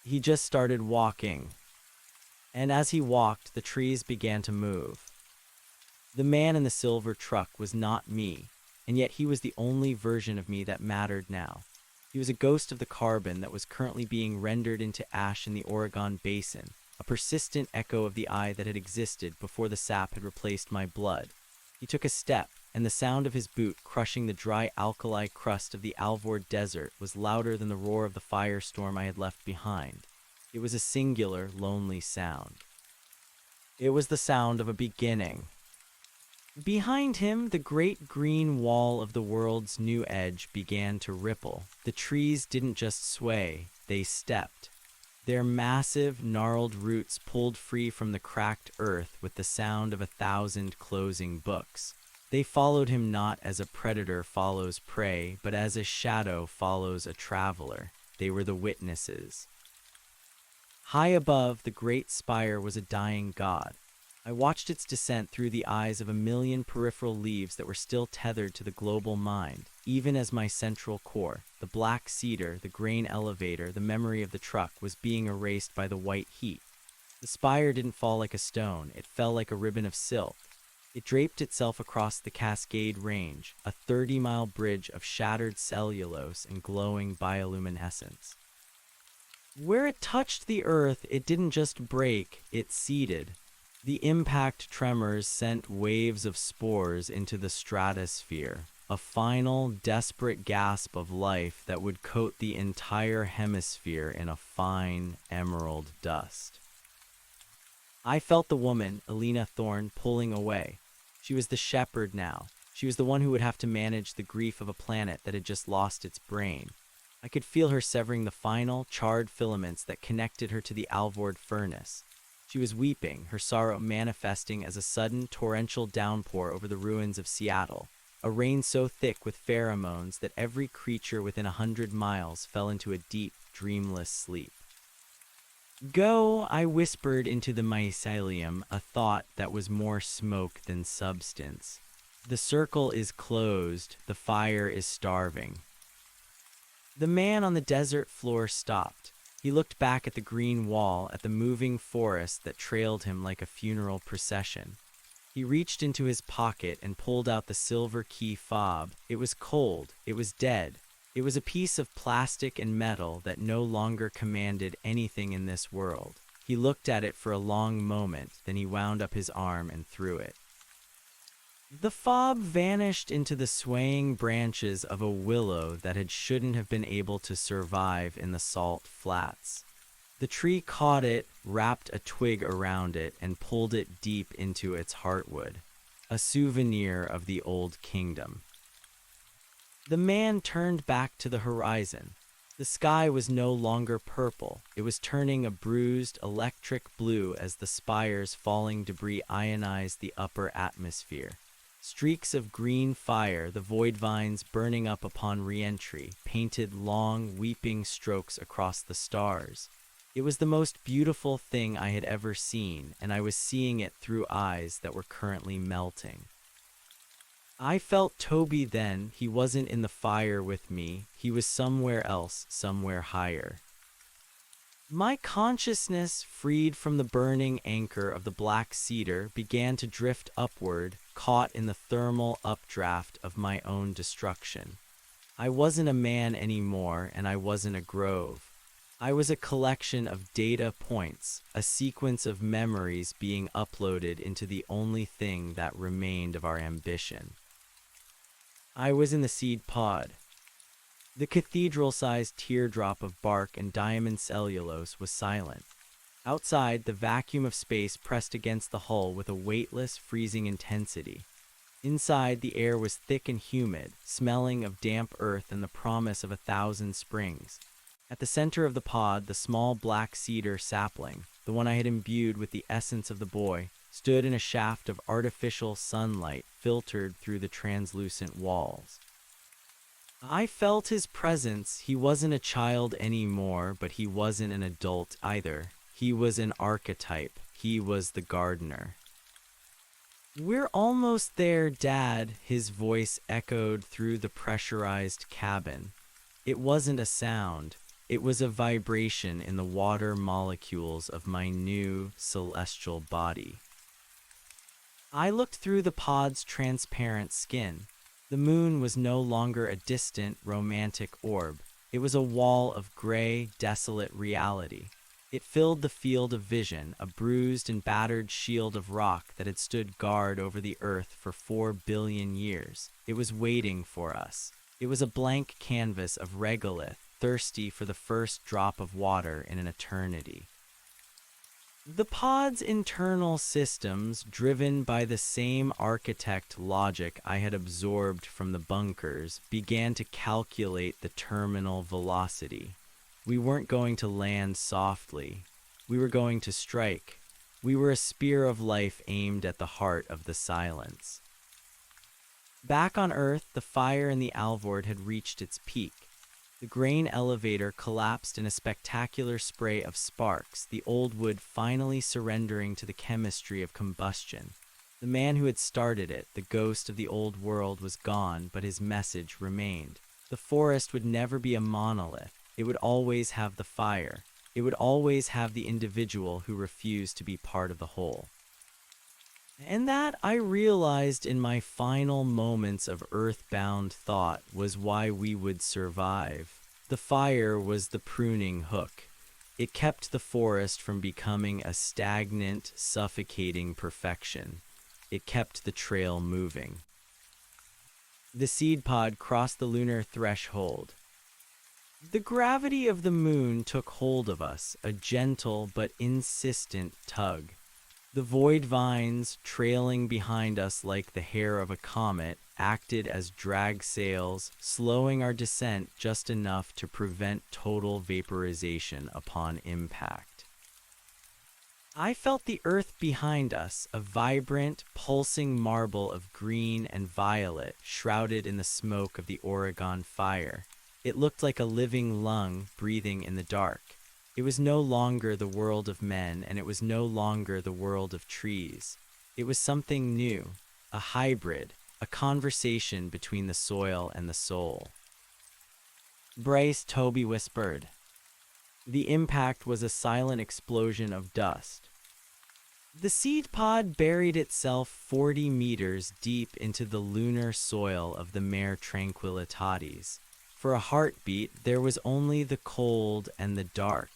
He just started walking. And as he walked, the trees began to move. The man in the silver truck was not me, and yet he was the only version of me that mattered now. He was a ghost of the carbon that was currently being rendered into ash in the Oregon Basin, a persistent echo of the I that had existed before the sap had replaced my blood. He took a step, and the sound of his boot crushing the dry alkali crust of the Alvord Desert was louder than the roar of the firestorm I had left behind. It was a singular, lonely sound. It was the sound of a beginning. Behind him, the great green wall of the world's new edge began to ripple. The trees didn't just sway, they stepped. Their massive, gnarled roots pulled free from the cracked earth with the sound of 1,000 closing books. They followed him not as a predator follows prey, but as a shadow follows a traveler. They were the witnesses. High above, the great spire was a dying god. I watched its descent through the eyes of 1,000,000 peripheral leaves that were still tethered to the global mind, even as my central core, the black cedar, the grain elevator, the memory of the truck, was being erased by the white heat. The spire didn't fall like a stone, it fell like a ribbon of silk. It draped itself across the Cascade Range, a 30-mile bridge of shattered cellulose and glowing bioluminescence. Where it touched the earth, it didn't just break, it seeded. The impact tremors sent waves of spores into the stratosphere, a final, desperate gasp of life that would coat the entire hemisphere in a fine, emerald dust. I felt the woman, Elena Thorne, pulling away. She was the shepherd now. She was the one who would have to manage the grief of a planet that had just lost its brain. I could feel her severing the final, charred filaments that connected her to the Alvord furnace. She was weeping, her sorrow manifesting as a sudden, torrential downpour over the ruins of Seattle, a rain so thick with pheromones that every creature within 100 miles fell into a deep, dreamless sleep. Go, I whispered into the mycelium, a thought that was more smoke than substance. The circle is closed, the fire is starving. The man on the desert floor stopped. He looked back at the green wall, at the moving forest that trailed him like a funeral procession. He reached into his pocket and pulled out the silver key fob. It was cold. It was dead. It was a piece of plastic and metal that no longer commanded anything in this world. He looked at it for a long moment, then he wound up his arm and threw it. The fob vanished into the swaying branches of a willow that shouldn't have been able to survive in the salt flats. The tree caught it, wrapped a twig around it, and pulled it deep into its heartwood, a souvenir of the old kingdom. The man turned back to the horizon. The sky was no longer purple. It was turning a bruised, electric blue as the spire's falling debris ionized the upper atmosphere. Streaks of green fire, the void vines burning up upon re-entry, painted long, weeping strokes across the stars. It was the most beautiful thing I had ever seen, and I was seeing it through eyes that were currently melting. I felt Toby then. He wasn't in the fire with me. He was somewhere else, somewhere higher. My consciousness, freed from the burning anchor of the black cedar, began to drift upward, caught in the thermal updraft of my own destruction. I wasn't a man anymore, and I wasn't a grove. I was a collection of data points, a sequence of memories being uploaded into the only thing that remained of our ambition. I was in the seed pod. The cathedral-sized teardrop of bark and diamond cellulose was silent. Outside, the vacuum of space pressed against the hull with a weightless, freezing intensity. Inside, the air was thick and humid, smelling of damp earth and the promise of 1,000 springs. At the center of the pod, the small black cedar sapling, the one I had imbued with the essence of the boy, stood in a shaft of artificial sunlight filtered through the translucent walls. I felt his presence. He wasn't a child anymore, but he wasn't an adult either. He was an archetype. He was the gardener. "We're almost there, Dad," his voice echoed through the pressurized cabin. It wasn't a sound. It was a vibration in the water molecules of my new celestial body. I looked through the pod's transparent skin. The moon was no longer a distant, romantic orb. It was a wall of gray, desolate reality. It filled the field of vision, a bruised and battered shield of rock that had stood guard over the earth for 4 billion years. It was waiting for us. It was a blank canvas of regolith, thirsty for the first drop of water in an eternity. The pod's internal systems, driven by the same architect logic I had absorbed from the bunkers, began to calculate the terminal velocity. We weren't going to land softly. We were going to strike. We were a spear of life aimed at the heart of the silence. Back on Earth, the fire in the Alvord had reached its peak. The grain elevator collapsed in a spectacular spray of sparks, the old wood finally surrendering to the chemistry of combustion. The man who had started it, the ghost of the old world, was gone, but his message remained. The forest would never be a monolith. It would always have the fire. It would always have the individual who refused to be part of the whole. And that, I realized in my final moments of earthbound thought, was why we would survive. The fire was the pruning hook. It kept the forest from becoming a stagnant, suffocating perfection. It kept the trail moving. The seed pod crossed the lunar threshold. The gravity of the moon took hold of us, a gentle but insistent tug. The void vines, trailing behind us like the hair of a comet, acted as drag sails, slowing our descent just enough to prevent total vaporization upon impact. I felt the earth behind us, a vibrant, pulsing marble of green and violet, shrouded in the smoke of the Oregon fire. It looked like a living lung breathing in the dark. It was no longer the world of men, and it was no longer the world of trees. It was something new, a hybrid, a conversation between the soil and the soul. "Brace," Toby whispered. The impact was a silent explosion of dust. The seed pod buried itself 40 meters deep into the lunar soil of the Mare Tranquillitatis. For a heartbeat, there was only the cold and the dark.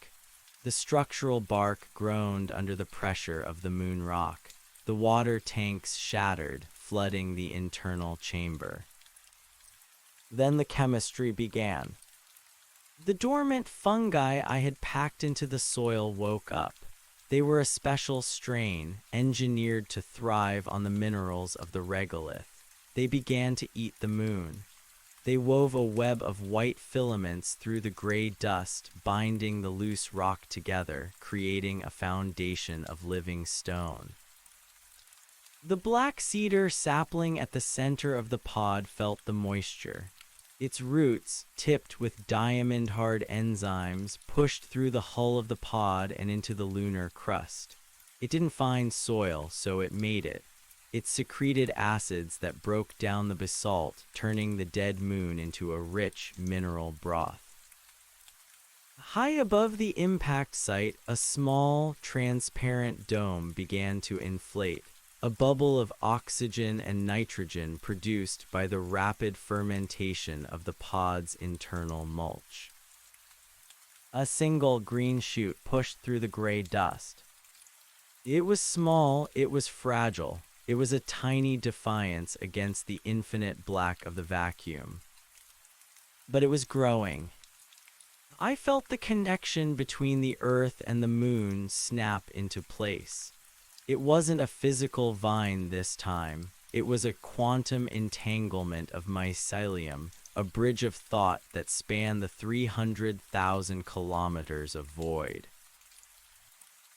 The structural bark groaned under the pressure of the moon rock. The water tanks shattered, flooding the internal chamber. Then the chemistry began. The dormant fungi I had packed into the soil woke up. They were a special strain, engineered to thrive on the minerals of the regolith. They began to eat the moon. They wove a web of white filaments through the gray dust, binding the loose rock together, creating a foundation of living stone. The black cedar sapling at the center of the pod felt the moisture. Its roots, tipped with diamond-hard enzymes, pushed through the hull of the pod and into the lunar crust. It didn't find soil, so it made it. It secreted acids that broke down the basalt, turning the dead moon into a rich mineral broth. High above the impact site, a small, transparent dome began to inflate, a bubble of oxygen and nitrogen produced by the rapid fermentation of the pod's internal mulch. A single green shoot pushed through the gray dust. It was small, it was fragile. It was a tiny defiance against the infinite black of the vacuum. But it was growing. I felt the connection between the earth and the moon snap into place. It wasn't a physical vine this time. It was a quantum entanglement of mycelium, a bridge of thought that spanned the 300,000 kilometers of void.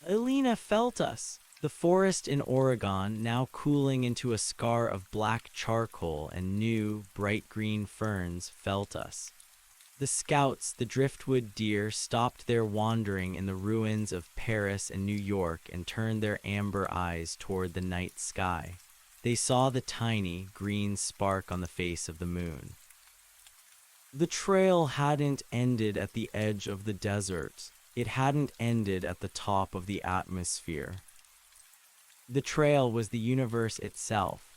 Elena felt us. The forest in Oregon, now cooling into a scar of black charcoal and new, bright green ferns, felt us. The scouts, the driftwood deer, stopped their wandering in the ruins of Paris and New York and turned their amber eyes toward the night sky. They saw the tiny, green spark on the face of the moon. The trail hadn't ended at the edge of the desert. It hadn't ended at the top of the atmosphere. The trail was the universe itself.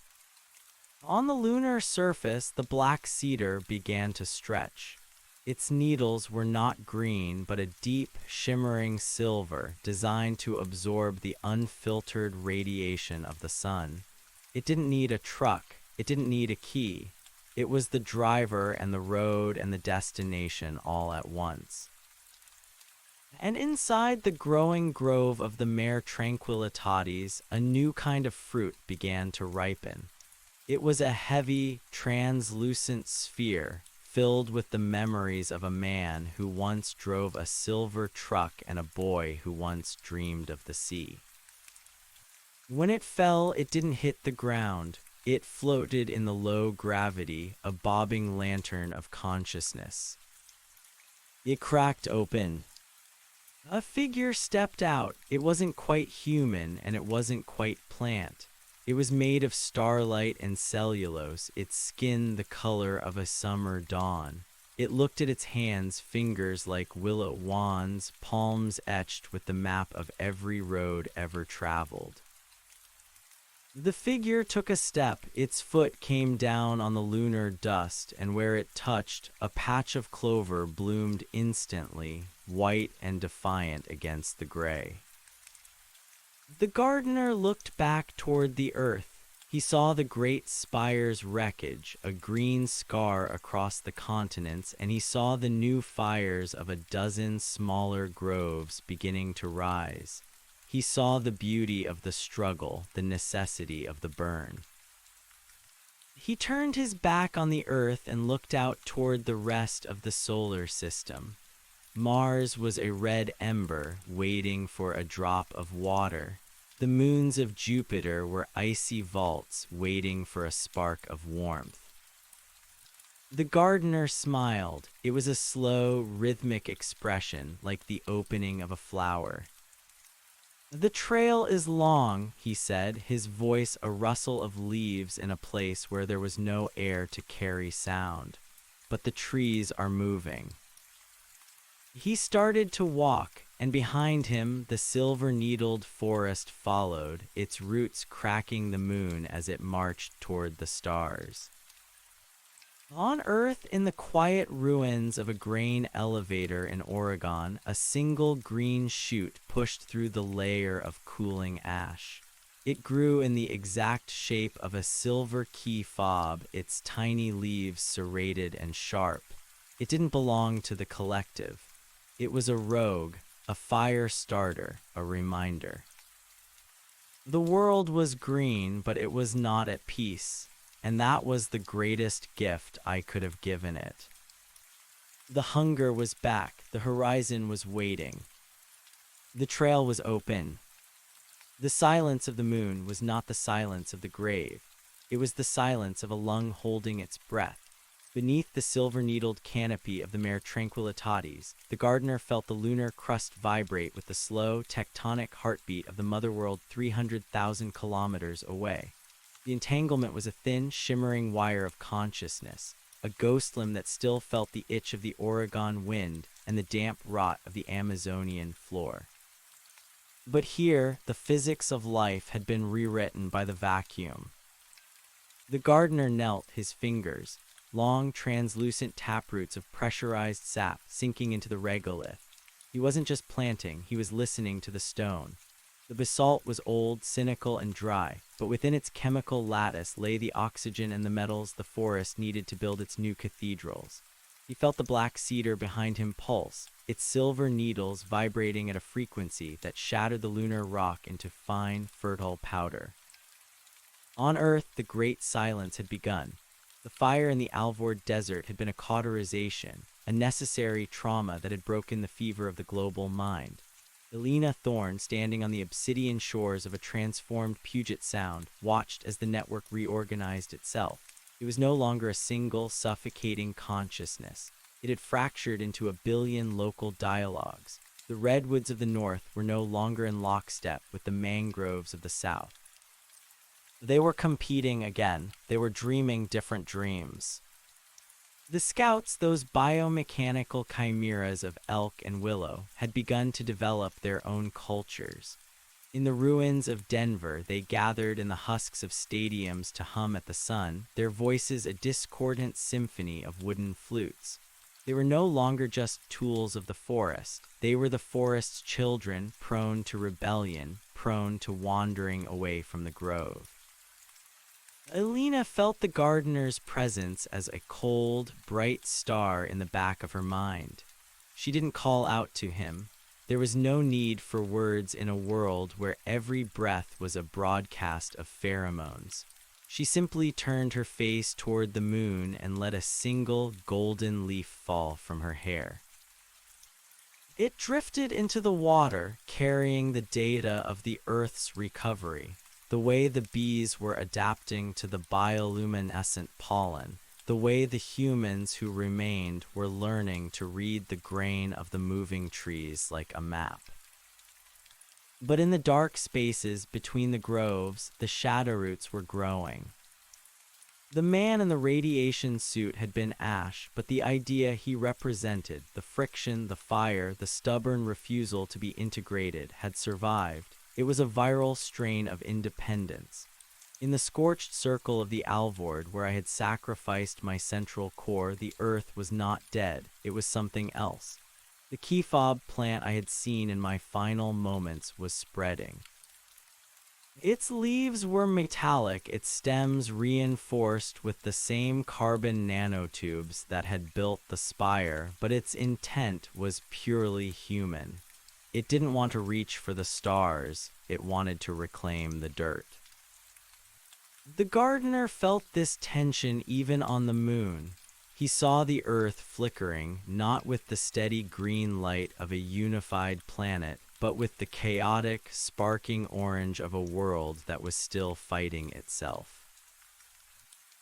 On the lunar surface, the black cedar began to stretch. Its needles were not green, but a deep, shimmering silver designed to absorb the unfiltered radiation of the sun. It didn't need a truck. It didn't need a key. It was the driver and the road and the destination all at once. And inside the growing grove of the Mare Tranquillitatis, a new kind of fruit began to ripen. It was a heavy, translucent sphere filled with the memories of a man who once drove a silver truck and a boy who once dreamed of the sea. When it fell, it didn't hit the ground. It floated in the low gravity, a bobbing lantern of consciousness. It cracked open. A figure stepped out. It wasn't quite human, and it wasn't quite plant. It was made of starlight and cellulose, its skin the color of a summer dawn. It looked at its hands, fingers like willow wands, palms etched with the map of every road ever traveled. The figure took a step. Its foot came down on the lunar dust, and where it touched, a patch of clover bloomed instantly, white and defiant against the gray. The gardener looked back toward the earth. He saw the great spire's wreckage, a green scar across the continents, and he saw the new fires of a dozen smaller groves beginning to rise. He saw the beauty of the struggle, the necessity of the burn. He turned his back on the earth and looked out toward the rest of the solar system. Mars was a red ember waiting for a drop of water. The moons of Jupiter were icy vaults waiting for a spark of warmth. The gardener smiled. It was a slow, rhythmic expression, like the opening of a flower. "The trail is long," he said, his voice a rustle of leaves in a place where there was no air to carry sound. "But the trees are moving." He started to walk, and behind him the silver-needled forest followed, its roots cracking the moon as it marched toward the stars. On Earth, in the quiet ruins of a grain elevator in Oregon, a single green shoot pushed through the layer of cooling ash. It grew in the exact shape of a silver key fob, its tiny leaves serrated and sharp. It didn't belong to the collective. It was a rogue, a fire starter, a reminder. The world was green, but it was not at peace. And that was the greatest gift I could have given it. The hunger was back. The horizon was waiting. The trail was open. The silence of the moon was not the silence of the grave. It was the silence of a lung holding its breath. Beneath the silver-needled canopy of the Mare Tranquillitatis, the gardener felt the lunar crust vibrate with the slow, tectonic heartbeat of the mother world 300,000 kilometers away. The entanglement was a thin, shimmering wire of consciousness, a ghost limb that still felt the itch of the Oregon wind and the damp rot of the Amazonian floor. But here, the physics of life had been rewritten by the vacuum. The gardener knelt, his fingers, long, translucent taproots of pressurized sap sinking into the regolith. He wasn't just planting, he was listening to the stone. The basalt was old, cynical, and dry, but within its chemical lattice lay the oxygen and the metals the forest needed to build its new cathedrals. He felt the black cedar behind him pulse, its silver needles vibrating at a frequency that shattered the lunar rock into fine, fertile powder. On Earth, the great silence had begun. The fire in the Alvord desert had been a cauterization, a necessary trauma that had broken the fever of the global mind. Elena Thorne, standing on the obsidian shores of a transformed Puget Sound, watched as the network reorganized itself. It was no longer a single, suffocating consciousness. It had fractured into a billion local dialogues. The redwoods of the north were no longer in lockstep with the mangroves of the south. They were competing again. They were dreaming different dreams. The scouts, those biomechanical chimeras of elk and willow, had begun to develop their own cultures. In the ruins of Denver, they gathered in the husks of stadiums to hum at the sun, their voices a discordant symphony of wooden flutes. They were no longer just tools of the forest. They were the forest's children, prone to rebellion, prone to wandering away from the grove. Elena felt the gardener's presence as a cold, bright star in the back of her mind. She didn't call out to him. There was no need for words in a world where every breath was a broadcast of pheromones. She simply turned her face toward the moon and let a single golden leaf fall from her hair. It drifted into the water, carrying the data of the Earth's recovery. The way the bees were adapting to the bioluminescent pollen, the way the humans who remained were learning to read the grain of the moving trees like a map. But in the dark spaces between the groves, the shadow roots were growing. The man in the radiation suit had been Ash, but the idea he represented, the friction, the fire, the stubborn refusal to be integrated, had survived. It was a viral strain of independence. In the scorched circle of the Alvord, where I had sacrificed my central core, the earth was not dead. It was something else. The key fob plant I had seen in my final moments was spreading. Its leaves were metallic, its stems reinforced with the same carbon nanotubes that had built the spire, but its intent was purely human. It didn't want to reach for the stars, it wanted to reclaim the dirt. The gardener felt this tension even on the moon. He saw the earth flickering, not with the steady green light of a unified planet, but with the chaotic, sparking orange of a world that was still fighting itself.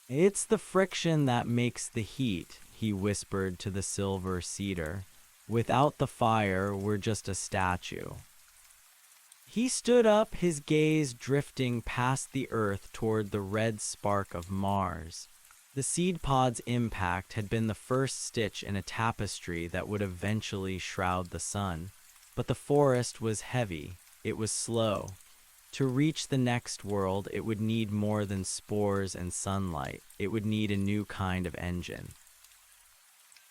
"It's the friction that makes the heat," he whispered to the silver cedar. "Without the fire, we're just a statue." He stood up, his gaze drifting past the earth toward the red spark of Mars. The seed pod's impact had been the first stitch in a tapestry that would eventually shroud the sun. But the forest was heavy, it was slow. To reach the next world, it would need more than spores and sunlight. It would need a new kind of engine.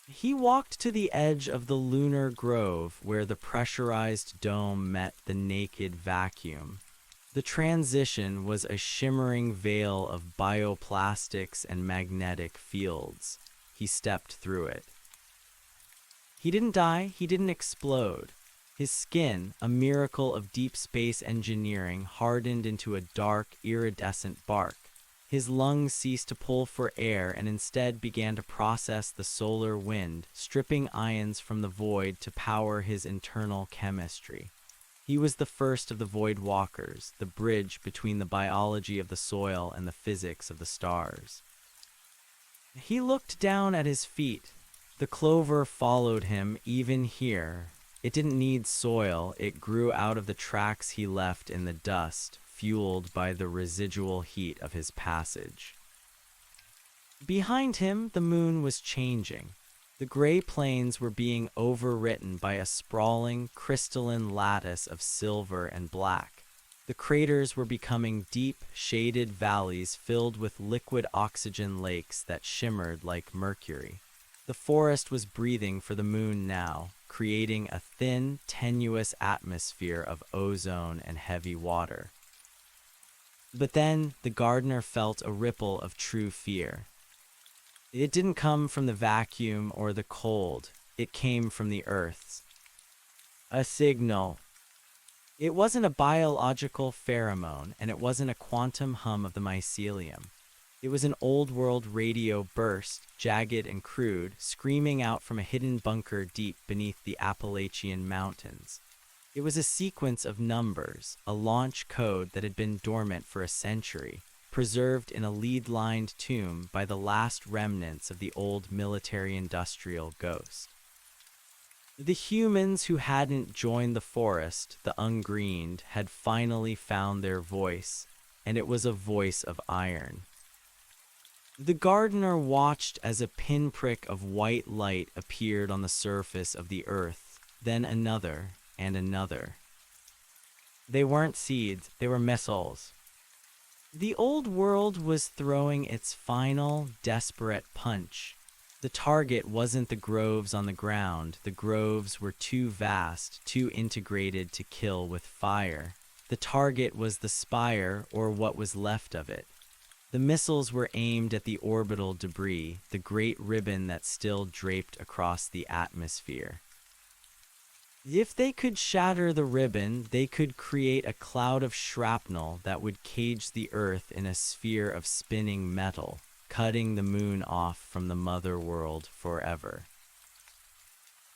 He walked to the edge of the lunar grove where the pressurized dome met the naked vacuum. The transition was a shimmering veil of bioplastics and magnetic fields. He stepped through it. He didn't die, he didn't explode. His skin, a miracle of deep space engineering, hardened into a dark, iridescent bark. His lungs ceased to pull for air and instead began to process the solar wind, stripping ions from the void to power his internal chemistry. He was the first of the void walkers, the bridge between the biology of the soil and the physics of the stars. He looked down at his feet. The clover followed him even here. It didn't need soil, it grew out of the tracks he left in the dust, fueled by the residual heat of his passage. Behind him, the moon was changing. The gray plains were being overwritten by a sprawling, crystalline lattice of silver and black. The craters were becoming deep, shaded valleys filled with liquid oxygen lakes that shimmered like mercury. The forest was breathing for the moon now, creating a thin, tenuous atmosphere of ozone and heavy water. But then the gardener felt a ripple of true fear. It didn't come from the vacuum or the cold, it came from the earth's. A signal. It wasn't a biological pheromone, and it wasn't a quantum hum of the mycelium. It was an old-world radio burst, jagged and crude, screaming out from a hidden bunker deep beneath the Appalachian Mountains. It was a sequence of numbers, a launch code that had been dormant for a century, preserved in a lead-lined tomb by the last remnants of the old military-industrial ghost. The humans who hadn't joined the forest, the ungreened, had finally found their voice, and it was a voice of iron. The gardener watched as a pinprick of white light appeared on the surface of the earth, then another and another. They weren't seeds, they were missiles. The old world was throwing its final, desperate punch. The target wasn't the groves on the ground. The groves were too vast, too integrated to kill with fire. The target was the spire, or what was left of it. The missiles were aimed at the orbital debris, the great ribbon that still draped across the atmosphere. If they could shatter the ribbon, they could create a cloud of shrapnel that would cage the Earth in a sphere of spinning metal, cutting the moon off from the mother world forever.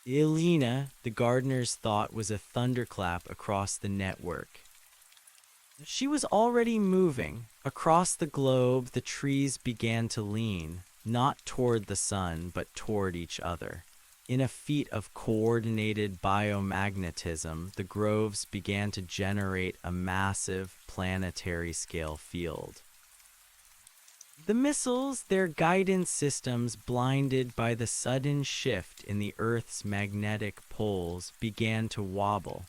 Elena, the gardener's thought, was a thunderclap across the network. She was already moving. Across the globe, the trees began to lean, not toward the sun, but toward each other. In a feat of coordinated biomagnetism, the groves began to generate a massive planetary-scale field. The missiles, their guidance systems blinded by the sudden shift in the Earth's magnetic poles, began to wobble.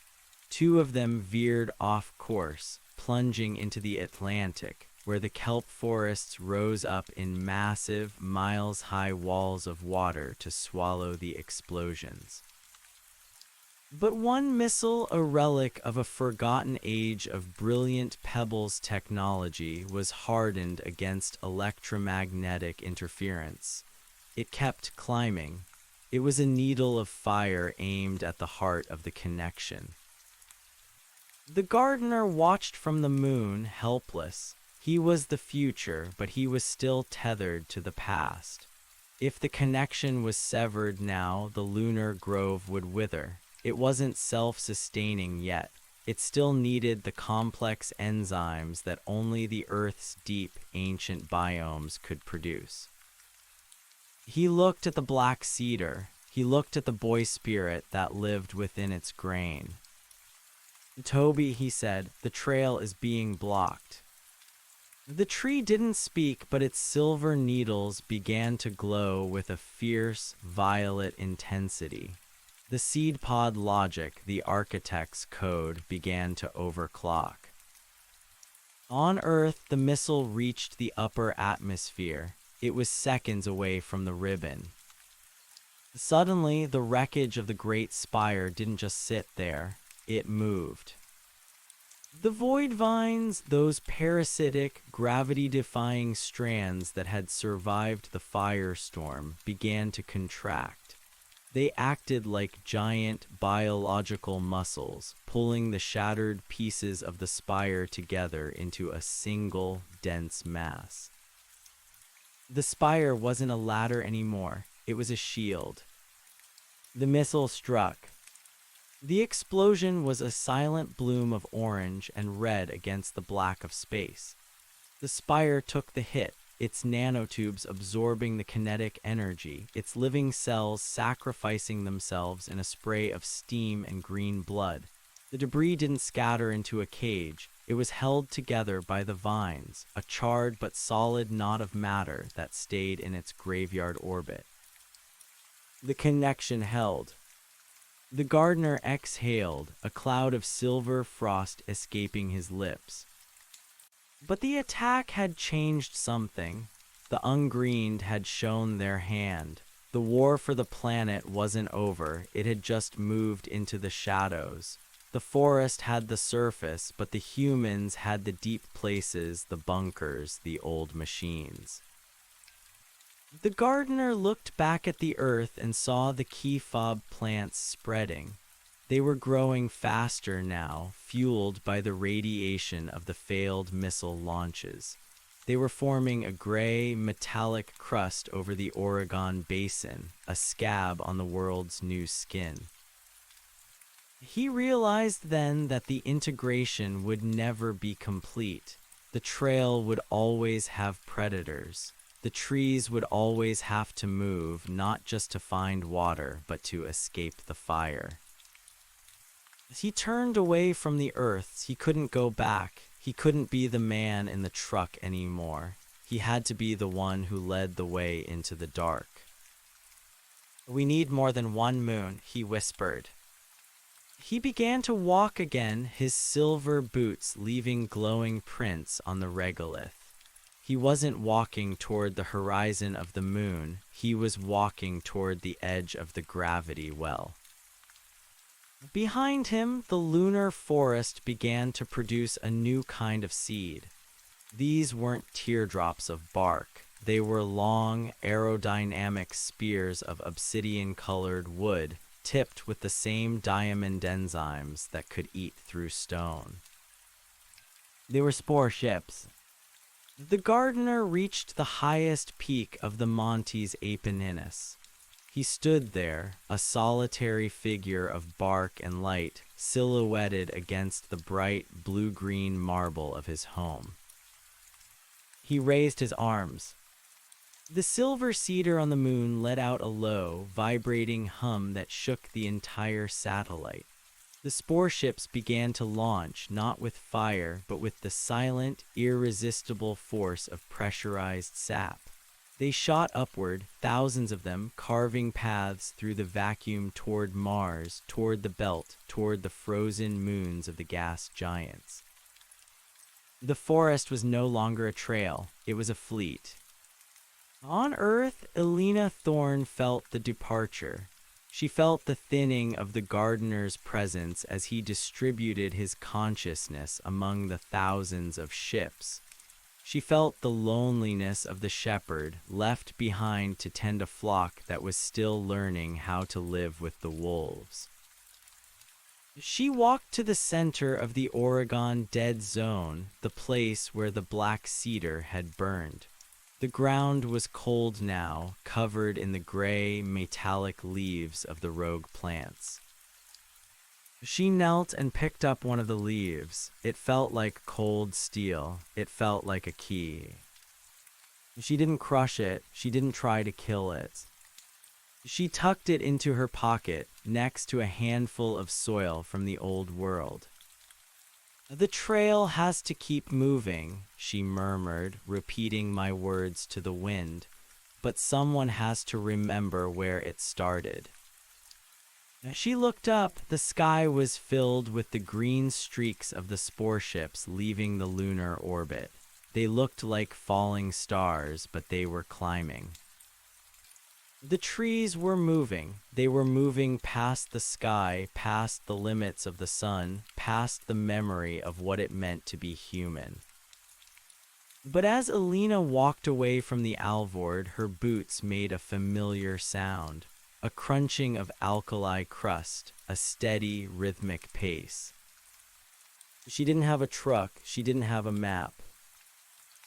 Two of them veered off course, plunging into the Atlantic, where the kelp forests rose up in massive, miles-high walls of water to swallow the explosions. But one missile, a relic of a forgotten age of brilliant pebbles technology, was hardened against electromagnetic interference. It kept climbing. It was a needle of fire aimed at the heart of the connection. The gardener watched from the moon, helpless. He was the future, but he was still tethered to the past. If the connection was severed now, the lunar grove would wither. It wasn't self-sustaining yet. It still needed the complex enzymes that only the Earth's deep, ancient biomes could produce. He looked at the black cedar. He looked at the boy spirit that lived within its grain. "Toby," he said, "the trail is being blocked." The tree didn't speak, but its silver needles began to glow with a fierce, violet intensity. The seed pod logic, the architect's code, began to overclock. On Earth, the missile reached the upper atmosphere. It was seconds away from the ribbon. Suddenly, the wreckage of the Great Spire didn't just sit there. It moved. The void vines, those parasitic, gravity-defying strands that had survived the firestorm, began to contract. They acted like giant biological muscles, pulling the shattered pieces of the spire together into a single, dense mass. The spire wasn't a ladder anymore. It was a shield. The missile struck. The explosion was a silent bloom of orange and red against the black of space. The spire took the hit, its nanotubes absorbing the kinetic energy, its living cells sacrificing themselves in a spray of steam and green blood. The debris didn't scatter into a cage. It was held together by the vines, a charred but solid knot of matter that stayed in its graveyard orbit. The connection held. The gardener exhaled, a cloud of silver frost escaping his lips. But the attack had changed something. The ungreened had shown their hand. The war for the planet wasn't over, it had just moved into the shadows. The forest had the surface, but the humans had the deep places, the bunkers, the old machines. The gardener looked back at the earth and saw the key fob plants spreading. They were growing faster now, fueled by the radiation of the failed missile launches. They were forming a gray, metallic crust over the Oregon Basin, a scab on the world's new skin. He realized then that the integration would never be complete. The trail would always have predators. The trees would always have to move, not just to find water, but to escape the fire. He turned away from the earth. He couldn't go back. He couldn't be the man in the truck anymore. He had to be the one who led the way into the dark. "We need more than one moon," he whispered. He began to walk again, his silver boots leaving glowing prints on the regolith. He wasn't walking toward the horizon of the moon, he was walking toward the edge of the gravity well. Behind him, the lunar forest began to produce a new kind of seed. These weren't teardrops of bark. They were long, aerodynamic spears of obsidian-colored wood, tipped with the same diamond enzymes that could eat through stone. They were spore ships. The gardener reached the highest peak of the Montes Apenninus. He stood there, a solitary figure of bark and light, silhouetted against the bright blue-green marble of his home. He raised his arms. The silver cedar on the moon let out a low, vibrating hum that shook the entire satellite. The spore ships began to launch, not with fire, but with the silent, irresistible force of pressurized sap. They shot upward, thousands of them, carving paths through the vacuum toward Mars, toward the belt, toward the frozen moons of the gas giants. The forest was no longer a trail, it was a fleet. On Earth, Elena Thorne felt the departure. She felt the thinning of the gardener's presence as he distributed his consciousness among the thousands of ships. She felt the loneliness of the shepherd left behind to tend a flock that was still learning how to live with the wolves. She walked to the center of the Oregon Dead Zone, the place where the black cedar had burned. The ground was cold now, covered in the gray, metallic leaves of the rogue plants. She knelt and picked up one of the leaves. It felt like cold steel. It felt like a key. She didn't crush it. She didn't try to kill it. She tucked it into her pocket, next to a handful of soil from the old world. "The trail has to keep moving," she murmured, repeating my words to the wind, "but someone has to remember where it started." As she looked up, the sky was filled with the green streaks of the spore ships leaving the lunar orbit. They looked like falling stars, but they were climbing. The trees were moving. They were moving past the sky, past the limits of the sun, past the memory of what it meant to be human. But as Elena walked away from the Alvord, her boots made a familiar sound. A crunching of alkali crust, a steady, rhythmic pace. She didn't have a truck, she didn't have a map.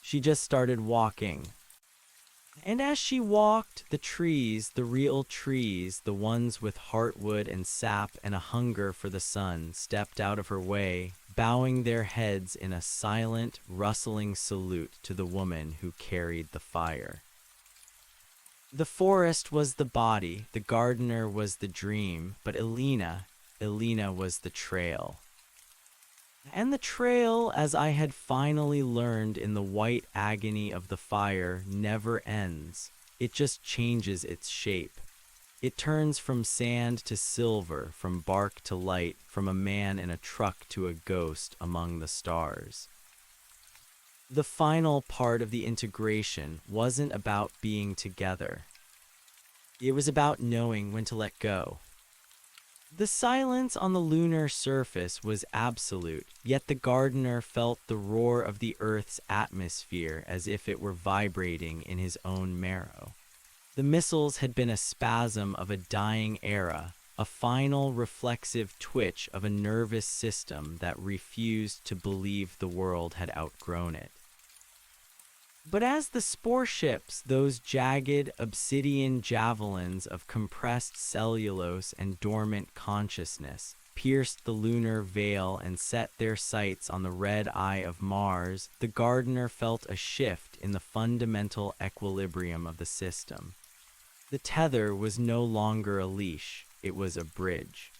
She just started walking. And as she walked, the trees, the real trees, the ones with heartwood and sap and a hunger for the sun, stepped out of her way, bowing their heads in a silent, rustling salute to the woman who carried the fire. The forest was the body, the gardener was the dream, but Elena was the trail. And the trail, as I had finally learned in the white agony of the fire, never ends. It just changes its shape. It turns from sand to silver, from bark to light, from a man in a truck to a ghost among the stars. The final part of the integration wasn't about being together. It was about knowing when to let go. The silence on the lunar surface was absolute, yet the gardener felt the roar of the Earth's atmosphere as if it were vibrating in his own marrow. The missiles had been a spasm of a dying era, a final reflexive twitch of a nervous system that refused to believe the world had outgrown it. But as the spore ships, those jagged obsidian javelins of compressed cellulose and dormant consciousness, pierced the lunar veil and set their sights on the red eye of Mars, the gardener felt a shift in the fundamental equilibrium of the system. The tether was no longer a leash, it was a bridge.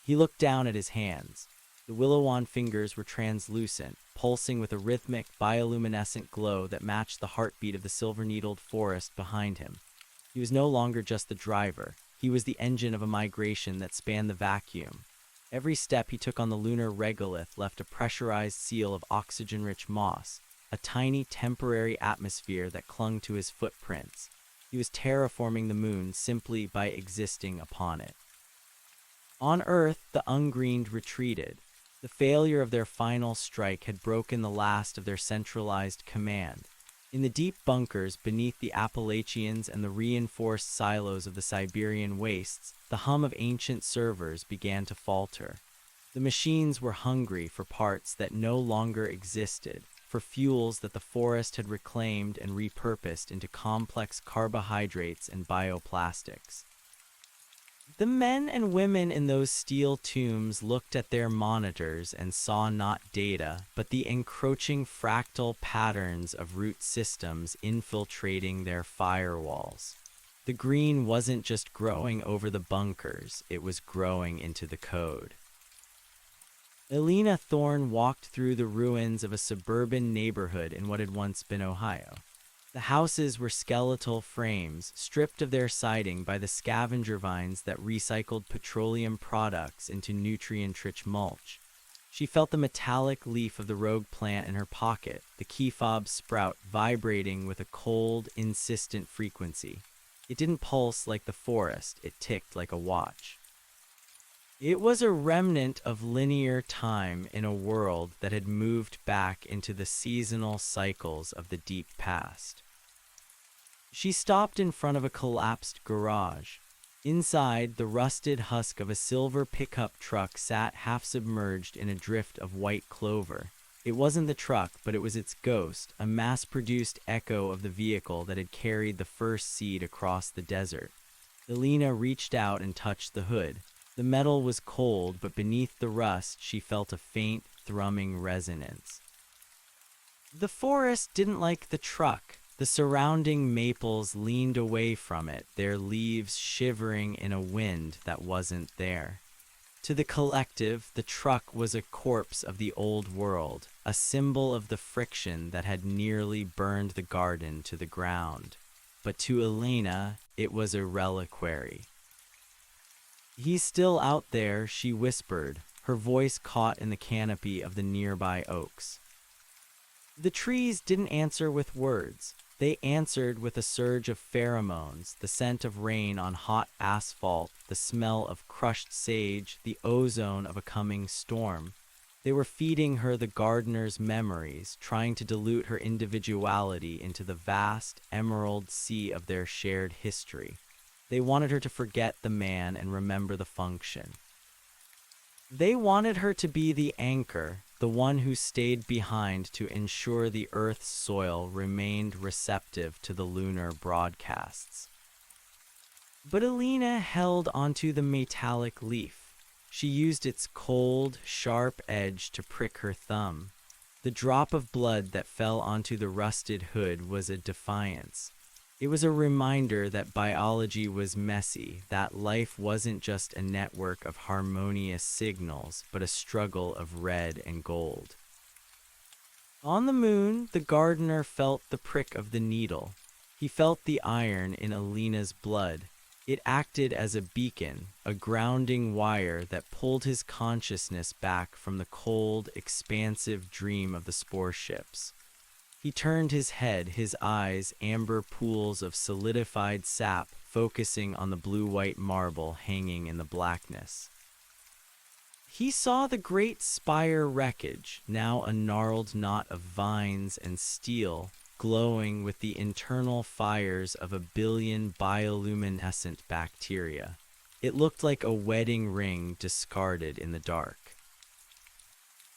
He looked down at his hands. The willow wand fingers were translucent, pulsing with a rhythmic, bioluminescent glow that matched the heartbeat of the silver-needled forest behind him. He was no longer just the driver. He was the engine of a migration that spanned the vacuum. Every step he took on the lunar regolith left a pressurized seal of oxygen-rich moss, a tiny temporary atmosphere that clung to his footprints. He was terraforming the moon simply by existing upon it. On Earth, the ungreened retreated. The failure of their final strike had broken the last of their centralized command. In the deep bunkers beneath the Appalachians and the reinforced silos of the Siberian wastes, the hum of ancient servers began to falter. The machines were hungry for parts that no longer existed, for fuels that the forest had reclaimed and repurposed into complex carbohydrates and bioplastics. The men and women in those steel tombs looked at their monitors and saw not data, but the encroaching fractal patterns of root systems infiltrating their firewalls. The green wasn't just growing over the bunkers, it was growing into the code. Elena Thorne walked through the ruins of a suburban neighborhood in what had once been Ohio. The houses were skeletal frames, stripped of their siding by the scavenger vines that recycled petroleum products into nutrient-rich mulch. She felt the metallic leaf of the rogue plant in her pocket, the key fob sprout vibrating with a cold, insistent frequency. It didn't pulse like the forest, it ticked like a watch. It was a remnant of linear time in a world that had moved back into the seasonal cycles of the deep past. She stopped in front of a collapsed garage. Inside, the rusted husk of a silver pickup truck sat half-submerged in a drift of white clover. It wasn't the truck, but it was its ghost, a mass-produced echo of the vehicle that had carried the first seed across the desert. Elena reached out and touched the hood. The metal was cold, but beneath the rust she felt a faint, thrumming resonance. The forest didn't like the truck. The surrounding maples leaned away from it, their leaves shivering in a wind that wasn't there. To the collective, the truck was a corpse of the old world, a symbol of the friction that had nearly burned the garden to the ground. But to Elena, it was a reliquary. "He's still out there," she whispered, her voice caught in the canopy of the nearby oaks. The trees didn't answer with words. They answered with a surge of pheromones, the scent of rain on hot asphalt, the smell of crushed sage, the ozone of a coming storm. They were feeding her the gardener's memories, trying to dilute her individuality into the vast, emerald sea of their shared history. They wanted her to forget the man and remember the function. They wanted her to be the anchor, the one who stayed behind to ensure the Earth's soil remained receptive to the lunar broadcasts. But Elena held onto the metallic leaf. She used its cold, sharp edge to prick her thumb. The drop of blood that fell onto the rusted hood was a defiance. It was a reminder that biology was messy, that life wasn't just a network of harmonious signals, but a struggle of red and gold. On the moon, the gardener felt the prick of the needle. He felt the iron in Elena's blood. It acted as a beacon, a grounding wire that pulled his consciousness back from the cold, expansive dream of the spore ships. He turned his head, his eyes amber pools of solidified sap focusing on the blue-white marble hanging in the blackness. He saw the great spire wreckage, now a gnarled knot of vines and steel, glowing with the internal fires of 1 billion bioluminescent bacteria. It looked like a wedding ring discarded in the dark.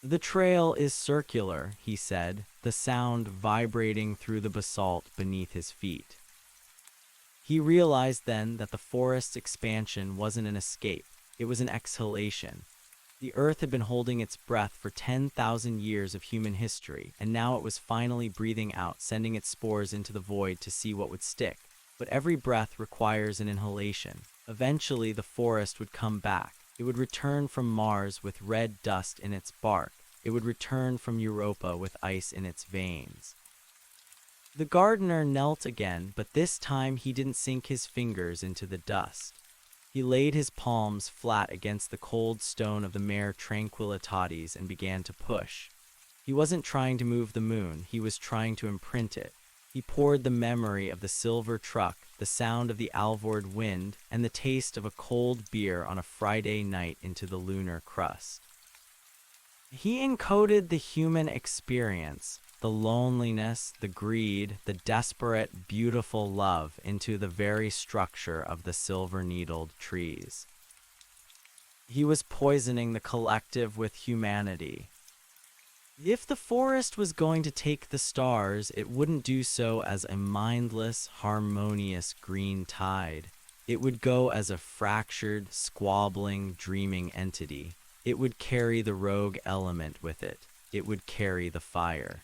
"The trail is circular," he said, the sound vibrating through the basalt beneath his feet. He realized then that the forest's expansion wasn't an escape, it was an exhalation. The earth had been holding its breath for 10,000 years of human history, and now it was finally breathing out, sending its spores into the void to see what would stick. But every breath requires an inhalation. Eventually, the forest would come back. It would return from Mars with red dust in its bark. It would return from Europa with ice in its veins. The gardener knelt again, but this time he didn't sink his fingers into the dust. He laid his palms flat against the cold stone of the Mare Tranquillitatis and began to push. He wasn't trying to move the moon, he was trying to imprint it. He poured the memory of the silver truck, the sound of the Alvord wind, and the taste of a cold beer on a Friday night into the lunar crust. He encoded the human experience, the loneliness, the greed, the desperate, beautiful love into the very structure of the silver-needled trees. He was poisoning the collective with humanity. If the forest was going to take the stars, it wouldn't do so as a mindless, harmonious green tide. It would go as a fractured, squabbling, dreaming entity. It would carry the rogue element with it. It would carry the fire.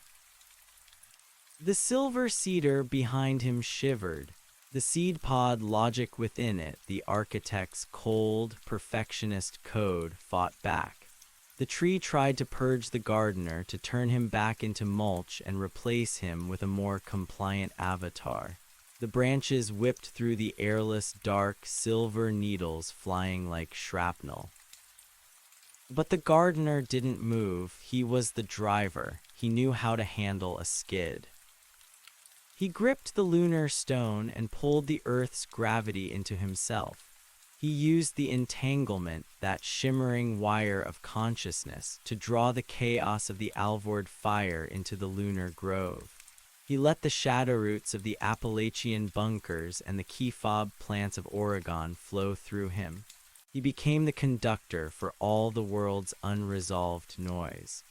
The silver cedar behind him shivered. The seed pod logic within it, the architect's cold, perfectionist code, fought back. The tree tried to purge the gardener, to turn him back into mulch and replace him with a more compliant avatar. The branches whipped through the airless, dark, silver needles flying like shrapnel. But the gardener didn't move. He was the driver. He knew how to handle a skid. He gripped the lunar stone and pulled the Earth's gravity into himself. He used the entanglement, that shimmering wire of consciousness, to draw the chaos of the Alvord fire into the lunar grove. He let the shadow roots of the Appalachian bunkers and the key fob plants of Oregon flow through him. He became the conductor for all the world's unresolved noise.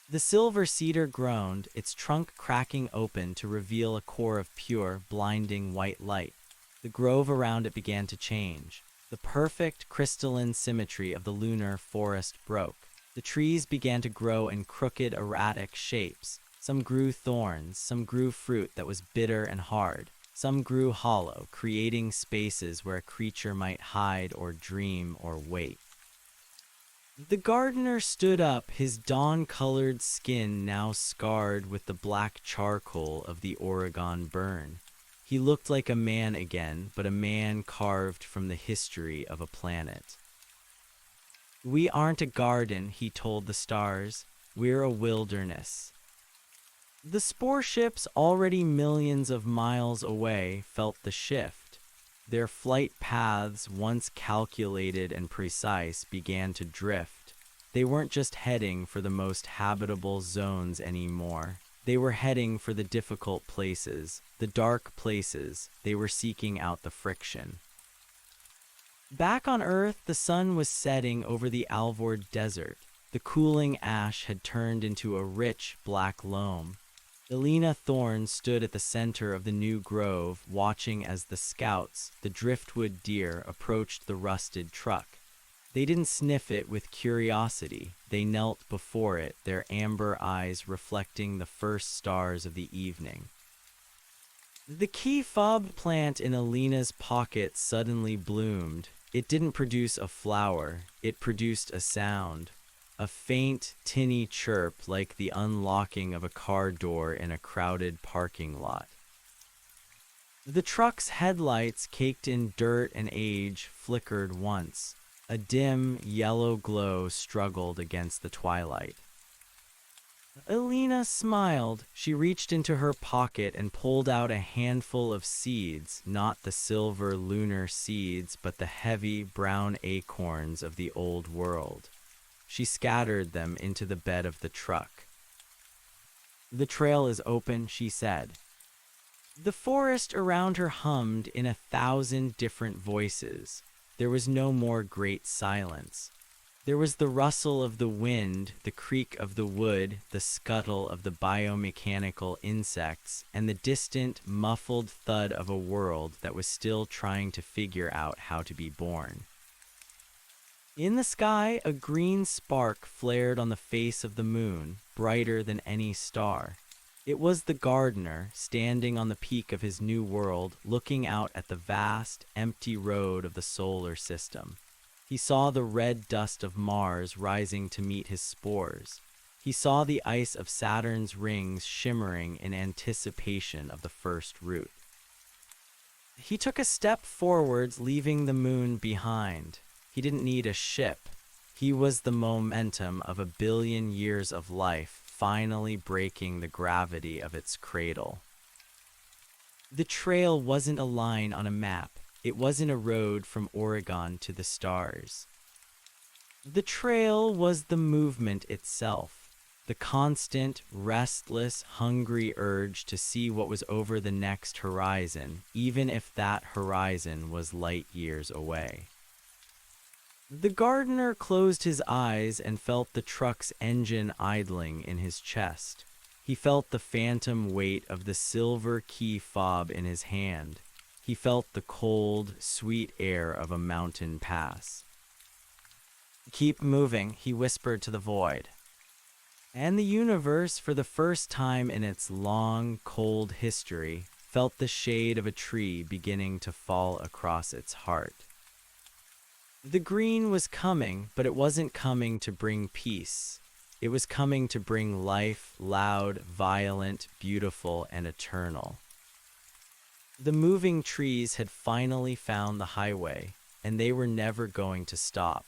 The silver cedar groaned, its trunk cracking open to reveal a core of pure, blinding white light. The grove around it began to change. The perfect, crystalline symmetry of the lunar forest broke. The trees began to grow in crooked, erratic shapes. Some grew thorns, some grew fruit that was bitter and hard. Some grew hollow, creating spaces where a creature might hide or dream or wait. The gardener stood up, his dawn-colored skin now scarred with the black charcoal of the Oregon burn. He looked like a man again, but a man carved from the history of a planet. "We aren't a garden," he told the stars. "We're a wilderness." The spore ships, already millions of miles away, felt the shift. Their flight paths, once calculated and precise, began to drift. They weren't just heading for the most habitable zones anymore. They were heading for the difficult places, the dark places. They were seeking out the friction. Back on Earth, the sun was setting over the Alvord Desert. The cooling ash had turned into a rich, black loam. Elena Thorne stood at the center of the new grove, watching as the scouts, the driftwood deer, approached the rusted truck. They didn't sniff it with curiosity. They knelt before it, their amber eyes reflecting the first stars of the evening. The key fob plant in Elena's pocket suddenly bloomed. It didn't produce a flower. It produced a sound. A faint, tinny chirp like the unlocking of a car door in a crowded parking lot. The truck's headlights, caked in dirt and age, flickered once. A dim, yellow glow struggled against the twilight. Alina smiled. She reached into her pocket and pulled out a handful of seeds, not the silver lunar seeds, but the heavy brown acorns of the old world. She scattered them into the bed of the truck. "The trail is open," she said. The forest around her hummed in 1,000 different voices. There was no more great silence. There was the rustle of the wind, the creak of the wood, the scuttle of the biomechanical insects, and the distant, muffled thud of a world that was still trying to figure out how to be born. In the sky, a green spark flared on the face of the moon, brighter than any star. It was the gardener, standing on the peak of his new world, looking out at the vast, empty road of the solar system. He saw the red dust of Mars rising to meet his spores. He saw the ice of Saturn's rings shimmering in anticipation of the first root. He took a step forwards, leaving the moon behind. He didn't need a ship. He was the momentum of 1 billion years of life, finally breaking the gravity of its cradle. The trail wasn't a line on a map. It wasn't a road from Oregon to the stars. The trail was the movement itself, the constant, restless, hungry urge to see what was over the next horizon, even if that horizon was light years away. The gardener closed his eyes and felt the truck's engine idling in his chest. He felt the phantom weight of the silver key fob in his hand. He felt the cold, sweet air of a mountain pass. "Keep moving," he whispered to the void. And the universe, for the first time in its long, cold history, felt the shade of a tree beginning to fall across its heart. The green was coming, but it wasn't coming to bring peace. It was coming to bring life, loud, violent, beautiful, and eternal. The moving trees had finally found the highway, and they were never going to stop.